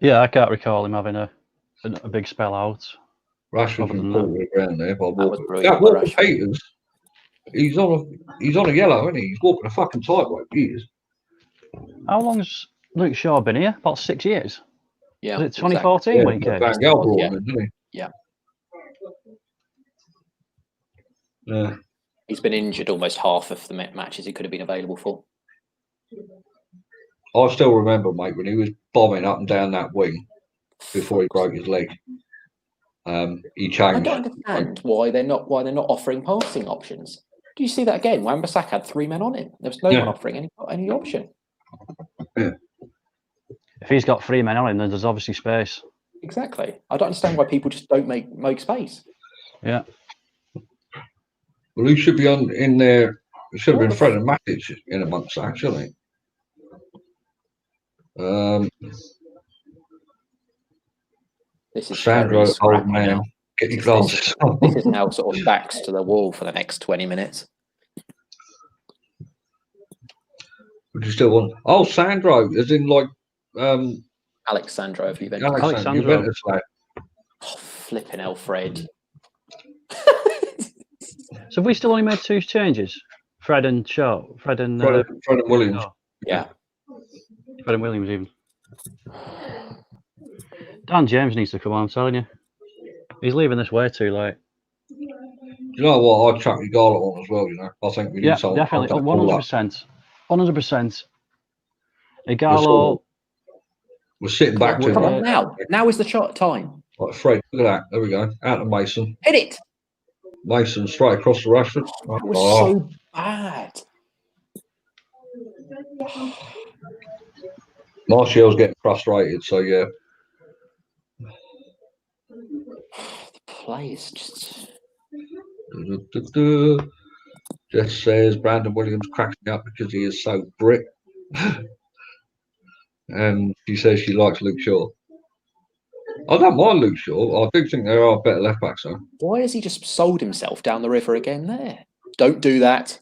Yeah, I can't recall him having a big spell out. Rashford can pull it around there. Walker Peters, he's on a yellow, isn't he? He's walking a fucking tightrope. He is. How long's Luke Shaw been here? About 6 years. Yeah. Was it 2014 when he came? Van Gaal brought him in, didn't he? Yeah. Yeah. He's been injured almost half of the matches he could have been available for. I still remember, mate, when he was bombing up and down that wing before he broke his leg. He changed. I don't understand why they're not offering passing options. Do you see that again? Wan-Bissaka had 3 men on him. There was no one offering any option. Yeah. If he's got 3 men on him, then there's obviously space. Exactly. I don't understand why people just don't make space. Yeah. Well, he should be in there. He should have been Fred and Matic in amongst that, shouldn't he? This is Sandro, old man, get your glasses on. This is now sort of backs to the wall for the next 20 minutes. Would you still want? Oh, Sandro, as in like Alexandro of Juventus. Alexandro. Oh, flipping hell, Fred. So have we still only made 2 changes? Fred and Shaw. Fred and Williams. Shaw. Yeah. Fred and Williams even. Dan James needs to come on, I'm telling you. He's leaving this way too late. You know what? I'd chuck Igalo on as well, you know. I think we need someone. Definitely. 100%. 100%. Igalo. We're sitting back to Come on now is the shot time. Like Fred, look at that. There we go. Out to Mason. Hit it. Mason straight across the Rashford. That was so bad. Martial's getting frustrated, so yeah. The play is just. Jess says Brandon Williams cracks me up because he is so Brit. and she says she likes Luke Shaw. I don't mind Luke Shaw. I do think there are better left backs though. Why has he just sold himself down the river again there? Don't do that.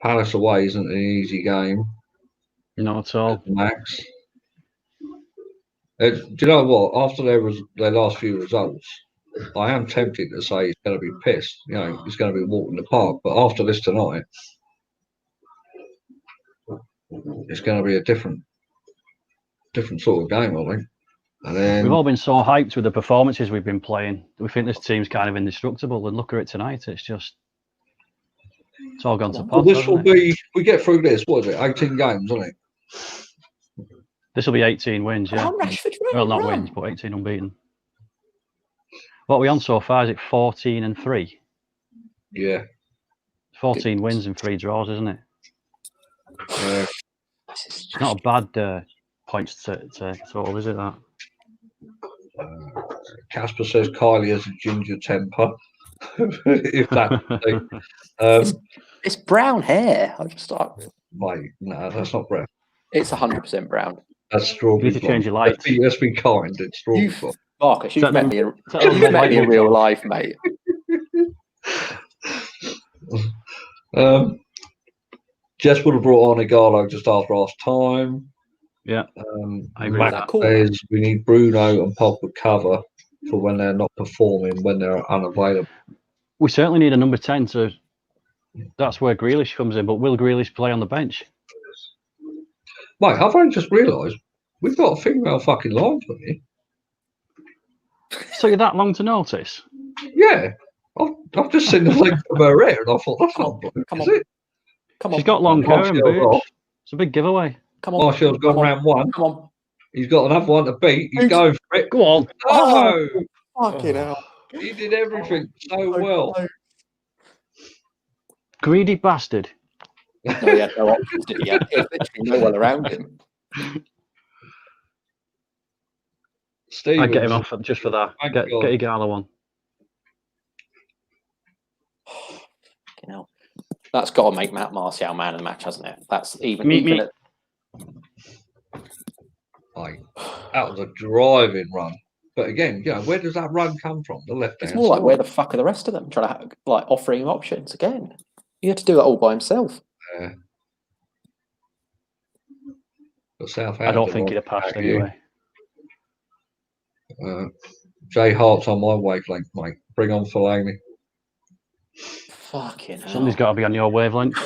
Palace away isn't an easy game. Not at all. Max. Do you know what? After their last few results, I am tempted to say he's going to be pissed. You know, he's going to be walking the park. But after this tonight, it's going to be a different sort of game, I think. And then We've all been so hyped with the performances we've been playing. We think this team's kind of indestructible. And look at it tonight. It's all gone to pot. this will be. We get through this. What is it? 18 games, isn't it? This will be 18 wins, yeah. Well, not wins, but 18 unbeaten. What are we on so far? Is it 14 and 3? Yeah. 14 wins and 3 draws, isn't it? Yeah. It's not a bad points to total, is it? That. Casper says Kylie has a ginger temper. If that. It's brown hair. I just thought, Mate, no, that's not brown. it's 100% brown. That's strawberry. You need to change your lights. Let's be kind. It's strawberry. Marcus, you've met me in in real life, mate. Jess would have brought on Igalo just after half time. Yeah. I agree Matt with that. Cool. says we need Bruno and Pogba cover for when they're not performing, when they're unavailable. We certainly need a number 10 to. That's where Grealish comes in, but will Grealish play on the bench? Mate, I've only just realised we've got a female fucking line for me. So you're that long to notice? Yeah. I've just seen the link from her hair and I thought, that's not blue, is it? Come on. She's got long hair and boobs. It's a big giveaway. Come on. Martial's gone round one. Come on. He's got another one to beat. He's going for it. Go on. Oh, Fucking hell. he did everything so well. Greedy bastard. No, he had no options, did he? He had literally no one around him. Stevens, I'd get him off just for that. Get Igalo on. You know, that's got to make Matt Martial man of the match, hasn't it? That's even at... That was a driving run. But again, you know, where does that run come from? The left hand. It's more like, where the fuck are the rest of them? Trying to offering him options again. He had to do that all by himself. But Southampton, I don't think he'd have passed anyway. Jay Hart's on my wavelength, mate. Bring on Fellaini. Fucking hell. Somebody's got to be on your wavelength.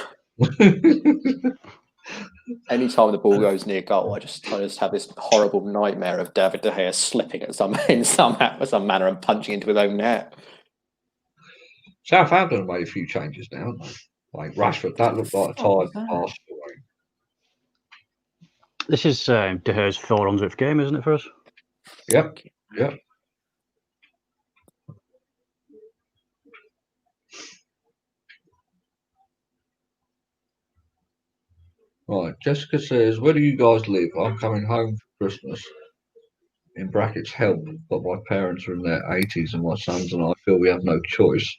Anytime the ball goes near goal, I just have this horrible nightmare of David De Gea slipping at some manner and punching into his own net. Southampton have made a few changes now, haven't they? Like Rashford, that looked like a tired pass. This is De Gea's 400th game, isn't it, for us? Yep. Right, Jessica says, where do you guys live? I'm coming home for Christmas. In brackets, help, but my parents are in their 80s and my sons and I feel we have no choice.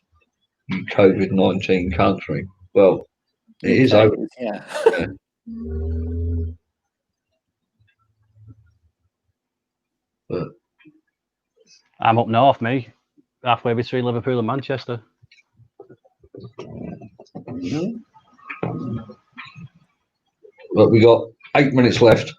You COVID-19 country. Well, it is over. Yeah. But I'm up north, me. Halfway between Liverpool and Manchester. But we got 8 minutes left.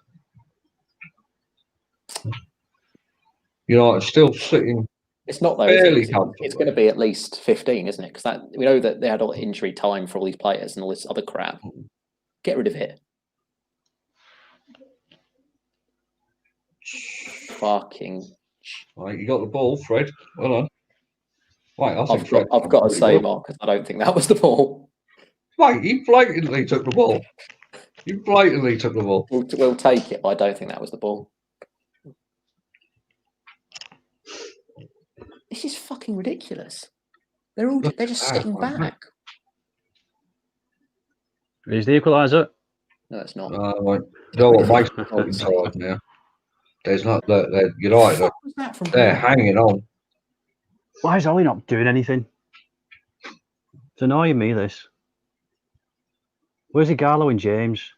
United still sitting. It's not though. It's going to be at least 15, isn't it? Because we know that they had all injury time for all these players and all this other crap. Get rid of it. Fucking. Right, you got the ball, Fred. Well done. Right, I've got to say, Marcus, I don't think that was the ball. Mate, he blatantly took the ball. We'll take it, but I don't think that was the ball. This is fucking ridiculous. They're just sitting back. Is the equaliser? No, it's not. Right. You know what makes me tired now? There's not that United. They're hanging on. Why is Ollie not doing anything? It's annoying me, this. Where's Igalo and James?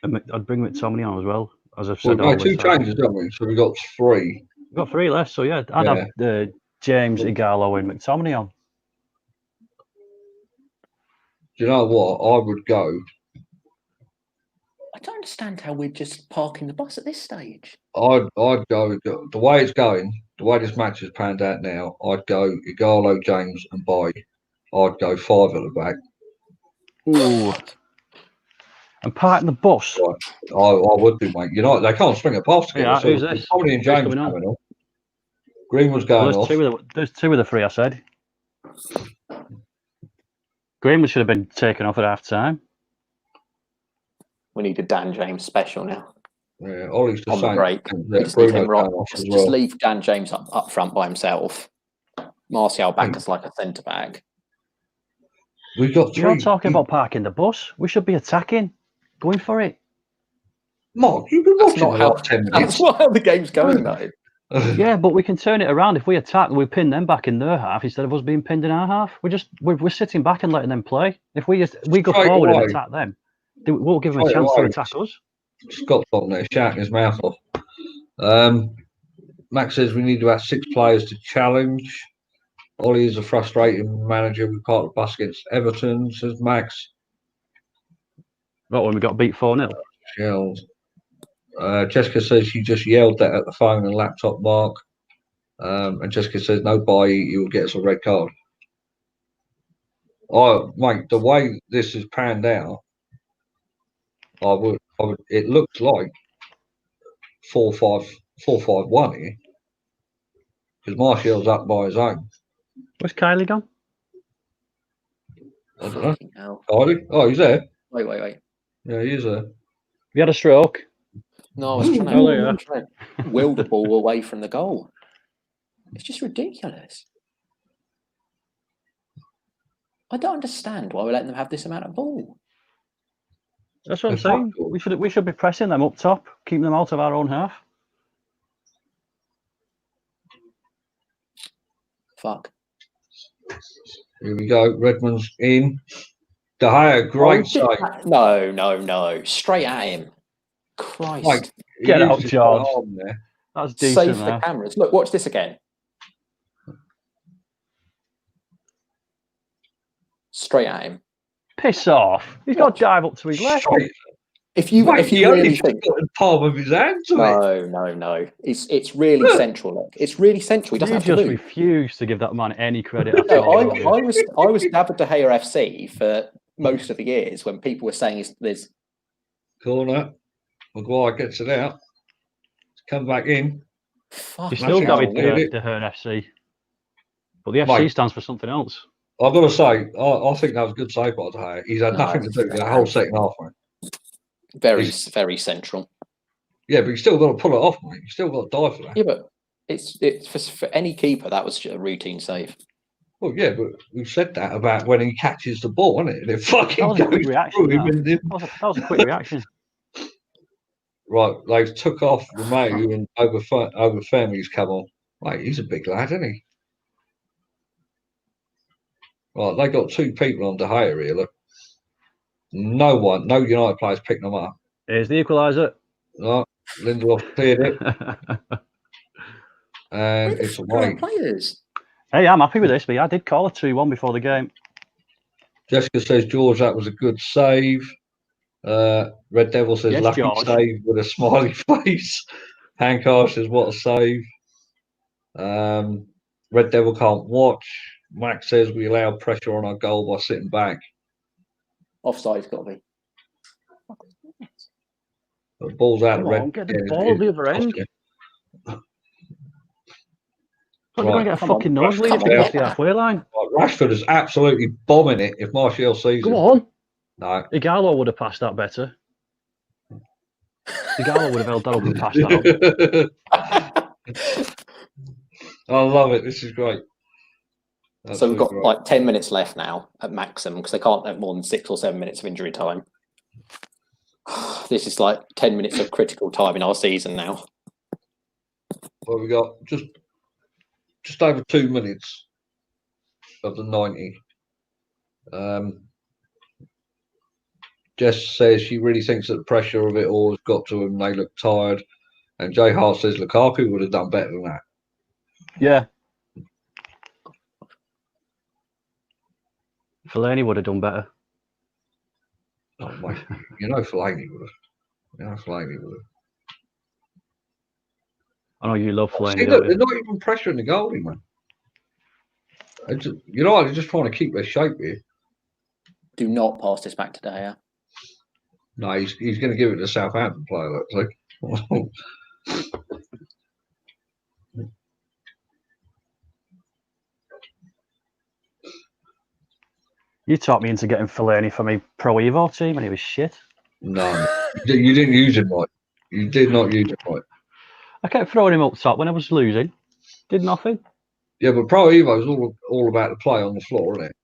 I'd bring McTominay on as well, as I've Well, said all made the two time. changes, haven't we? So we got 3. We've got 3 left, so yeah, I'd have James, Igalo, and McTominay on. Do you know what? I would go. I don't understand how we're just parking the bus at this stage. I'd go the way it's going, the way this match is panned out now. I'd go Igalo, James, and Bailly. I'd go 5 at the back. Ooh. And parking the bus. Right. I would do, mate. They can't string it past together. Yeah, So who's this? Tommy and Who's James coming on? coming on. Greenwood's going off. There's 2 of the 3 I said. Greenwood should have been taken off at half time. We need a Dan James special now. Yeah, Ollie's just On the saying break. that We just need him Bruno's right. going off as Just well. leave Dan James up front by himself. Martial back as like a centre back. We've got 3. You're talking about parking the bus. We should be attacking. Going for it. Mark, you've been That's watching not the how. last 10 That's minutes. not how the game's going though. Yeah, but we can turn it around. If we attack, we pin them back in their half instead of us being pinned in our half. We're sitting back and letting them play. If we go Straight forward away. and attack them, they won't give them a Straight chance away. to attack us. Scott's on there shouting his mouth off. Max says we need about 6 players to challenge. Ollie is a frustrating manager. We parked the bus against Everton, says Max. What, when we got beat 4-0? Yelled. Jessica says she just yelled that at the phone and laptop, Mark. And Jessica says, no, you will get us a red card. Mate, the way this is panned out, I would. It looks like 4-5-1 here. Because Martial's up by his own. Where's Kylie gone? I don't know. Fucking hell. Oh, he's there. Wait. Yeah, he is there. You had a stroke. No, I was trying to will the ball away from the goal. It's just ridiculous. I don't understand why we're letting them have this amount of ball. That's what I'm It's saying. not cool. We should be pressing them up top, keeping them out of our own half. Fuck. Here we go. Redmond's in. De Gea, great save. No. Straight at him. Christ. Like, Get he out, used his George. arm there. That's decent. Save the cameras. Look, watch this again. Straight at him. Piss off. He's got to dive up to his left. Straight. If you He only really just think, got the palm of his hand to it. no. It's really central. Look, it's really central. He doesn't You have to just move. refuse to give that man any credit at No, all. I was David De Gea FC for most of the years when people were saying there's Corner. Maguire gets it out. Come back in. He's still That's David it. De Gea FC. But the FC Mate. stands for something else. I've got to say, I think that was a good save by De Gea. He's had nothing to do with the whole second half, mate. very central. Yeah, but you still got to pull it off, mate. You still got to die for that. Yeah, but it's for any keeper that was just a routine save. Well, yeah, but we've said that about when he catches the ball, isn't it? And it fucking That was a quick goes reaction. through him. And That was a quick reaction. Right, they took off Romeu and over Femi's come on. Mate, he's a big lad, isn't he? Right, they got 2 people on De Gea here, look. No United players picking them up. Here's the equaliser. Right, Lindelof cleared it, and it's away. Players. Hey, I'm happy with this, but I did call a 2-1 before the game. Jessica says, George, that was a good save. Red Devil says, Yes, lucky George. save with a smiley face. Hancock says, what a save. Red Devil can't watch. Max says, we allowed pressure on our goal by sitting back. Offside's got to be. The ball's out Come of red. on, get the ball at the other end. They're going to get a Come on, fucking nosebleed if come he on. gets the halfway line. Rashford is absolutely bombing it if Martial sees Go him. on. No. Igalo would have passed that better. Igalo would have held that up and passed that up. I love it. This is great. So we've got Absolutely like 10 minutes left now at maximum because they can't have more than 6 or 7 minutes of injury time. This is like 10 minutes of critical time in our season now. Well, we got just over 2 minutes of the 90. Jess says she really thinks that the pressure of it all has got to them. They look tired. And Jay Hart says Lukaku would have done better than that. Yeah. Fellaini would have done better. Oh, mate, you know Fellaini would have. You know Fellaini would have. I know you love Fellaini, See, don't look, they're you? not even pressuring the goalie, man. They're just trying to keep their shape here. Do not pass this back to De Gea. No, he's going to give it to Southampton player, looks like. You talked me into getting Fellaini for my Pro Evo team, and he was shit. No, you didn't use him right. You did not use him right. I kept throwing him up top when I was losing. Did nothing. Yeah, but Pro Evo is all about the play on the floor, isn't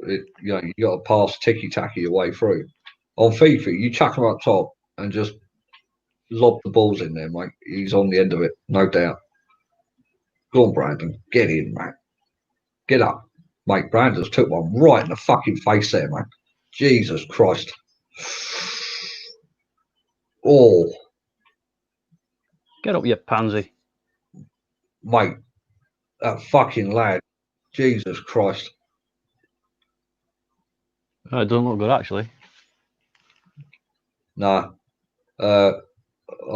it? You got to pass ticky-tacky your way through. On FIFA, you chuck him up top and just lob the balls in there, mate. He's on the end of it, no doubt. Go on, Brandon. Get in, mate. Get up. Mate, Brandon's took one right in the fucking face there, mate. Jesus Christ. Oh. Get up, you pansy. Mate, that fucking lad. Jesus Christ. Oh, it doesn't look good, actually. Nah. I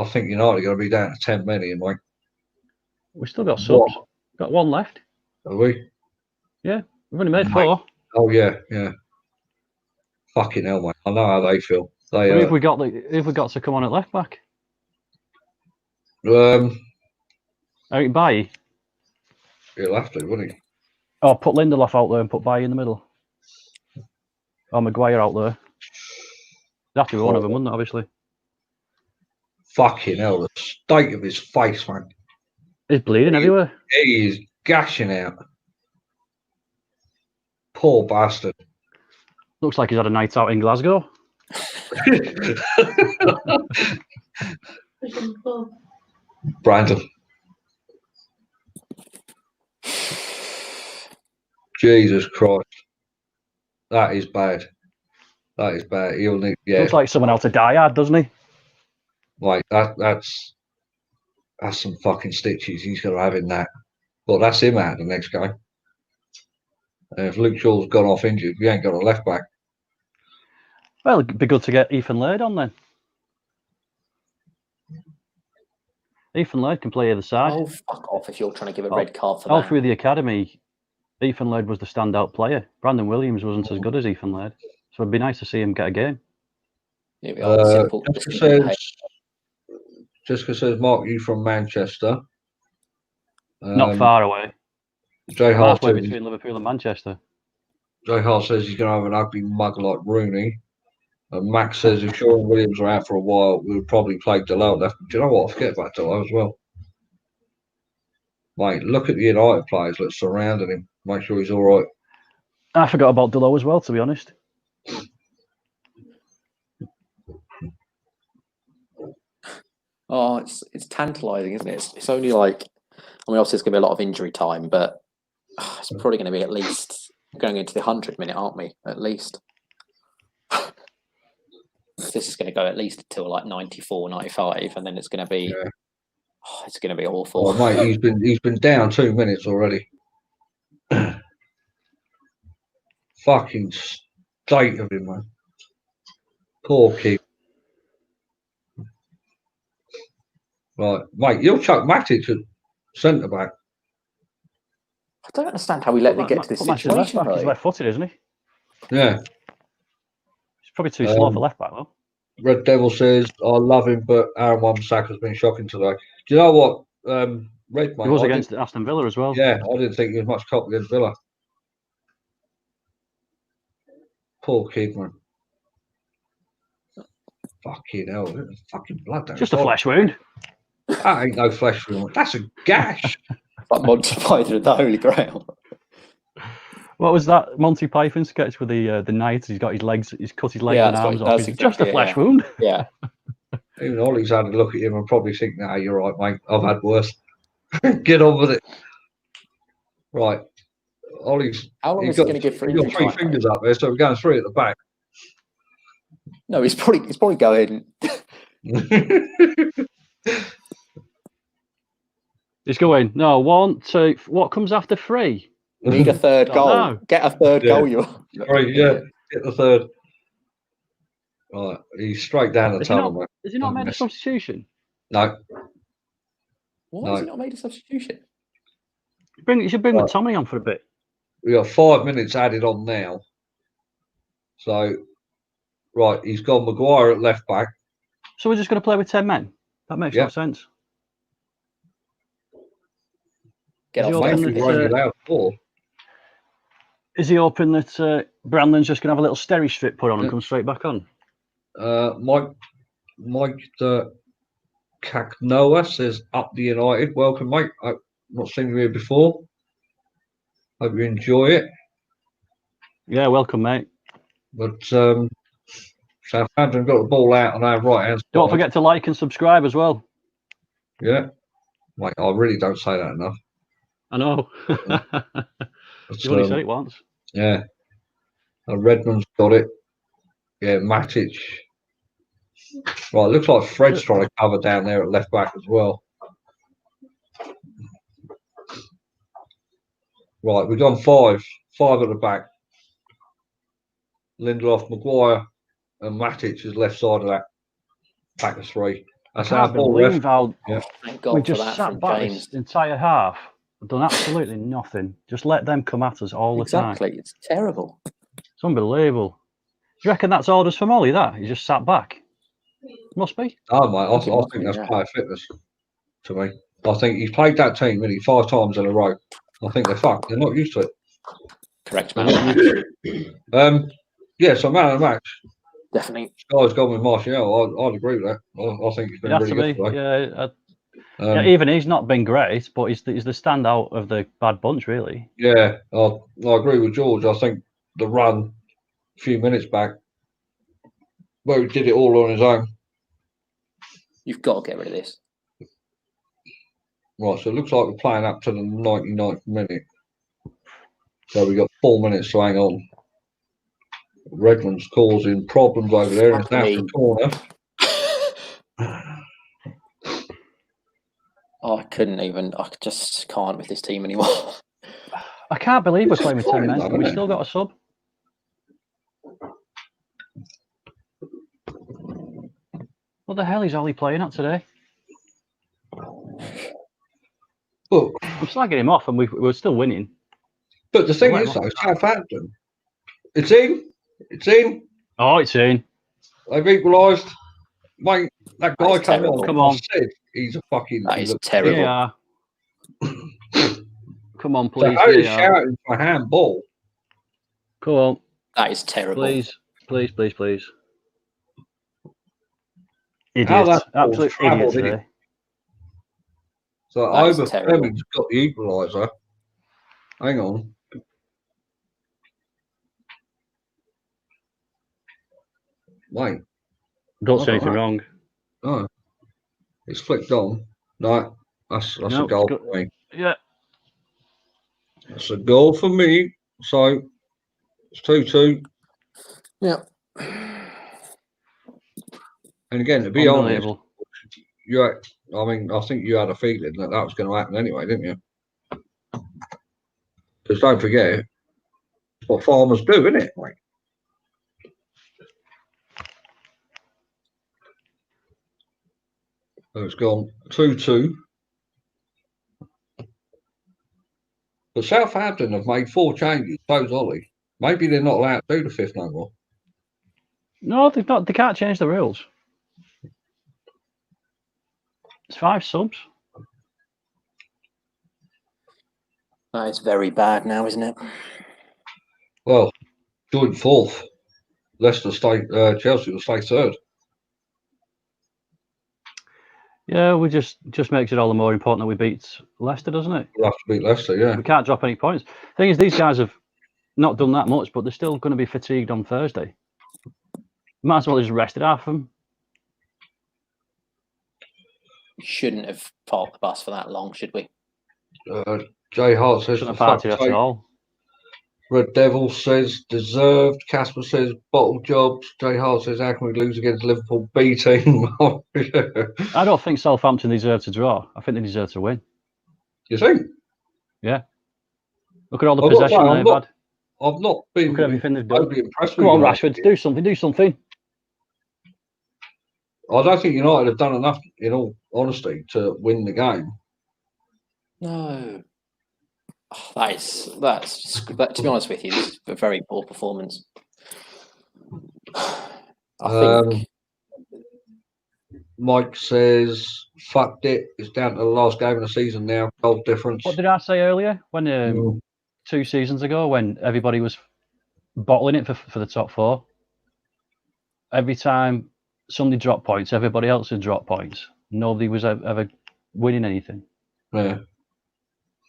think United are going to be down to 10 million, mate. We've still got subs. What? Got one left. Are we? Yeah, we've only made 4. Oh, yeah. Fucking hell, mate. I know how they feel. Who have we got to come on at left back? Eric Bailly. He'll have to, wouldn't he? Oh, put Lindelof out there and put Bailly in the middle. Or Maguire out there. It'd have to be one of them, wouldn't it, obviously? Fucking hell, the state of his face, man. He's bleeding everywhere. He is gashing out. Poor bastard. Looks like he's had a night out in Glasgow. Brandon. Jesus Christ. That is bad. That is bad. He'll need, yeah. Looks like someone out to die hard, doesn't he? Like that's some fucking stitches he's gonna have in that. But that's him out the next game. And if Luke Shaw's gone off injured, we ain't got a left back. Well, it'd be good to get Ethan Laird on then. Ethan Laird can play either side. Oh, fuck off if you're trying to give a red card for All that. through the academy, Ethan Laird was the standout player. Brandon Williams wasn't as good as Ethan Laird. So it'd be nice to see him get a game. Here we are. Simple. Jessica says, Mark, you from Manchester. Not far away. Jay Hart Halfway between Liverpool and Manchester. Jay Hart says he's going to have an ugly mug like Rooney. And Max says if Shaw and Williams are out for a while, we'll probably play Delo left. Do you know what? I forget about Delo as well. Mate, look at the United players that surrounded him. Make sure he's all right. I forgot about Delo as well, to be honest. Oh, it's tantalising, isn't it? It's only like, I mean, obviously there's going to be a lot of injury time, but it's probably going to be at least going into the 100th minute, aren't we? At least. This is going to go at least until like 94, 95, and then it's going to be, it's going to be awful. Oh, mate, he's been down 2 minutes already. Fucking state of him, man. Poor kid. Right, mate, you'll chuck Matic at centre back. I don't understand how we let them get to this situation. He's left-footed, isn't he? Yeah. He's probably too slow for left back, though. Red Devil says, I love him, but Aaron Wan-Bissaka's been shocking today. Do you know what, Red, mate? He was against Aston Villa as well. Yeah, I didn't think he was much cop against Villa. Poor kid, man. Fucking hell, fucking blood down. Just a flesh wound. That ain't no flesh wound. That's a gash. Like Monty Python and the Holy Grail. What was that Monty Python sketch with the knight? He's got his legs, he's cut his legs and arms off. It's just a flesh wound. Yeah. Even Ollie's had a look at him and probably think, nah, you're right, mate. I've had worse. Get on with it. Right. Ollie's. How long is he going to give for He's got 3 fingers up there, so we're going 3 at the back. No, he's probably going. He's going. No, 1, 2. What comes after 3? Need a third Don't goal. know. Get a third Yeah. goal, you. Right, yeah, get the third. Right, he's straight down the Has tunnel, mate. he not made a substitution? No, Why No. has he not made a substitution? You should bring Right. McTominay on for a bit. we got 5 minutes added on now. So, right, he's got Maguire at left back. So we're just going to play with 10 men? That makes Yeah. no sense. Get Is he off open there. Maybe that, we're only allowed 4. Is he hoping that Brandon's just going to have a little steri strip put on and Yeah. come straight back on? Mike Kaknoa says up the United. Welcome, mate. I've not seen you here before. Hope you enjoy it. Yeah, welcome, mate. But Southampton got the ball out on our right hand side. Don't forget to like and subscribe as well. Yeah, mate. I really don't say that enough. I know. But, You only said it once. Yeah. Redmond's got it. Yeah, Matic. Right, looks like Fred's trying to cover down there at left back as well. Right, we've gone 5 at the back. Lindelof, Maguire, and Matic is left side of that pack of 3. I That's our can't ball believe left. how Yeah. Thank we God for just that sat from back James. this entire half. Done absolutely nothing. Just let them come at us all the time. Exactly. It's terrible. It's unbelievable. Do you reckon that's orders from Ollie, that? He just sat back? Must be. Oh, mate, I it think must be, that's yeah. player fitness to me. I think he's played that team really 5 times in a row. I think they're fucked. They're not used to it. Correct, They're man. not used to it. Yeah, so man of the match. Definitely. Sky's gone with Martial. I'd agree with that. I think he's been It has really to good be. today. Yeah, yeah, even he's not been great, but he's the standout of the bad bunch, really. Yeah, I agree with George. I think the run a few minutes back, where he did it all on his own. You've got to get rid of this. Right, so it looks like we're playing up to the 99th minute. So we've got 4 minutes to hang on. Redmond's causing problems over there in the Fuck me. Southampton corner. Oh, I just can't with this team anymore. I can't believe we're This is playing with 10 fine, men though, and we isn't still got a sub. What the hell is Ollie playing at today? But, I'm slagging him off and we're still winning. but the thing Well, is, though, Southampton, it's in. It's in. Oh, it's in. They've equalised. Mate, that guy That's came terrible. on. Come on. I said he's a fucking. That he is looks- terrible. VAR. Come on, So please. how is VAR. shouting for handball? Come on, That is terrible. please. Please, please, please. How Idiot. that ball Absolute idiot travelled in. today. So That is over terrible. Fleming's got the equaliser. Hang on. Wait. Don't say Oh, anything right. wrong. No. It's flicked on. No, that's No, a goal it's for me. Yeah. That's a goal for me. So it's 2-2. Yeah. And again, to be honest, Unbelievable. I think you had a feeling that was going to happen anyway, didn't you? Because don't forget, it's what farmers do, isn't it? Like, so it's gone 2-2. But Southampton have made 4 changes. So's Ollie. Maybe they're not allowed to do the 5th no more. No, they've not. They can't change the rules. It's 5 subs. That is very bad now, isn't it? Well, joint 4th. Leicester stay. Chelsea will stay 3rd. Yeah, we just makes it all the more important that we beat Leicester, doesn't it? We'll have to beat Leicester, yeah. We can't drop any points. Thing is, these guys have not done that much, but they're still going to be fatigued on Thursday. Might as well just rested half of them. We shouldn't have parked the bus for that long, should we? Jay Hart says Shouldn't for have fuck's parted sake, at all. Red Devil says deserved. Casper says bottle jobs. Jay Hart says how can we lose against Liverpool B team? I don't think Southampton deserve to draw. I think they deserve to win. You think? Yeah. Look at all the I've got to possession say, they've had. I've not been Look at everything they've done. overly impressed Come with on, United. Rashford, do something, do something. I don't think United have done enough, in all honesty, to win the game. No. Oh, that, to be honest with you, this is a very poor performance. I think Mike says, fucked it. It's down to the last game of the season now. Goal difference. What did I say earlier? When 2 seasons ago, when everybody was bottling it for the top 4. Every time somebody dropped points, everybody else had dropped points. Nobody was ever winning anything. Yeah.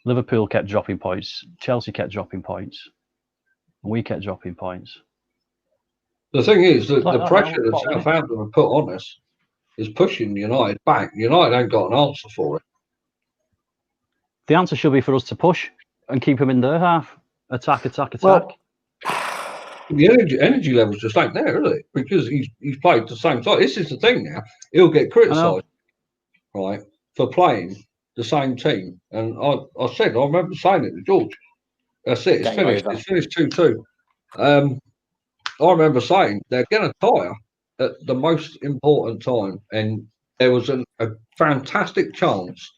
Liverpool kept dropping points. Chelsea kept dropping points. And we kept dropping points. The thing is that Like the that pressure now, that Southampton have put on us is pushing United back. United ain't got an answer for it. The answer should be for us to push and keep them in their half. Attack. Well, the energy levels just ain't there, is it? Because he's played the same side. This is the thing now. He'll get criticised, right, for playing the same team. And I remember saying it to George. That's it. It's Game finished. over. It's finished 2-2. I remember saying they're going to tire at the most important time, and there was a fantastic chance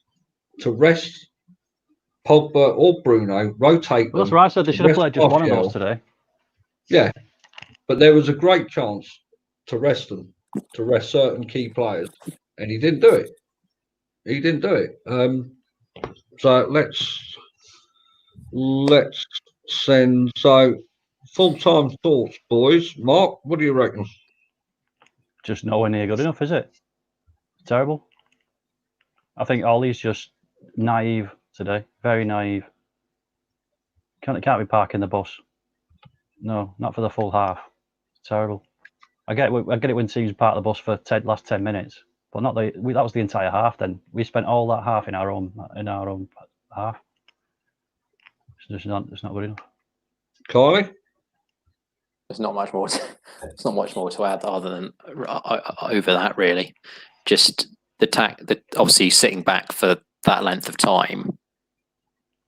to rest Pogba or Bruno, rotate them. Well, that's right. I said they should have played just one of those today. Yeah, but there was a great chance to rest them, to rest certain key players, and he didn't do it. He didn't do it. So let's send full-time thoughts, boys. Mark, what do you reckon? Just nowhere near good enough, is it? Terrible. I think Ollie's just naive today. Very naive. Can't be parking the bus. No, not for the full half. Terrible. I get it when teams park the bus for last 10 minutes, but not that was the entire half. Then we spent all that half in our own half. It's not good enough. Kylie? there's not much more. There's not much more to add other than over that really. Just the obviously sitting back for that length of time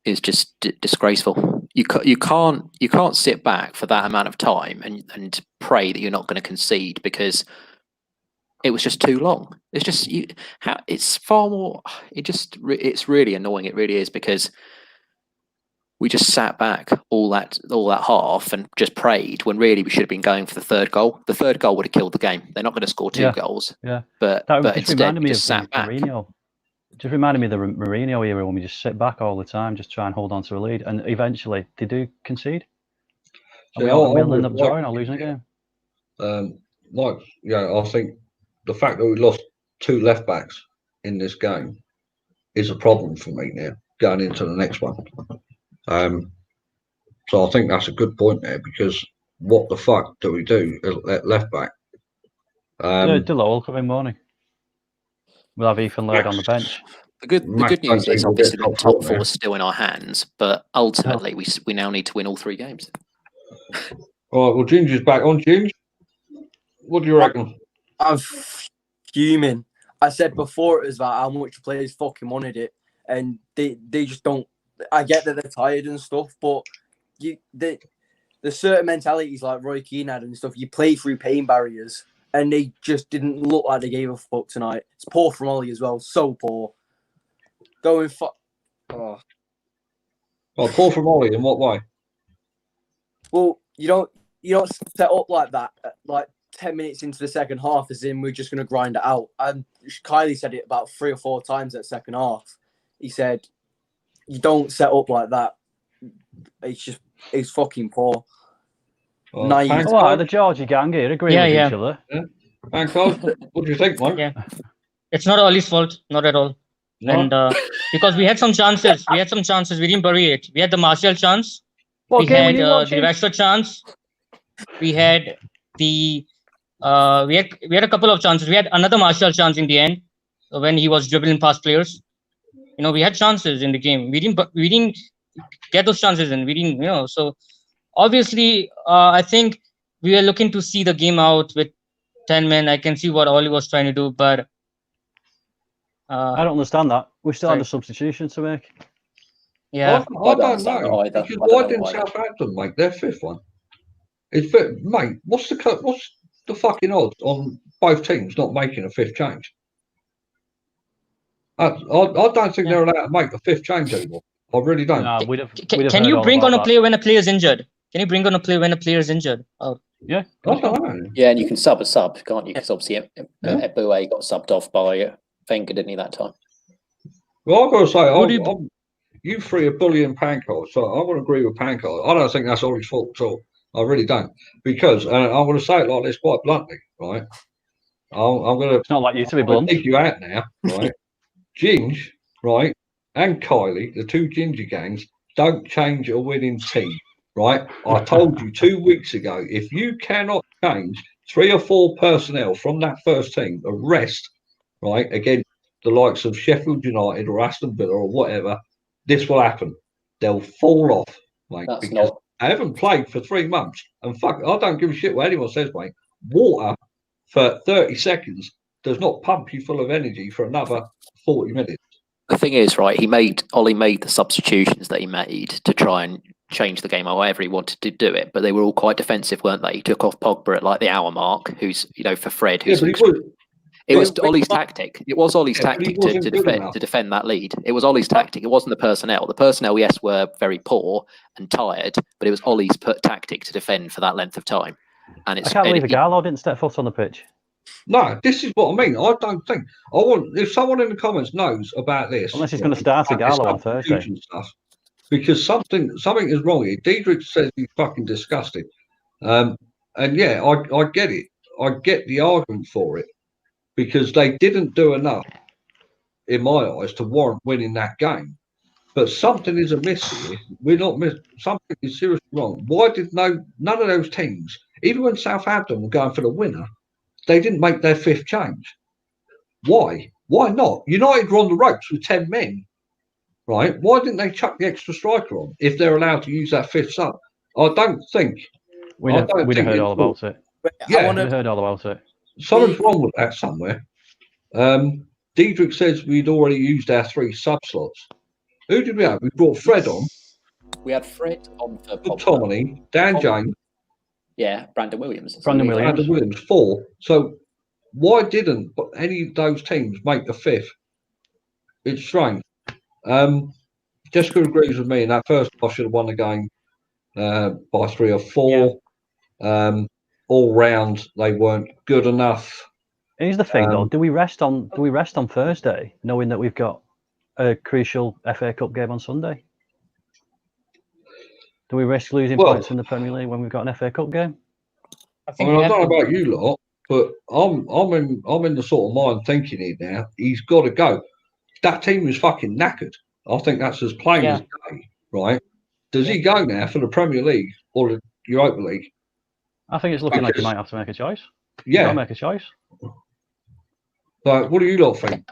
is just disgraceful. You can't sit back for that amount of time and pray that you're not going to concede because it was just too long. It's just it's far more. It's really annoying. It really is because we just sat back all that half and just prayed when really we should have been going for the third goal. The third goal would have killed the game. They're not going to score two goals. Yeah, but instead we just sat back. Mourinho. It just reminded me of the Mourinho era when we just sit back all the time, just try and hold on to a lead, and eventually they do concede. And we'll end up drawing or losing a game. I think the fact that we lost two left backs in this game is a problem for me now going into the next one. So I think that's a good point there because what the fuck do we do at left back? Dillo will come in morning. We'll have Ethan Laird on the bench. The good news is obviously the top four is still in our hands, but ultimately we now need to win all three games. All right, well, Ginger's back on. Ginger, what do you reckon? I'm fuming. I said before it was about how much players fucking wanted it, and they just don't. I get that they're tired and stuff, but there's certain mentalities like Roy Keane had and stuff. You play through pain barriers, and they just didn't look like they gave a fuck tonight. It's poor from Ollie as well, so poor. Going poor from Ollie in what way? Well, you don't set up like that. Like 10 minutes into the second half, as in we're just going to grind it out. And Kylie said it about 3 or 4 times that second half. He said, "You don't set up like that. It's fucking poor." Naive. Oh, the Georgie gang here agree with each other. Yeah. And Carl, what do you think, Mike? Yeah, it's not Ollie's fault, not at all. No. And because we had some chances, we didn't bury it. We had the Martial chance. We had the Rashford chance. We had we had a couple of chances. We had another Martial chance in the end when he was dribbling past players. We had chances in the game. We didn't get those chances, and we didn't. So obviously, I think we are looking to see the game out with 10 men. I can see what Oli was trying to do, but I don't understand that. We still sorry. had a substitution to make. Yeah, I don't know. Because why didn't Southampton make their 5th one? Mate, what's the fucking odds on both teams not making a 5th change? I don't think they're allowed to make a 5th change anymore. I really don't. No, can you bring on a player when a player is injured? Can you bring on a player when a player is injured? Oh, yeah. I don't know. Yeah, and you can sub a sub, can't you? Because obviously Eboué got subbed off by Wenger, didn't he, that time? Well, I've got to say, you three are bullying Pankard, so I want to agree with Pankard. I don't think that's Ollie's fault at all. I really don't. Because, and I'm going to say it like this quite bluntly, right? I'm going to... It's not like you to be blunt. Take you out now, right? Ginge, right, and Kylie, the 2 ginger gangs, don't change a winning team, right? I told you 2 weeks ago, if you cannot change 3 or 4 personnel from that first team, the rest, right, against the likes of Sheffield United or Aston Villa or whatever, this will happen. They'll fall off, mate, because I haven't played for 3 months. And fuck, I don't give a shit what anyone says, mate. Water for 30 seconds does not pump you full of energy for another 40 minutes. The thing is, right, Ollie made the substitutions that he made to try and change the game however he wanted to do it, but they were all quite defensive, weren't they? He took off Pogba at like the hour mark, who's, for Fred, who's it was Ollie's tactic. It was Ollie's tactic to defend that lead. It was Ollie's tactic. It wasn't the personnel. The personnel, yes, were very poor and tired, but it was Ollie's tactic to defend for that length of time. And I can't believe Gallo didn't step foot on the pitch. No, this is what I mean. I don't think if someone in the comments knows about this, unless he's going to start a Gallo on Thursday, stuff, because something is wrong here. Diedrich says he's fucking disgusted, and yeah, I get it. I get the argument for it because they didn't do enough, in my eyes, to warrant winning that game. But something is amiss here. We're not something is seriously wrong. Why did none of those teams, even when Southampton were going for the winner, they didn't make their 5th change? Why? Why not? United were on the ropes with 10 men, right? Why didn't they chuck the extra striker on if they're allowed to use that 5th sub? I don't think. We'd have heard all about it. Yeah, we'd heard all about it. Something's wrong with that somewhere. Diedrich says we'd already used our 3 sub slots. Who did we have? We brought Fred on. We had Fred on for Tommy, Dan James. Yeah, Brandon Williams. Brandon Williams, 4. So why didn't any of those teams make the 5th? It's strange. Jessica agrees with me. In that first, I should have won the game by 3 or 4. Yeah. All round, they weren't good enough. Here's the thing, though: do we rest on Thursday, knowing that we've got a crucial FA Cup game on Sunday? Do we risk losing points in the Premier League when we've got an FA Cup game? I don't know about you lot, but I'm in the sort of mind thinking here now. He's got to go. That team is fucking knackered. I think that's as plain as day, right? Does he go now for the Premier League or the Europa League? I think it's looking like he might have to make a choice. Yeah, make a choice. So, what do you lot think?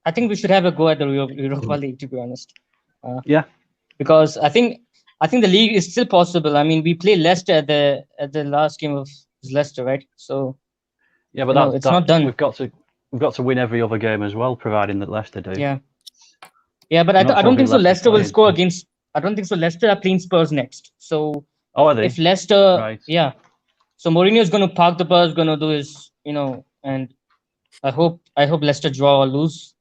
I think we should have a go at the Europa League, to be honest. Yeah, because I think the league is still possible. I mean, we play Leicester at the last game of Leicester, right? So yeah, but it's not done. We've got to win every other game as well, providing that Leicester do. Yeah, but I don't think so. Leicester will score against. I don't think so. Leicester are playing Spurs next. So are they? If Leicester, so Mourinho is going to park the bus, going to do his, and I hope Leicester draw or lose,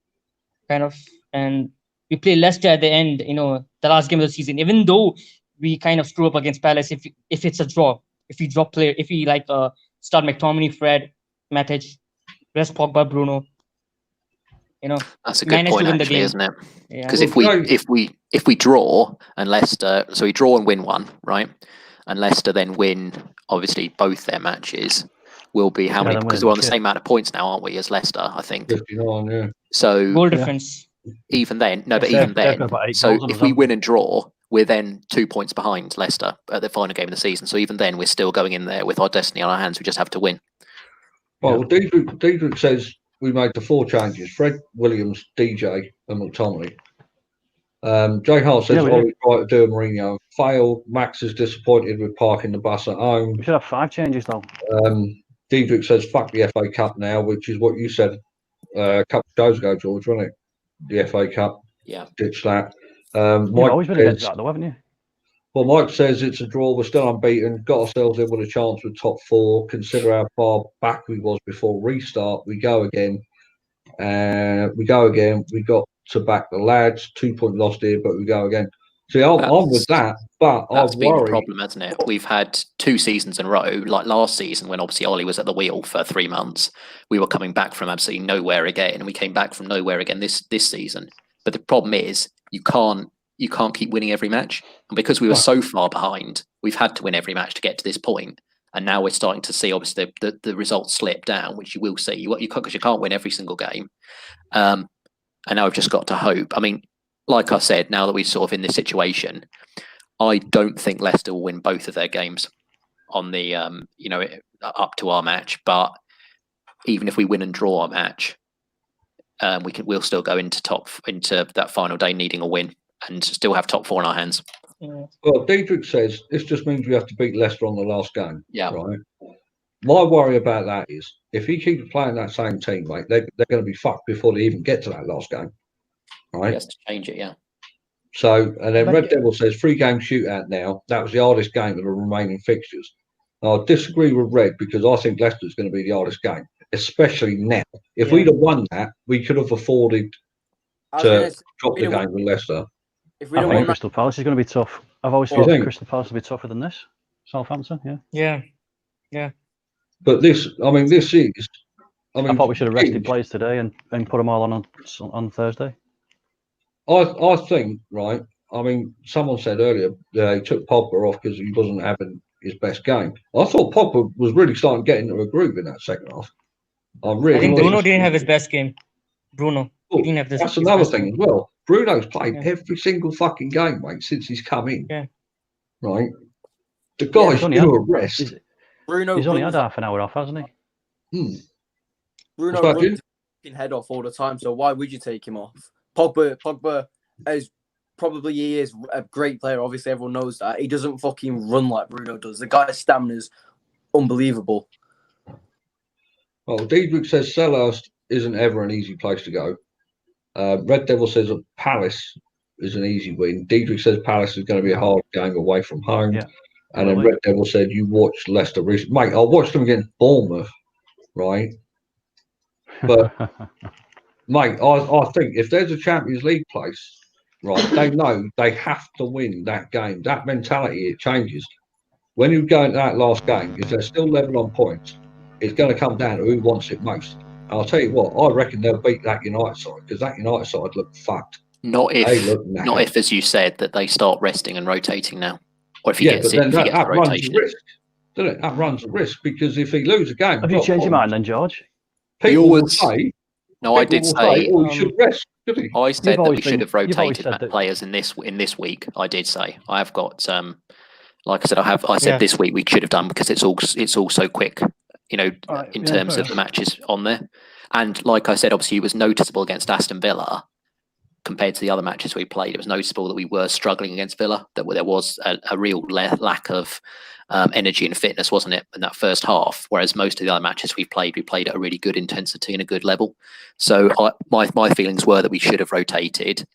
kind of, and we play Leicester at the end, the last game of the season. Even though we kind of screw up against Palace, if it's a draw, if we drop player, if we start McTominay, Fred, Matic, rest Pogba, Bruno, that's a good point, actually, isn't it? Because if we draw and Leicester, so we draw and win one, right, and Leicester then win, obviously both their matches, will be how many? Because we're on the same amount of points now, aren't we, as Leicester? I think. 59, yeah. So goal difference. Even then, so if we win and draw, we're then 2 points behind Leicester at the final game of the season. So even then, we're still going in there with our destiny on our hands. We just have to win. Well, Diedrich says we made the 4 changes: Fred, Williams, DJ, and McTominay. Jay Hart says, Yeah, we Ollie's right to do a Mourinho failed. Max is disappointed with parking the bus at home. We should have 5 changes though. Diedrich says, fuck the FA Cup now, which is what you said a couple of shows ago, George, wasn't it? The FA Cup. Yeah. Ditch that. You've Mike always been against that though, haven't you? Well, Mike says it's a draw. We're still unbeaten. Got ourselves in with a chance with top 4. Consider how far back we was before restart. We go again. We got to back the lads. 2-point loss here, but we go again. See, I'm with that, but that's I'm been worried. the problem, hasn't it? We've had 2 seasons in a row, like last season when obviously Ollie was at the wheel for 3 months. We were coming back from absolutely nowhere again, and we came back from nowhere again this season. But the problem is you can't keep winning every match, and because we were so far behind, we've had to win every match to get to this point. And now we're starting to see obviously the results slip down, which you will see. Because you can't win every single game. And now we've just got to hope. I mean, like I said, now that we're sort of in this situation, I don't think Leicester will win both of their games on the up to our match. But even if we win and draw our match, we'll still go into that final day needing a win and still have top 4 in our hands. Well, Diedrich says this just means we have to beat Leicester on the last game. Yeah. Right. My worry about that is if he keeps playing that same team, mate, they're going to be fucked before they even get to that last game. Right. He has to change it, yeah. So, and then Red Devil says 3-game shootout now. That was the hardest game of the remaining fixtures. Now, I disagree with Red because I think Leicester's going to be the hardest game, especially now. If we'd have won that, we could have afforded to drop the game with Leicester. If we I don't think win Crystal Palace is going to be tough. I've always thought Crystal Palace will be tougher than this. Southampton, Yeah. But this, I mean, this is. I thought we should have rested players today and put them all on Thursday. I think, right, I mean, someone said earlier he took Pogba off because he wasn't having his best game. I thought Pogba was really starting to get into a groove in that second half. I think Bruno didn't have his best game. Bruno. He didn't have this. That's another thing as well. Bruno's played every single fucking game, mate, since he's come in. Yeah. Right? The guy's due a rest. He's only had half an hour off, hasn't he? Bruno runs his head off all the time, so why would you take him off? Pogba is he is a great player. Obviously, everyone knows that. He doesn't fucking run like Bruno does. The guy's stamina's unbelievable. Well, Diedrich says Selhurst isn't ever an easy place to go. Red Devil says Palace is an easy win. Diedrich says Palace is going to be a hard game away from home. Yeah, and then Red Devil said you watched Leicester recently. Mate, I watched them against Bournemouth, right? But, mate, I think if there's a Champions League place, right, they know they have to win that game. That mentality, it changes. When you go into that last game, if they're still level on points, it's going to come down to who wants it most. And I'll tell you what, I reckon they'll beat that United side because that United side looked fucked. Not if, as you said, that they start resting and rotating now. Or if he gets it, that runs a risk, doesn't it? That runs a risk because if he loses a game, have you changed your mind then, George? People will say. No, I did say. Oh, he should rest. I said that we should have rotated players in this week. I did say I have got. Like I said, I said this week we should have done because it's all so quick. In terms of the matches on there. And like I said, obviously it was noticeable against Aston Villa compared to the other matches we played. It was noticeable that we were struggling against Villa, that there was a real lack of energy and fitness, wasn't it, in that first half? Whereas most of the other matches we played at a really good intensity and a good level. So my feelings were that we should have rotated.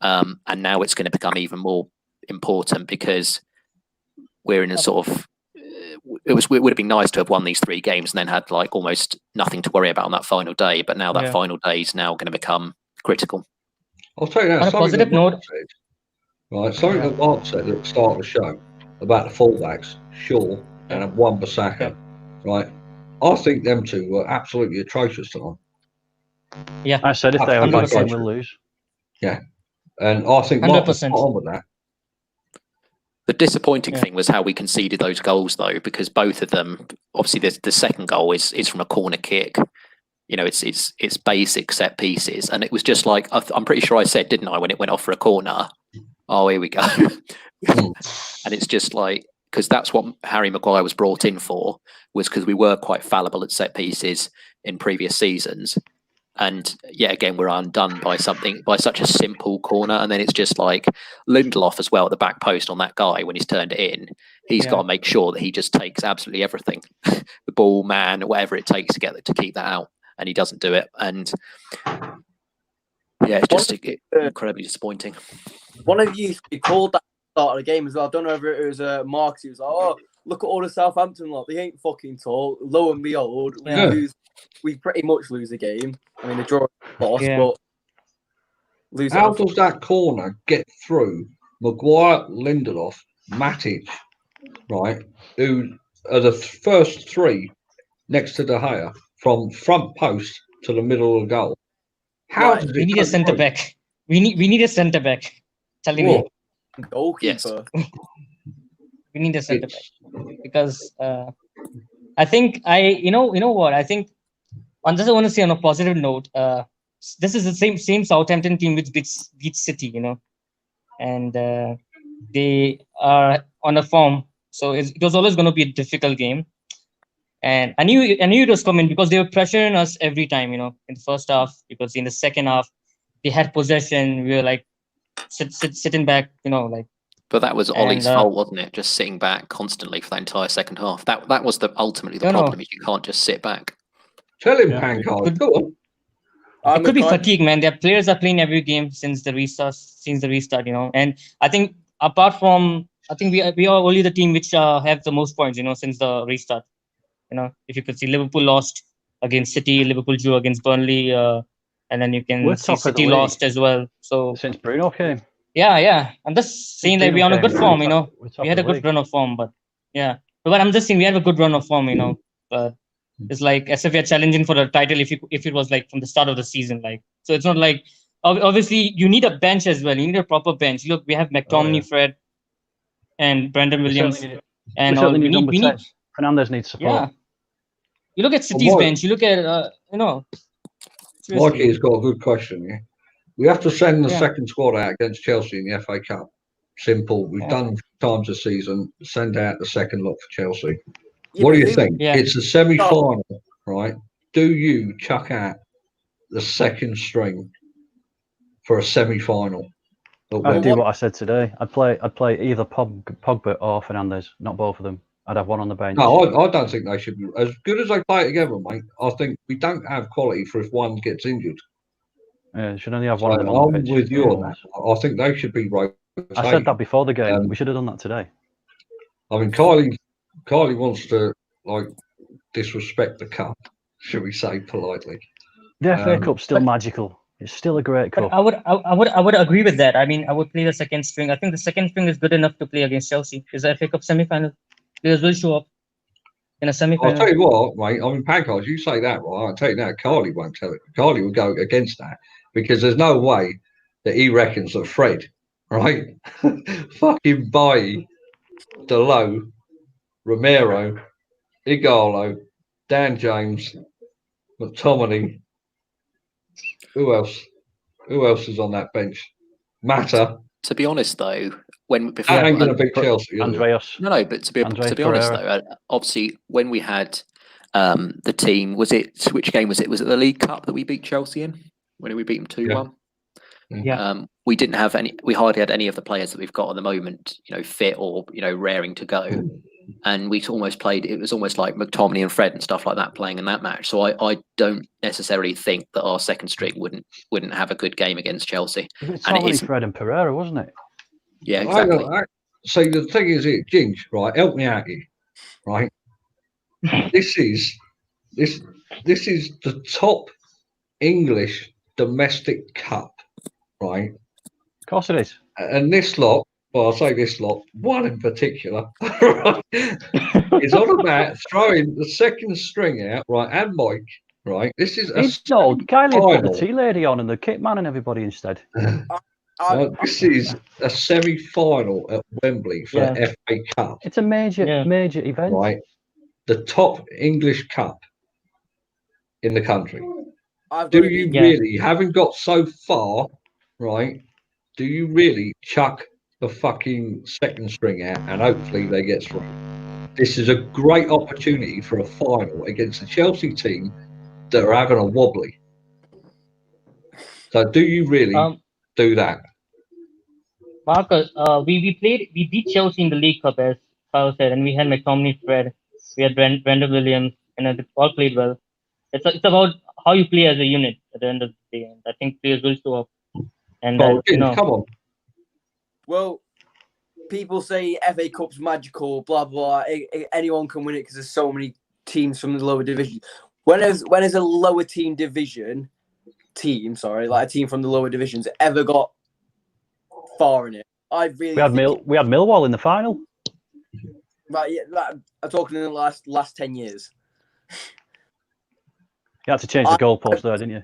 And now it's going to become even more important because we're in a sort of... It would have been nice to have won these 3 games and then had like almost nothing to worry about on that final day. But now that final day is now going to become critical. I'll tell you that. On a positive note, something that Mark said at the start of the show about the fullbacks, Shaw and Wan-Bissaka, right? I think them two were absolutely atrocious tonight. Yeah, I said if they have a bad game, we'll lose. Yeah, and I think Mark was on with that. The disappointing thing was how we conceded those goals, though, because both of them, obviously, the second goal is from a corner kick. It's basic set pieces, and it was just like I'm pretty sure I said, didn't I, when it went off for a corner? Oh, here we go. And it's just like because that's what Harry Maguire was brought in for, was because we were quite fallible at set pieces in previous seasons. And yet again, we're undone by such a simple corner. And then it's just like Lindelof as well at the back post on that guy when he's turned it in. He's got to make sure that he just takes absolutely everything, the ball, man, whatever it takes to keep that out, and he doesn't do it. And yeah, it's just incredibly disappointing. One of you called that start of the game as well. I don't know if it was Mark. He was like, "Oh, look at all the Southampton lot. They ain't fucking tall." Lo and behold, we pretty much lose the game. I mean, the draw loss, but lose. How does that corner get through Maguire, Lindelof, Matic, right? Who are the first three next to De Gea from front post to the middle of the goal? How does it we need a centre back. We need a centre back. Telling me. Goalkeeper. We need a centre back because I think you know what I think. I just want to say on a positive note, this is the same Southampton team which beats City, you know, and they are on a form. So it was always going to be a difficult game, and I knew it was coming because they were pressuring us every time, you know, in the first half. Because in the second half, they had possession. We were like sitting back, you know, like. But that was Ollie's fault, wasn't it? Just sitting back constantly for that entire second half. That was ultimately the problem. Is you can't just sit back. Tell him, Pancard. Go on. It could be fatigue, man. Their players are playing every game since the restart, you know. And I think apart from, I think we are only the team which have the most points, you know, since the restart. You know, if you could see, Liverpool lost against City, Liverpool drew against Burnley, and then you can see City lost as well. So since Bruno came. Yeah. I'm just saying that we're on a good form, you know. We had a good run of form, but yeah. But I'm just saying we had a good run of form, you know. But it's like as if we are challenging for the title if it was like from the start of the season, like. So it's not like obviously you need a bench as well. You need a proper bench. Look, we have McTominay, Fred, and Brendan Williams, and we need Fernandes needs support. Yeah. You look at City's bench. You look at you know. Mikey's got a good question. Yeah, we have to send the second squad out against Chelsea in the FA Cup. Simple. We've done times this season. Send out the second lot for Chelsea. What do you think? It's a semi-final, right? Do you chuck out the second string for a semi-final? I'd do what I said today. I'd play either Pogba or Fernandes, not both of them. I'd have one on the bench. No, I don't think they should be as good as they play together, mate. I think we don't have quality for if one gets injured. Yeah, should only have one of them on the pitch. I'm with you on that. I think they should be rotated. I said that before the game. We should have done that today. I mean, Kylie wants to like disrespect the cup, should we say politely? The FA Cup's still magical. It's still a great cup. I would agree with that. I mean, I would play the second string. I think the second string is good enough to play against Chelsea. It's the FA Cup semi-final. Players will show up in a semi-final. I'll tell you what, mate. I mean, Pancars, you say that, right? I'll tell you now, Carly won't tell it. Carly will go against that because there's no way that he reckons that Fred, right? Fucking Bailly, Delo, Romero, Igalo, Dan James, McTominay. Who else? Who else is on that bench? Mata. To be honest, though, that ain't going to beat Chelsea. Andreas. No, but to be honest, though, obviously when we had the team, which game was it? Was it the League Cup that we beat Chelsea in? When did we beat them 2-1? Yeah. We didn't have any. We hardly had any of the players that we've got at the moment, you know, fit or raring to go. And we almost played. It was almost like McTominay and Fred and stuff like that playing in that match. So I don't necessarily think that our second string wouldn't have a good game against Chelsea. And it is Fred and Pereira, wasn't it? Yeah, exactly. So the thing is, Ginge, right? Help me out here, right? This is the top English domestic cup, right? Of course it is. And this lot. Well, I'll say this lot, one in particular, right, is on about throwing the second string out, right, and Mike, right? This is Kylie put the tea lady on and the kit man and everybody instead. This is a semi-final at Wembley for the FA Cup. It's a major event. Right, the top English cup in the country. Do you really, having got so far, right, do you really chuck the fucking second string out and hopefully they get through? This is a great opportunity for a final against a Chelsea team that are having a wobbly. So do you really do that? Marcus, we beat Chelsea in the League Cup, as Kyle said, and we had McTominay, Fred, we had Brandon Williams, and they all played well. It's about how you play as a unit at the end of the day, and I think players will show up. And come on. Well, people say FA Cup's magical, blah blah. Anyone can win it because there's so many teams from the lower division. When is a lower like a team from the lower divisions ever got far in it? We had Millwall in the final. Right, yeah, I'm talking in the last 10 years. You had to change the goalpost there, didn't you?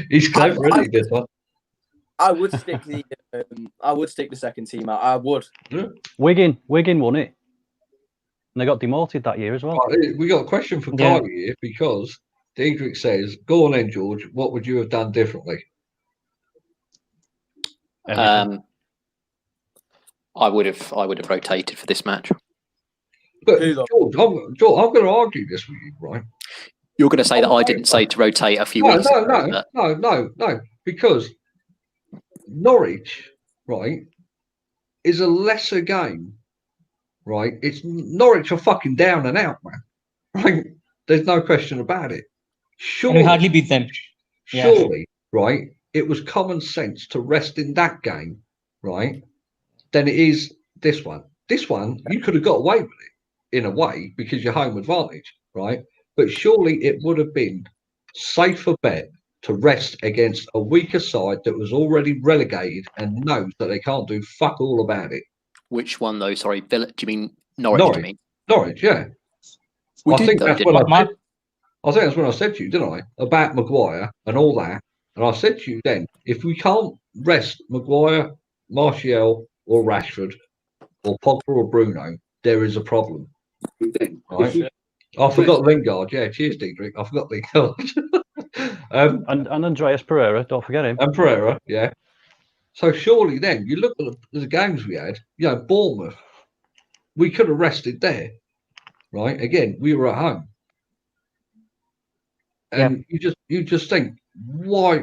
He's clever, isn't he? This one. I would stick the second team out. I would. Yeah. Wigan won it. And they got demoted that year as well. We got a question for Kyle here because Diedrich says, "Go on then, George. What would you have done differently?" I would have rotated for this match. But George, I'm going to argue this with you, right? You're going to say that I didn't say to rotate a few weeks ago. No, because Norwich, right, is a lesser game, right? It's Norwich are fucking down and out, man. Right? There's no question about it. Surely, and we hardly beat them. Surely, right? It was common sense to rest in that game, right? Than it is this one. This one, you could have got away with it in a way because you're home advantage, right? But surely it would have been safer bet to rest against a weaker side that was already relegated and knows that they can't do fuck all about it. Which one though? Sorry, Villa. Do you mean Norwich? Norwich, yeah. I think that's when I said to you, didn't I, about Maguire and all that. And I said to you then, if we can't rest Maguire, Martial, or Rashford, or Pogba or Bruno, there is a problem. Right? I forgot Lingard. Yeah, cheers, Diedrich. I forgot Lingard. And Andreas Pereira, don't forget him. And Pereira, yeah. So surely then, you look at the games we had, Bournemouth, we could have rested there, right? Again, we were at home. And you just think, why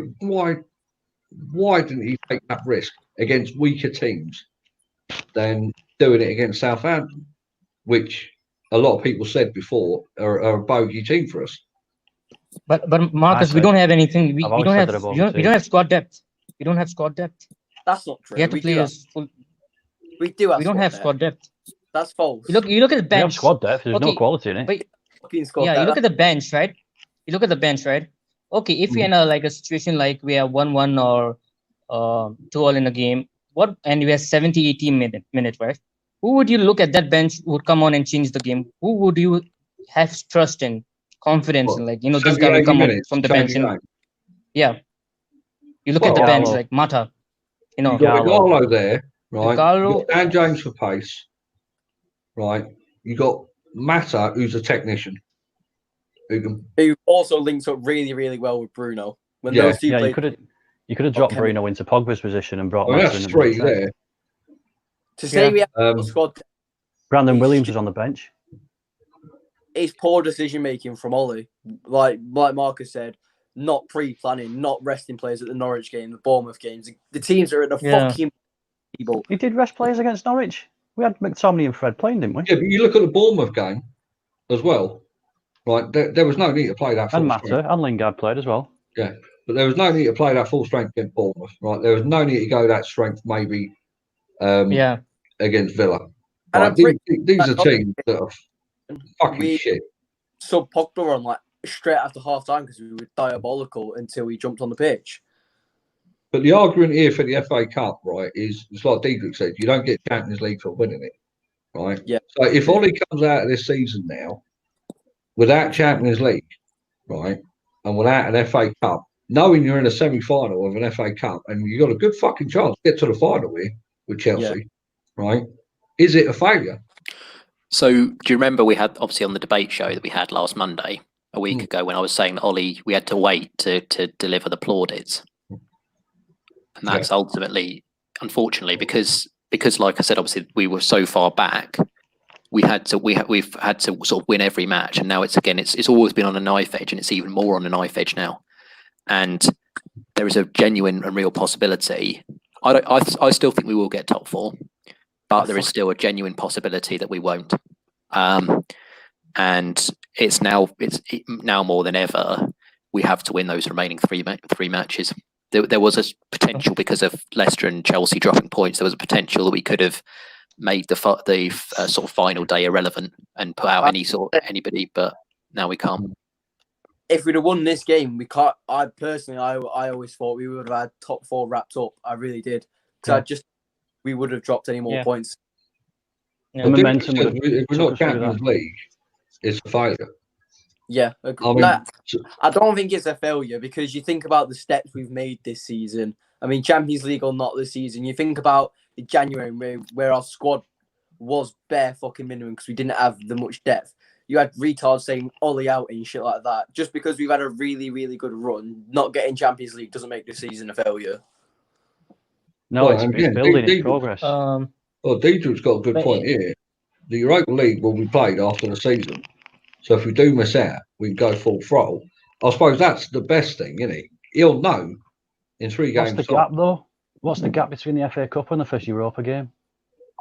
didn't he take that risk against weaker teams than doing it against Southampton, which a lot of people said before are a bogey team for us. But Marcus, we don't have anything. We don't have squad depth. We don't have squad depth. That's not true. We have to play as full. We do. We don't have squad depth. That's false. You look at the bench. We have squad depth. There's no quality in it. But, you look at the bench, right? Okay, if we're in a situation like we have 1-1 or 2-2 in a game, and we have 70, 80 minutes, right? Who would you look at that bench who would come on and change the game? Who would you have trust in, confidence in? This guy will come on from the bench. You look at the bench like Mata. You've got Gallo there, right? And James for pace, right? You got Mata, who's a technician. Who also links up really, really well with Bruno. Those two played, you could have dropped Bruno into Pogba's position and brought. That's three there. To say we have a squad. Brandon Williams was on the bench. It's poor decision making from Ollie. Like Marcus said, not pre-planning, not resting players at the Norwich game, the Bournemouth games. The teams are at the fucking people. He did rest players against Norwich. We had McTominay and Fred playing, didn't we? Yeah, but you look at the Bournemouth game as well. Right, there was no need to play that full strength. And Mata and Lingard played as well. Yeah, but there was no need to play that full strength against Bournemouth. Right, there was no need to go that strength maybe against Villa. Right, these are teams that are fucking shit. So Pogba on straight after half time because we were diabolical until we jumped on the pitch. But the argument here for the FA Cup, right, is it's like Diedrich said, you don't get Champions League for winning it. Right? Yeah. So if Ollie comes out of this season now without Champions League, right, and without an FA Cup, knowing you're in a semi-final of an FA Cup and you've got a good fucking chance to get to the final here with Chelsea, right, is it a failure? So do you remember we had, obviously on the debate show that we had last Monday, a week ago, when I was saying that Ollie, we had to wait to deliver the plaudits. And that's ultimately, unfortunately, because like I said, obviously we were so far back, we've had to sort of win every match, and now it's always been on a knife edge, and it's even more on a knife edge now. and there is a genuine and real possibility. I still think we will get top 4, but there is still a genuine possibility that we won't. And it's now more than ever we have to win those remaining three matches. There was a potential because of Leicester and Chelsea dropping points. There was a potential that we could have made the sort of final day irrelevant and put out anybody, but now we can't. If we'd have won this game, we can't. I personally, I always thought we would have had top 4 wrapped up. I really did, because we would have dropped any more points. Yeah. The momentum. If we're not Champions League, it's a failure. Yeah, I don't think it's a failure because you think about the steps we've made this season. I mean, Champions League or not this season, you think about the January where our squad was bare fucking minimum because we didn't have the much depth. You had retards saying Ollie out and shit like that. Just because we've had a really, really good run, not getting Champions League doesn't make this season a failure. No, it's building in progress. Well, Deidre's got a good point here. The Europa League will be played after the season. So if we do miss out, we can go full throttle. I suppose that's the best thing, isn't it? He'll know in 3 games. What's the gap, though? What's the gap between the FA Cup and the first Europa game?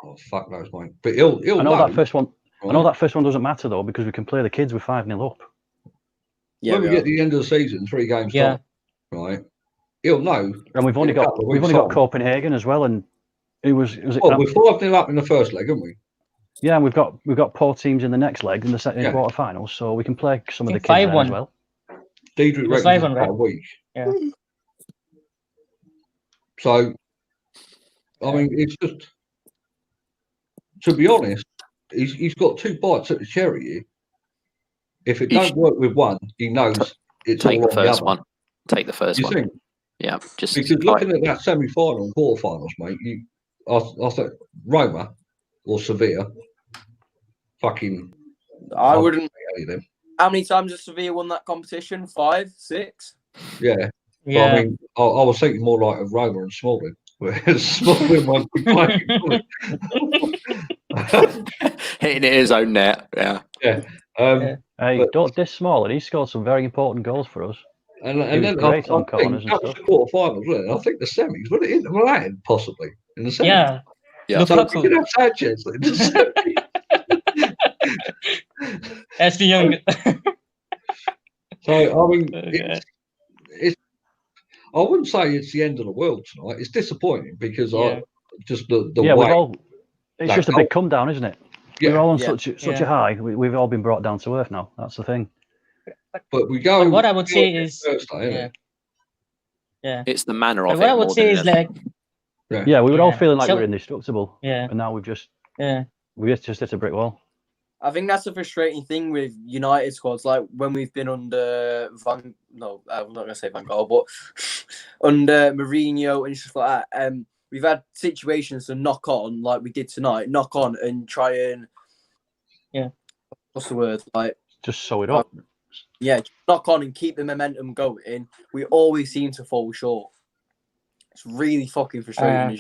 Oh, fuck knows, mate. But he'll know. That first one. Right. I know that first one doesn't matter, though, because we can play the kids with 5-0 up. Yeah, when we get to the end of the season, 3 games time, right? He'll know. And we've only got Copenhagen as well, and was it? Oh, we're 5-0 up in the first leg, haven't we? Yeah, and we've got 4 teams in the next leg in the quarterfinals, so we can play some of the kids there as well. Deidre reckons about a week. Yeah. So, I mean, it's just, to be honest, he's got 2 bites at the cherry here. If it don't work with one, he knows it's take all the first one. Take the first one. Think? Yeah, just because looking at that semi-final and quarterfinals, mate, I think Roma or Sevilla, fucking. I wouldn't. How many times has Sevilla won that competition? 5, 6. Yeah. But, I mean, I was thinking more like of Roma and Smalling. Whereas Smalling won't be playing. Hitting it his own net. Yeah. Yeah. Hey, don't diss Smalling. He scored some very important goals for us. And then great on corners and stuff. The quarterfinals, wasn't it? I think the semis, would it in Milan possibly in the semis? Yeah. So we could have Sanchez in the semis. Ashley Young. So I mean, it's. I wouldn't say it's the end of the world tonight. It's disappointing because I just the way. It's just a big come down, isn't it? Yeah. We're all on such a high. We've all been brought down to earth now. That's the thing. But we go. But what I would say is, Thursday, it's the manner of it. What I would say is like, we were all feeling like we're indestructible. Yeah. And now we just hit a brick wall. I think that's a frustrating thing with United squads. Like when we've been under I'm not going to say Van Gaal, but under Mourinho and stuff like that. We've had situations to knock on, like we did tonight, knock on and try and what's the word? Like just sew it up. Yeah, knock on and keep the momentum going. We always seem to fall short. It's really fucking frustrating.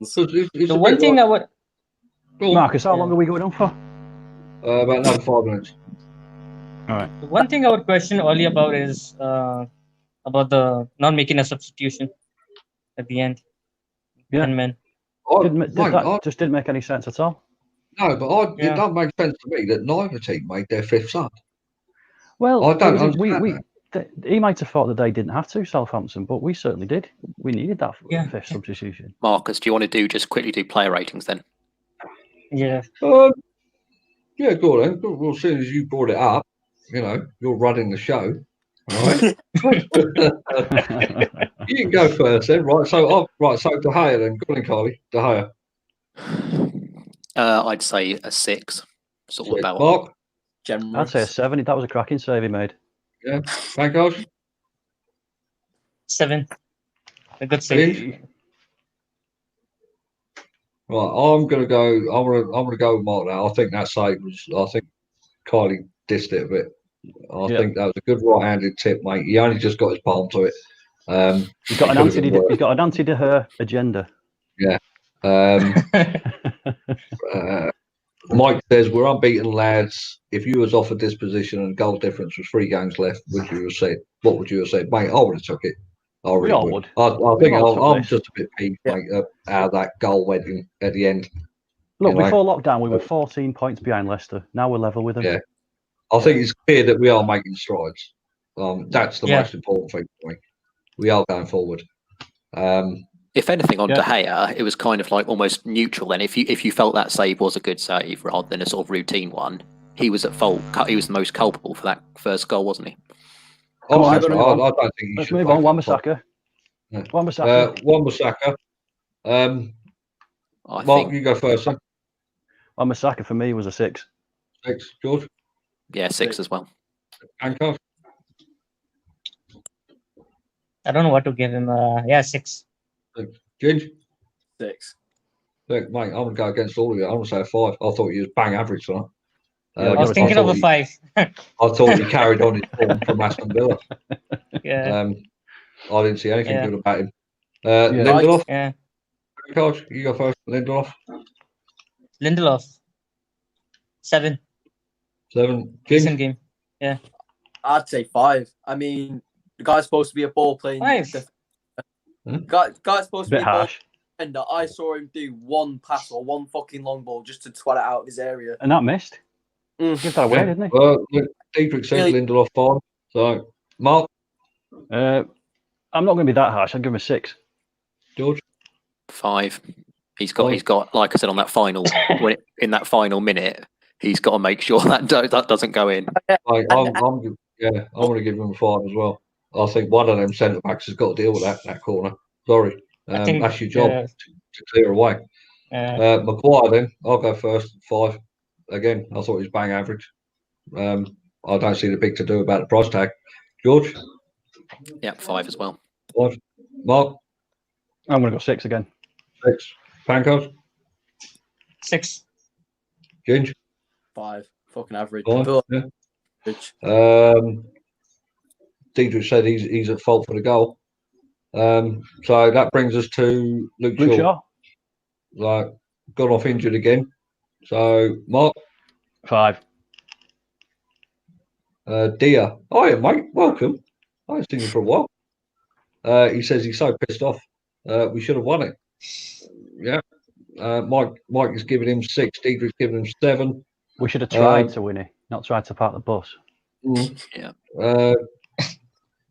The one thing I would, Marcus, how long are we going on for? About another 5 minutes. All right. The one thing I would question Oli about is about the not making a substitution at the end. Yeah. Man. That just didn't make any sense at all. No, but it doesn't make sense to me that neither team made their 5th sub. Well, I don't understand he might have thought that they didn't have to, Southampton, but we certainly did. We needed that 5th substitution. Marcus, do you want to just quickly do player ratings then? Yeah. Yeah, go on then. Well, as soon as you brought it up, you're running the show. Right. You can go first then, right? So De Gea then. Go on, Carly. De Gea. I'd say a 6. Sort of about. Mark? I'd say a 7. That was a cracking save he made. Yeah. Thank you. 7. A good save. Right, I'm gonna go with Mark now. I think that save was. I think Kylie dissed it a bit. I think that was a good right-handed tip, mate. He only just got his palm to it. He's got an anti-De Gea agenda. Yeah. Mike says we're unbeaten, lads. If you was offered this position and goal difference was 3 games left, would you have said? What would you have said, mate? I would have took it. I really all would. would. I think I'm this. just a bit peeved, mate, how that goal went in at the end. Look, you know? before lockdown, we were 14 points behind Leicester. Now we're level with them. Yeah. I think it's clear that we are making strides. That's the Yeah. most important thing for me. We are going forward. If anything, on Yeah. De Gea, it was kind of like almost neutral. Then, if you felt that save was a good save rather than a sort of routine one, he was at fault. He was the most culpable for that first goal, wasn't he? I don't think he Let's should move play on. for Wan-Bissaka. Yeah. Wan-Bissaka. Wan-Bissaka. I Mark, think, you go first. Then. Wan-Bissaka for me was a 6. 6, George. yeah, 6 as well. Hancock. I don't know what to give him. Yeah, 6. Ginge. 6. Look, mate, I'm going to go against all of you. I'm going to say a 5. I thought he was bang average tonight. Yeah, I was thinking of a 5. I thought he carried on his form from Aston Villa. Yeah. I didn't see anything Yeah. good about him. Lindelof. Yeah. Coach, you go first. Lindelof. Lindelof. 7. 7. Decent Ginge. game. I'd say 5. I mean, the guy's supposed to be a ball playing. 5. Guy's supposed to be Bit a ball harsh. defender. I saw him do one pass or one fucking long ball just to twat it out of his area. And that missed. Give that away, didn't he? Well, Dietrich says Really? Lindelof 5. So, Mark, I'm not going to be that harsh. I'll give him a 6. George. 5. He's got, like I said, on that final, in that final minute, he's got to make sure that doesn't go in. I'm going to give him a 5 as well. I think one of them centre backs has got to deal with that corner. Sorry, I think that's your job to clear away. Maguire, then I'll go first. 5. Again, I thought he was bang average. I don't see the big to do about the price tag. George. Yeah, 5 as well. 5. Mark. I'm going to go 6 again. 6. Pancos. 6. Ginge. 5. Fucking average. 5. Yeah. Average. Dietrich said he's at fault for the goal. So that brings us to Luke Shaw. Like, gone off injured again. So, Mark. 5. Dia. Oh, yeah, mate. Welcome. I haven't seen you for a while. He says he's so pissed off. We should have won it. Yeah. Mike is giving him 6. Dietrich's giving him 7. We should have tried to win it, not tried to park the bus. Yeah.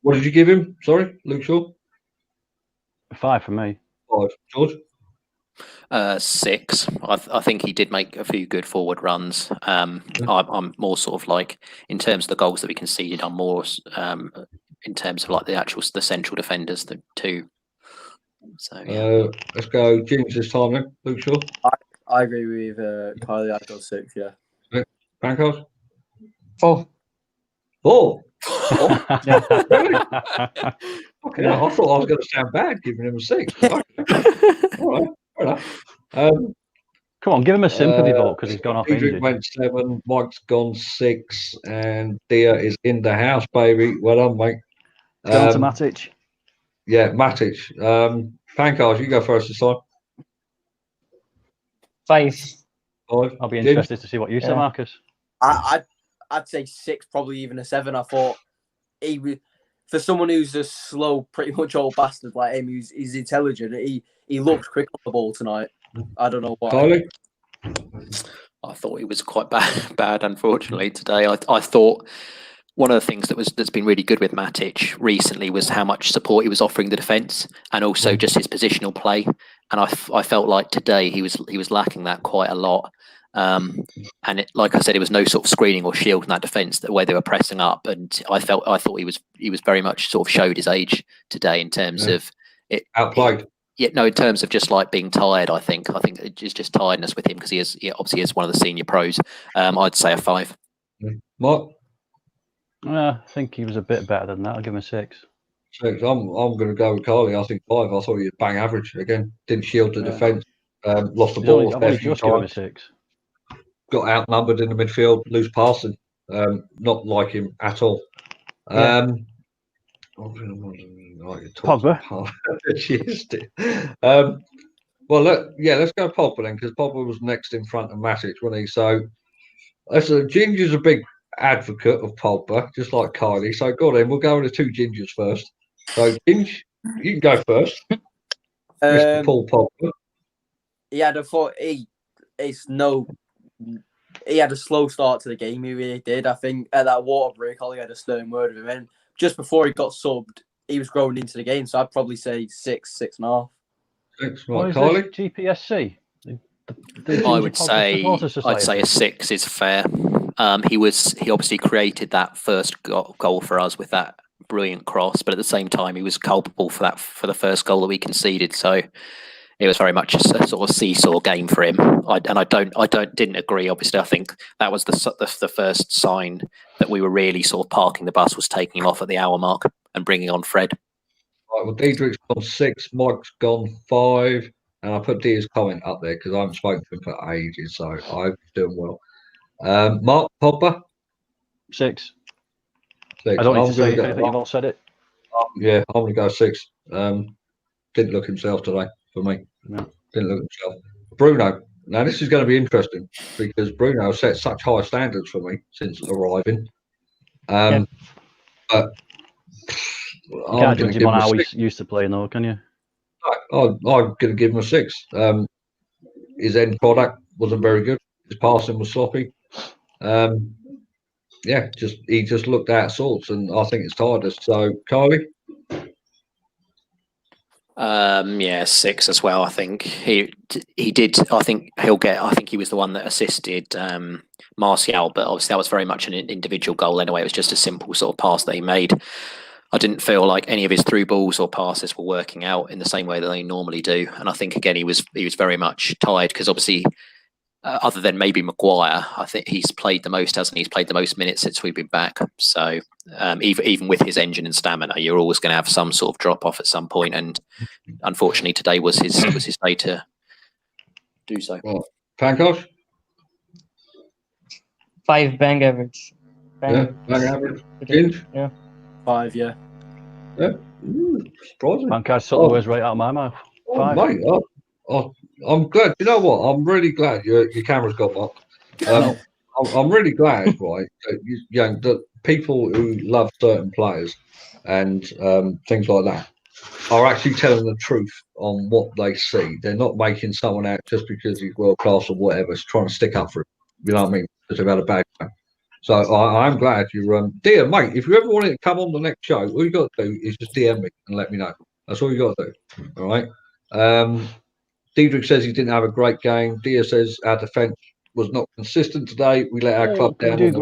What did you give him? Sorry, Luke Shaw? 5 for me. 5. George? 6. I think he did make a few good forward runs. I'm more sort of like, in terms of the goals that we conceded, I'm more in terms of like the central defenders, the 2. So yeah. Let's go James this time then. Luke Shaw? I agree with Kylie. I'd go 6, yeah. Pancos? 4. 4? Yeah. Okay, I thought I was going to sound bad giving him a 6. All right, fair enough. Come on, give him a sympathy vote because he's gone off Dietrich injured. went 7, Mike's gone 6, and Dia is in the house, baby. Well done, mate. Down to Matic. Yeah, Matic. Pancos, you go first this time. 5. 5. I'll be interested to see what you say, Marcus. I'd say 6, probably even a 7. I thought for someone who's a slow, pretty much old bastard like him, he's intelligent. He looked quick on the ball tonight. I don't know why. Kylie? I thought he was quite bad, unfortunately, today. I thought one of the things that's been really good with Matic recently was how much support he was offering the defence, and also just his positional play. And I felt like today he was lacking that quite a lot. And like I said, it was no sort of screening or shield in that defence, the way they were pressing up. And I thought he was very much sort of showed his age today in terms of it outplayed. Yeah, no, in terms of just like being tired, I think it's just tiredness with him because he obviously is one of the senior pros. I'd say a 5. Mark? I think he was a bit better than that. I'll give him a 6. 6. I'm going to go with Carly. I think 5. I thought he was bang average again. Didn't shield the defence. Lost the ball. I've only just given him a 6. Got outnumbered in the midfield. Loose passing. Not like him at all. Pogba. Well, let's go Pogba then, because Pogba was next in front of Matic, wasn't he? So Ginger's a big advocate of Pogba, just like Kylie. So go on then, we'll go with the two Gingers first. So Ginger, you can go first. Mr. Paul Pogba. He had he had a slow start to the game. He really did. I think at that water break, Ollie had a stern word with him. And just before he got subbed, he was growing into the game. So I'd probably say 6.5. Thanks, What right, is Kylie. this GPSC? I'd say a 6 is fair. He obviously created that first goal for us with that brilliant cross, but at the same time he was culpable for the first goal that we conceded. So it was very much a sort of seesaw game for him. I didn't agree. Obviously, I think that was the first sign that we were really sort of parking the bus, was taking him off at the hour mark and bringing on Fred. Right, well, Diedrich's gone 6, Mike's gone 5, and I put Dia's comment up there because I haven't spoken to him for ages, so I hope he's doing well. Mark Pogba? 6. 6. I don't need to say anything, you've all said it. Yeah, I'm going to go 6. Didn't look himself today for me. No. Didn't look himself. Bruno. Now, this is going to be interesting because Bruno set such high standards for me since arriving. But You can't judge him on how he's used to playing, though, can you? I'm going to give him a 6. His end product wasn't very good. His passing was sloppy. He just looked out of sorts, and I think it's tired us. So, Kylie? 6 as well. I think he did. I think he was the one that assisted Martial, but obviously that was very much an individual goal anyway. It was just a simple sort of pass that he made. I didn't feel like any of his through balls or passes were working out in the same way that they normally do. And I think again he was very much tired because obviously, other than maybe Maguire, I think he's played the most, hasn't he? He's played the most minutes since we've been back. So even with his engine and stamina, you're always going to have some sort of drop off at some point. And unfortunately, today was his day to do so. Pankos? 5, bang average. Bang average. Ginge? Yeah. 5, yeah. Yeah. Surprising. Pankos took the words right out of my mouth. 5. Mate, I'm glad. You know what? I'm really glad your camera's gone up. I'm really glad, right? That people who love certain players and things like that are actually telling the truth on what they see. They're not making someone out just because he's world class or whatever. It's trying to stick up for him. You know what I mean? Because they've had a bad game. So I'm glad you're. Dear mate, if you ever wanted to come on the next show, all you got to do is just DM me and let me know. That's all you got to do. All right. Diedrich says he didn't have a great game. Dia says our defence was not consistent today. We let our club down. Can we do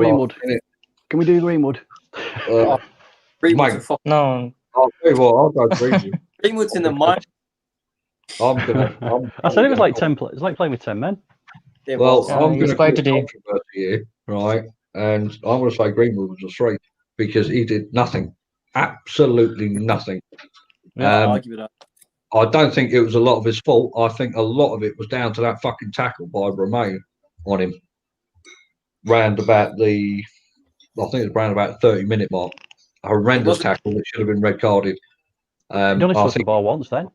Greenwood? Greenwood's No. I'll tell you what, I'll go Greenwood. Greenwood's in the mind. I said it was like 10. It's like playing with 10 men. I'm going to quite controversy here, right? And I'm going to say Greenwood was a 3 because he did nothing, absolutely nothing. I don't think it was a lot of his fault. I think a lot of it was down to that fucking tackle by Romain on him. Round about the 30-minute mark. A horrendous tackle that should have been red carded. He only touched the ball once then.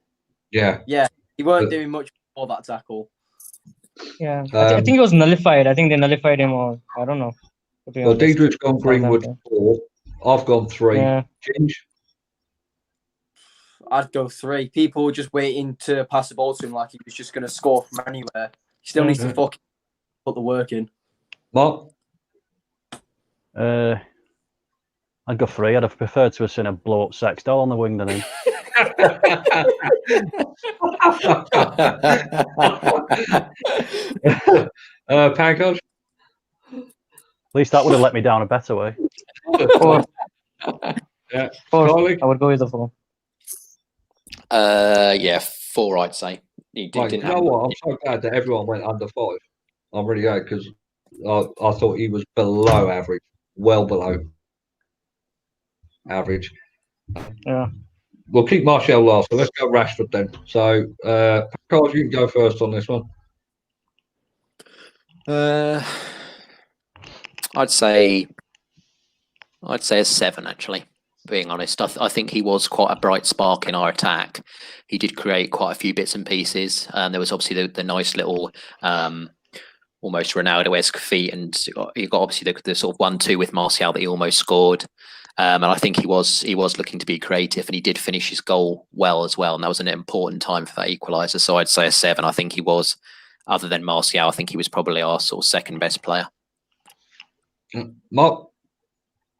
Yeah, he weren't doing much before that tackle. Yeah, I think he was nullified. I think they nullified him, or I don't know. Well, Diedrich's gone Greenwood 4. I've gone 3. Yeah. Ginge? I'd go 3. People were just waiting to pass the ball to him like he was just going to score from anywhere. He still needs to fucking put the work in. Mark? I'd go 3. I'd have preferred to have seen a blow up sex doll on the wing than him. Pankos? At least that would have let me down a better way. 4. Yeah. 4. I would go with the 4. 4, I'd say. You know what? I'm so glad that everyone went under 5. I'm really glad because I thought he was below average, well below average. Yeah. We'll keep Martial last, so let's go Rashford then. So, Carl, you can go first on this one. I'd say a 7 actually. being honest. I think he was quite a bright spark in our attack. He did create quite a few bits and pieces, and there was obviously the nice little almost Ronaldo-esque feat, and you got obviously the sort of 1-2 with Martial that he almost scored. And I think he was looking to be creative, and he did finish his goal well as well. And that was an important time for that equaliser. So I'd say a 7. I think he was, other than Martial, I think he was probably our sort of second best player. Mark?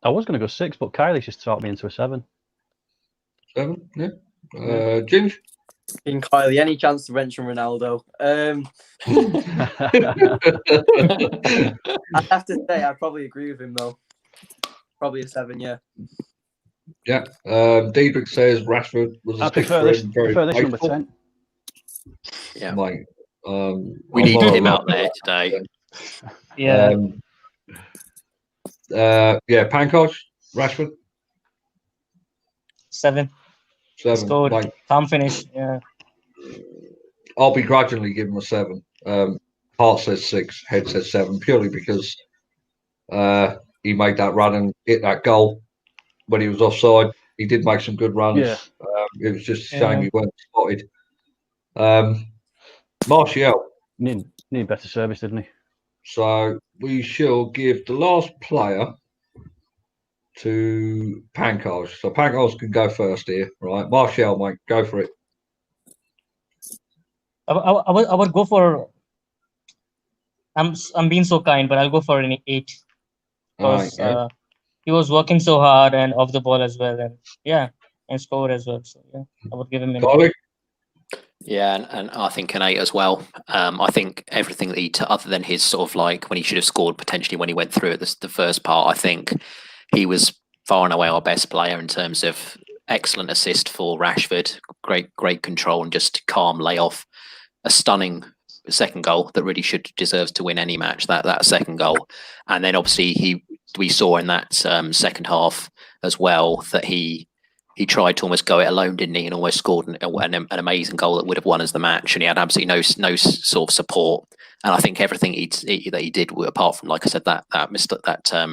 I was going to go 6, but Kylie's just talked me into a 7. 7, yeah. James? In Kylie, any chance to mention Ronaldo? I have to say, I probably agree with him though. Probably a 7, yeah. Yeah. Diedrich says Rashford was a I prefer this number 10. Yeah. Mate, we needed him out there today. Yeah. Yeah, Pankaj, Rashford. 7. 7. Scored. Mate, Calm finish. Yeah. I'll begrudgingly give him a 7. Heart says 6, head says 7, purely because he made that run and hit that goal when he was offside. He did make some good runs. Yeah. It was just a shame he weren't spotted. Martial. Need better service, didn't he? So we shall give the last player to Pankaj. So Pankaj can go first here, right? Martial, mate, go for it. I would go for. I'm being so kind, but I'll go for an 8 because he was working so hard and off the ball as well, and scored as well. So yeah, I would give him an 8. Yeah, and I think an 8 as well. I think everything that he other than his sort of like when he should have scored potentially when he went through it, the first part, I think he was far and away our best player in terms of excellent assist for Rashford, great control and just calm layoff, a stunning second goal that really deserves to win any match. That second goal, and then obviously we saw in that second half as well that he tried to almost go it alone, didn't he? And almost scored an amazing goal that would have won us the match. And he had absolutely no sort of support. And I think everything that he did, apart from, like I said, that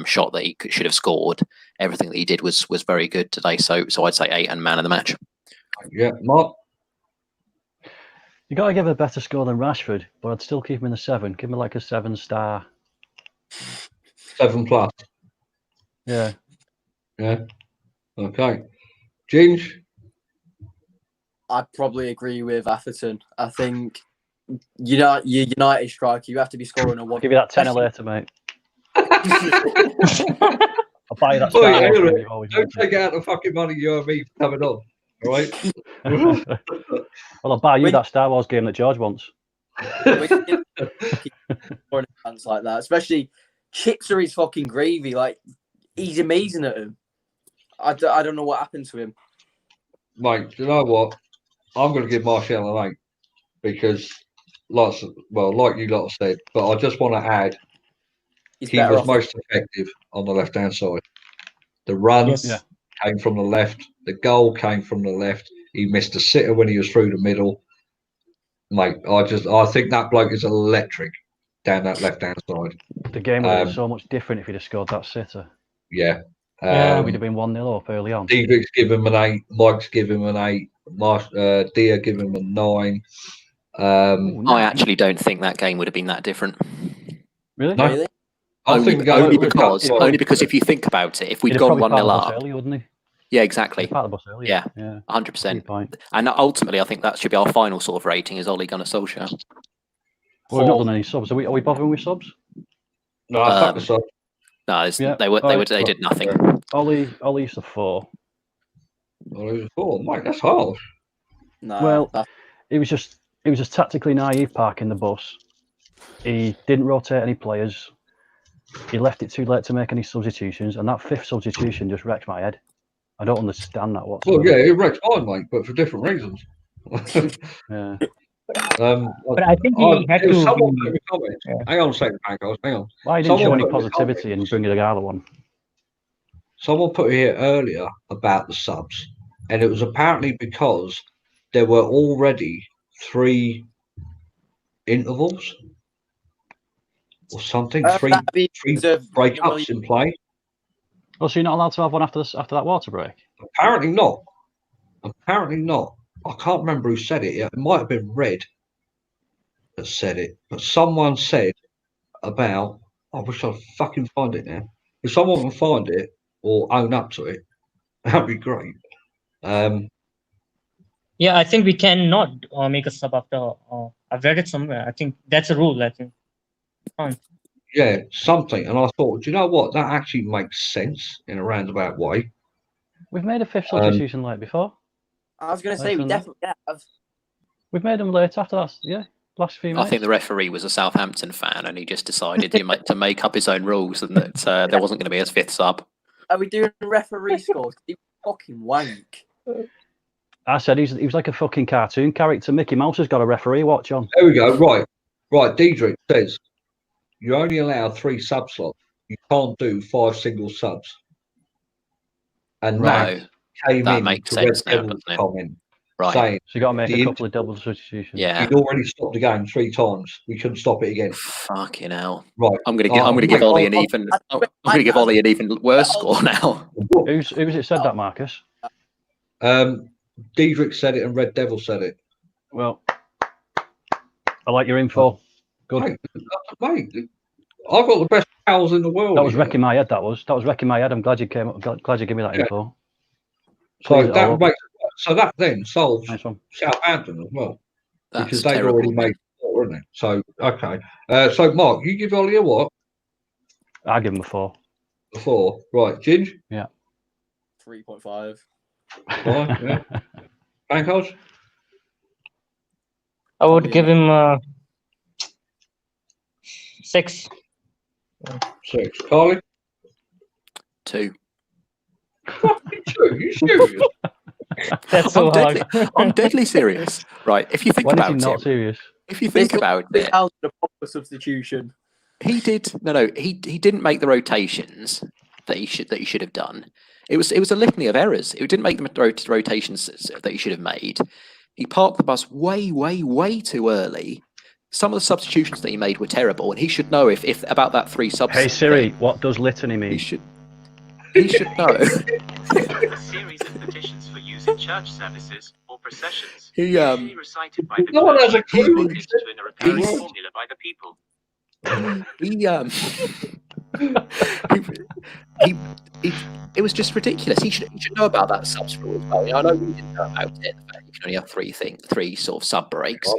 shot that he should have scored, everything that he did was very good today. So I'd say 8 and man of the match. Yeah, Mark. You got to give a better score than Rashford, but I'd still keep him in the 7. Give him like a 7-star. 7+. Yeah. Yeah. Okay. James? I'd probably agree with Atherton. I think your United striker, you have to be scoring a 1. I'll give you that 10 later, mate. I'll buy you that Star Wars game you've always Don't take out the fucking money you owe me for coming on, all right? Well, I'll buy you that Star Wars game that George wants. Scoring chance like that, especially chips are his fucking gravy. Like, he's amazing at him. I don't know what happened to him. Mate, do you know what? I'm going to give Martial an 8 because, like you lot have said, but I just want to add he was most effective on the left-hand side. The run came from the left. The goal came from the left. He missed a sitter when he was through the middle. Mate, I think that bloke is electric down that left-hand side. The game would have been so much different if he'd have scored that sitter. Yeah. We'd have been 1-0 up early on. Diedrich's give him an 8. Mike's give him an 8. Dia give him a 9. I actually don't think that game would have been that different. Really? No. Really? Only because if you think about it, if we'd gone 1-0 up, early, wouldn't he? Yeah, exactly. Part of the bus early, yeah, 100%. And ultimately, I think that should be our final sort of rating is Ole Gunnar Solskjaer. Well, we've not done any subs. Are we bothering with subs? No, fuck the subs. No, they did nothing. Ole's a 4. Ole's a 4. Mike, that's harsh. No, well, it was just tactically naive parking the bus. He didn't rotate any players. He left it too late to make any substitutions, and that 5th substitution just wrecked my head. I don't understand that whatsoever. Well, yeah, it wrecked mine, mate, but for different reasons. Yeah. But I think he had to. Someone put in comments. Yeah. Hang on a second, Pankos. Hang on. Why didn't show any positivity in bringing the Gala one? Someone put here earlier about the subs, and it was apparently because there were already 3 intervals or something, three breakups in play. Oh, so you're not allowed to have one after that water break? Apparently not. Apparently not. I can't remember who said it. It might have been Red that said it, but someone said about. I wish I'd fucking find it now. If someone can find it or own up to it, that'd be great. Yeah, I think we cannot make a sub after. I've read it somewhere. I think that's a rule. I think. Fine. Yeah, something. And I thought, do you know what? That actually makes sense in a roundabout way. We've made a fifth substitution late before. I was going to say, we definitely have. We've made them late after that, last few minutes. I think the referee was a Southampton fan and he just decided to make up his own rules and that there wasn't going to be a fifth sub. Are we doing referee scores? He fucking wank. I said he was like a fucking cartoon character. Mickey Mouse has got a referee watch on. There we go. Right. Diedrich says you only allow 3 sub slots. You can't do 5 single subs. And that came that in makes to sense Red now, Devil's doesn't it? comment Right. saying So you got to make a couple of double substitutions. Yeah. he'd already stopped the game 3 times. We couldn't stop it again. Fucking hell. Right. I'm gonna give Ollie an even worse score now. Who was it said that, Marcus? Diedrich said it and Red Devil said it. Well, I like your info. Good. Mate, I've got the best pals in the world. That was wrecking my head. That was wrecking my head. I'm glad you came up. Glad you gave me that info. So that then solves nice one. Southampton as well. That's because they've terrible. already made 4, haven't they? So okay. So Mark, you give Ollie a what? I give him a 4. A 4. Right, Ginge? Yeah. 3.5. Right, yeah. Bankos? I would give him 6. 6. Carly? 2. 2? You serious? That's so hard. I'm deadly serious. Right. If you think When is about he not it, serious? if you think about it, Out the proper substitution. he did. No, he didn't make the rotations that he should have done. It was a litany of errors. It didn't make the rotations that he should have made. He parked the bus way too early. Some of the substitutions that he made were terrible, and he should know if about that 3 subs. Hey Siri, what does litany mean? He should know. A series of petitions for using church services or processions, He usually recited by the No one has a clergy, clue. used to an recurring formula by the people. It was just ridiculous. He should know about that subs rule as well. I know we didn't know about it. The fact you can only have 3 sort of sub breaks.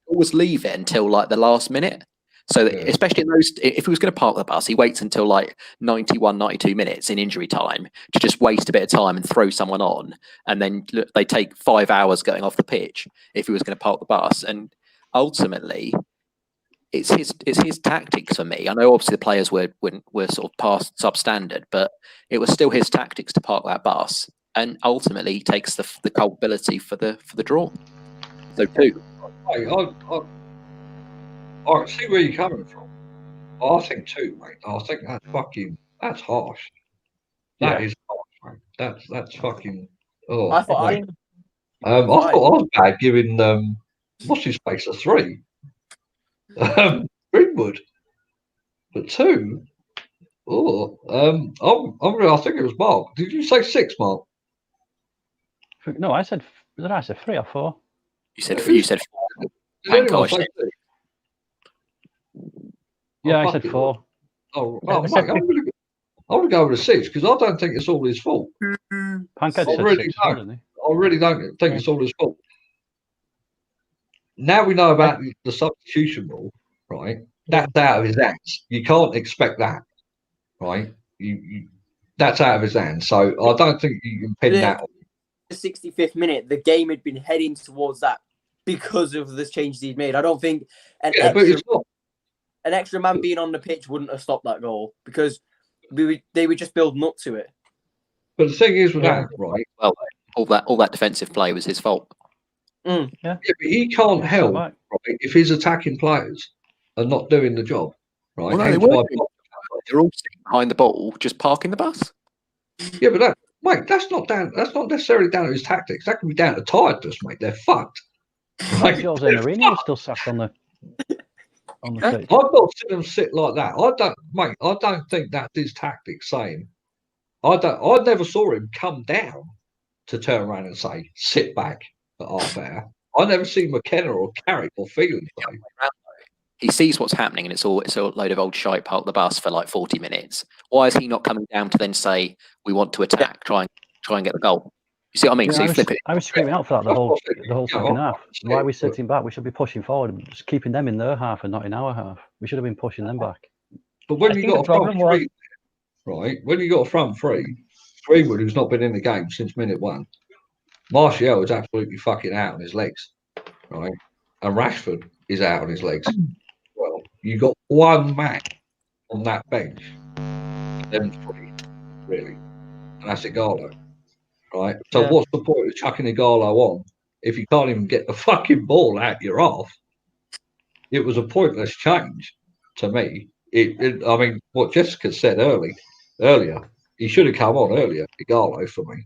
Always leave it until like the last minute. So especially in those, if he was going to park the bus, he waits until like 91, 92 minutes in injury time to just waste a bit of time and throw someone on, and then they take 5 hours going off the pitch if he was going to park the bus. And ultimately, it's his tactics for me. I know obviously the players were sort of past substandard, but it was still his tactics to park that bus, and ultimately he takes the culpability for the draw. So 2. I see where you're coming from. I think 2, mate. I think that's harsh. That is harsh, mate. That's fucking. Oh, I thought I thought I was bad giving what's his face a 3. Greenwood, but 2. Oh, I think it was Mark. Did you say 6, Mark? No, I said 3 or 4. You said 4. Did anyone say 6? Yeah, I said 4. Oh, mate, I'm going to go with a 6 because I don't think it's all his fault. Pankaj said really 6, don't. didn't he? I really don't think it's all his fault. Now we know about the substitution rule, right? That's out of his hands. You can't expect that, right? That's out of his hands. So I don't think you can pin that on. The 65th minute, the game had been heading towards that because of the changes he'd made. I don't think an extra man being on the pitch wouldn't have stopped that goal because they would just building up to it. But the thing is with that, right? Well, all that defensive play was his fault. Yeah, but he can't help, right, if his attacking players are not doing the job, right? Well, no, they're all sitting behind the ball, just parking the bus. Yeah, but that's not necessarily down to his tactics. That can be down to tiredness, mate. They're fucked. Jose Mourinho was still sat on on the Yeah. pitch. I've not seen him sit like that. I don't think that's his tactic. Saying, I never saw him come down to turn around and say, "Sit back at half hour." I never see McKenna or Carrick or Phelan say. He sees what's happening, and it's a load of old shite park the bus for like 40 minutes. Why is he not coming down to then say, "We want to attack, try and get the goal"? You see what I mean? Yeah, So you flip it. I was screaming out for that the whole second half. Why are we but- sitting back? We should be pushing forward, just keeping them in their half and not in our half. We should have been pushing them back. But when I you think got the a front problem was three, right? When you got a front three, Greenwood, who's not been in the game since minute one, Martial is absolutely fucking out on his legs, right? And Rashford is out on his legs. Well, you got one man on that bench, them three, really, and that's Igalo, right? So Yeah. what's the point of chucking Igalo on if you can't even get the fucking ball out your off? It was a pointless change to me. I mean, what Jessica said earlier, he should have come on earlier, Igalo, for me.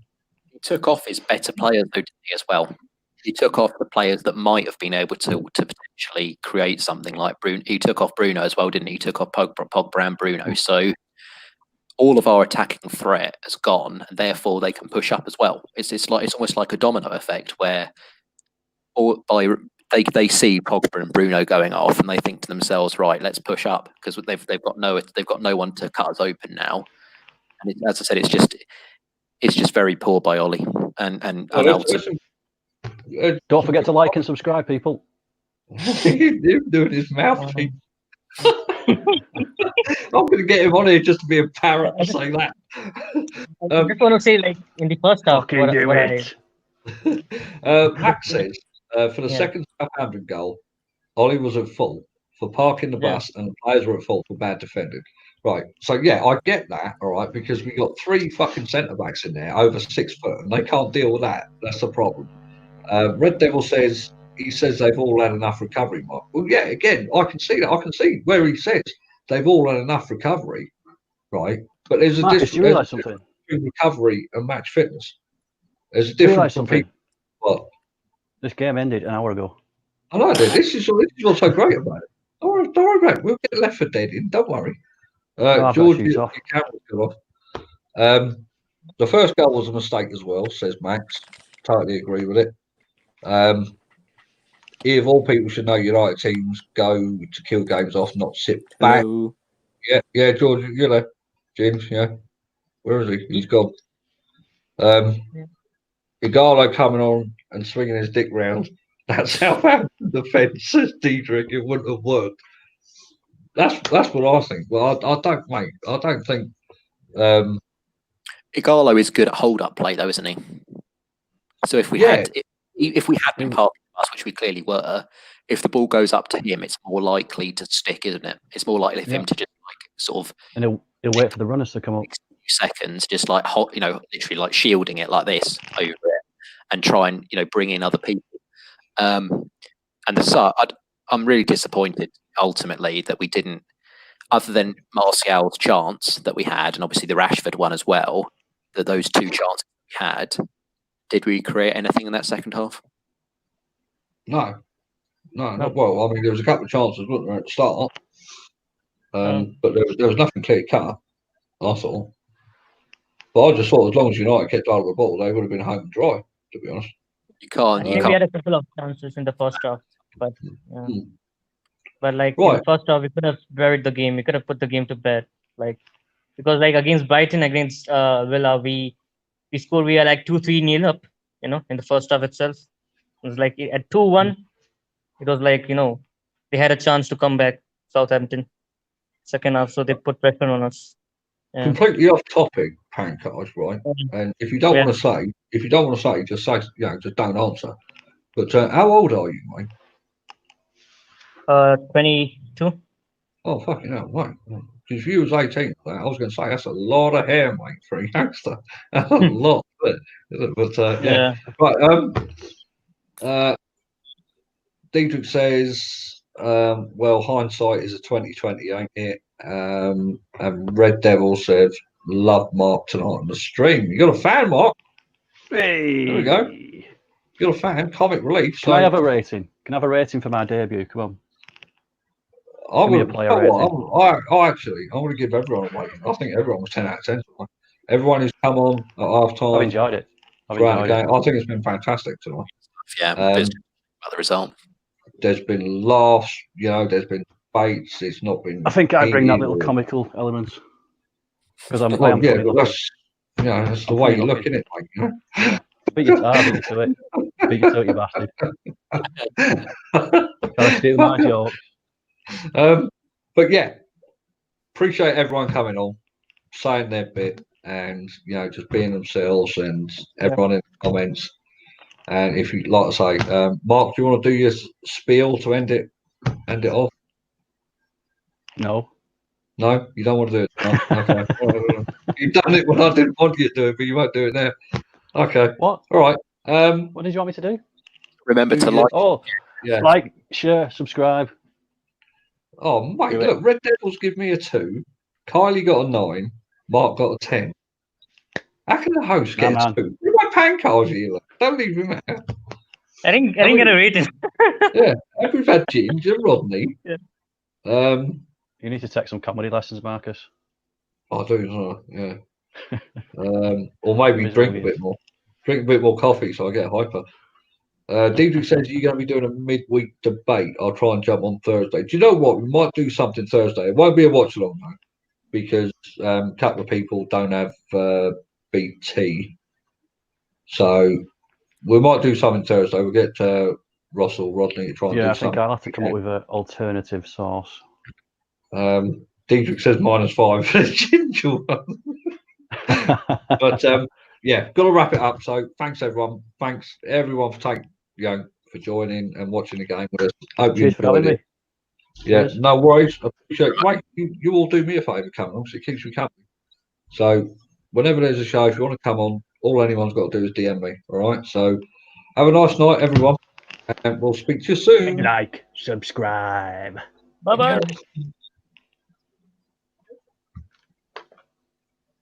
He took off his better players though, didn't he, as well. He took off the players that might have been able to potentially create something like Bruno. He took off Bruno as well, didn't he? He took off Pogba and Bruno. So all of our attacking threat has gone, and therefore they can push up as well. It's almost like a domino effect where they see Pogba and Bruno going off, and they think to themselves, right, let's push up because they've got no one to cut us open now. And as I said, it's just very poor by Ollie. And ultimately, Don't forget to like and subscribe, people. Him doing his mouthpiece. I'm going to get him on here just to be a parrot to say that. I just want to say, like, in the first half, Max says for the second Southampton goal, Ollie was at fault for parking the bus and the players were at fault for bad defending. Right. So, yeah, I get that, all right, because we got three fucking centre backs in there over 6 foot and they can't deal with that. That's the problem. Red Devil says they've all had enough recovery, Mark. Well, yeah, again, I can see that. I can see where he says they've all had enough recovery, right? But there's a difference between recovery and match fitness. There's a difference from people. What? This game ended an hour ago. I know. This is what's so great about it. Don't worry about it. We'll get Left 4 Dead in. Don't worry. George, your camera's gone off. The first goal was a mistake as well, says Max. Totally agree with it. If all people should know, United teams go to kill games off, not sit back. Hello. Yeah, George, James, yeah. Where is he? He's gone. Igalo coming on and swinging his dick round. That's Southampton defence, says Diedrich. It wouldn't have worked. That's what I think. Well, I don't, mate. I don't think. Igalo is good at hold-up play, though, isn't he? So if we had been parking the bus, which we clearly were, if the ball goes up to him, it's more likely to stick, isn't it? It's more likely for him to just like sort of. And he'll wait for the runners to come up. Seconds, just like literally like shielding it like this over it, and try and bring in other people. And I'm really disappointed ultimately that we didn't, other than Martial's chance that we had, and obviously the Rashford one as well. That those two chances we had, did we create anything in that second half? No. Not well. I mean, there was a couple of chances, wasn't there, at the start? But there was nothing clear cut. I thought. But I just thought as long as United kept hold of the ball, they would have been home and dry, to be honest. We had a couple of chances in the first half, but in the first half we could have buried the game. We could have put the game to bed, because against Brighton, against Villa, we scored. We are 2-3-0 up, in the first half itself. It was at 2-1. It was they had a chance to come back, Southampton, second half, so they put pressure on us. Yeah. Completely off topic, Pancake, right? And if you don't want to say, just say, just don't answer. But how old are you, mate? 22. Oh, fucking hell, right. Because if you was 18, I was going to say that's a lot of hair, mate, for a youngster. That's a lot, but yeah. Right. Diedrich says, well, hindsight is a 2020, ain't it? And Red Devil said, love Mark tonight on the stream. You got a fan, Mark? Hey. There we go. You got a fan, comic relief. Can I have a rating? Can I have a rating for my debut? Come on. I Give me a would. player rating. I actually, I want to give everyone a rating. I think everyone was 10 out of 10 tonight. Everyone who's come on at half I've time enjoyed it. throughout the game. I think it's been fantastic tonight. Yeah, about the result. There's been laughs, you know, there's been debates. It's not been. I think I bring that little heated or- comical element because I am Well, funny yeah, looking. that's, you know, that's the I'm way funny you look looking. in it, mate. You know? Yeah. Beat you to it. Beat you to it, you bastard. Gotta steal my jokes. But yeah, appreciate everyone coming on, saying their bit, and you know, just being themselves, and everyone in the comments. And if you like to say, Mark, do you want to do your spiel to end it off? No. No, you don't want to do it. No? Okay. You've done it when I didn't want you to do it, but you won't do it now. Okay. What? All right. What did you want me to do? Remember to like. Oh, yeah. Like, share, subscribe. Oh, mate, look, Red Devils give me a 2. Kylie got a 9. Mark got a 10. How can the host get a 2? Look at my pan cards here. Look. Don't leave him out. I didn't get a rating. Yeah, we've had Ginger, Rodney. Yeah. You need to take some comedy lessons, Marcus. I do, yeah. Or maybe drink a bit more. Drink a bit more coffee so I get hyper. Diedrich says you're going to be doing a midweek debate. I'll try and jump on Thursday. Do you know what? We might do something Thursday. It won't be a watch along though, because a couple of people don't have BT. So we might do something Thursday. We'll get Russell, Rodney to try and do something. Yeah, I think I'll have to come up with an alternative source. Diedrich says -5 for the ginger one. But yeah, got to wrap it up. So thanks everyone. Thanks everyone for for joining and watching the game with us. Hope you enjoyed it. Yeah, no worries. I appreciate it. Mate, you all do me a favour coming on, so it keeps me company. So whenever there's a show, if you want to come on, all anyone's got to do is DM me. All right. So have a nice night, everyone, and we'll speak to you soon. Like, subscribe. Bye bye.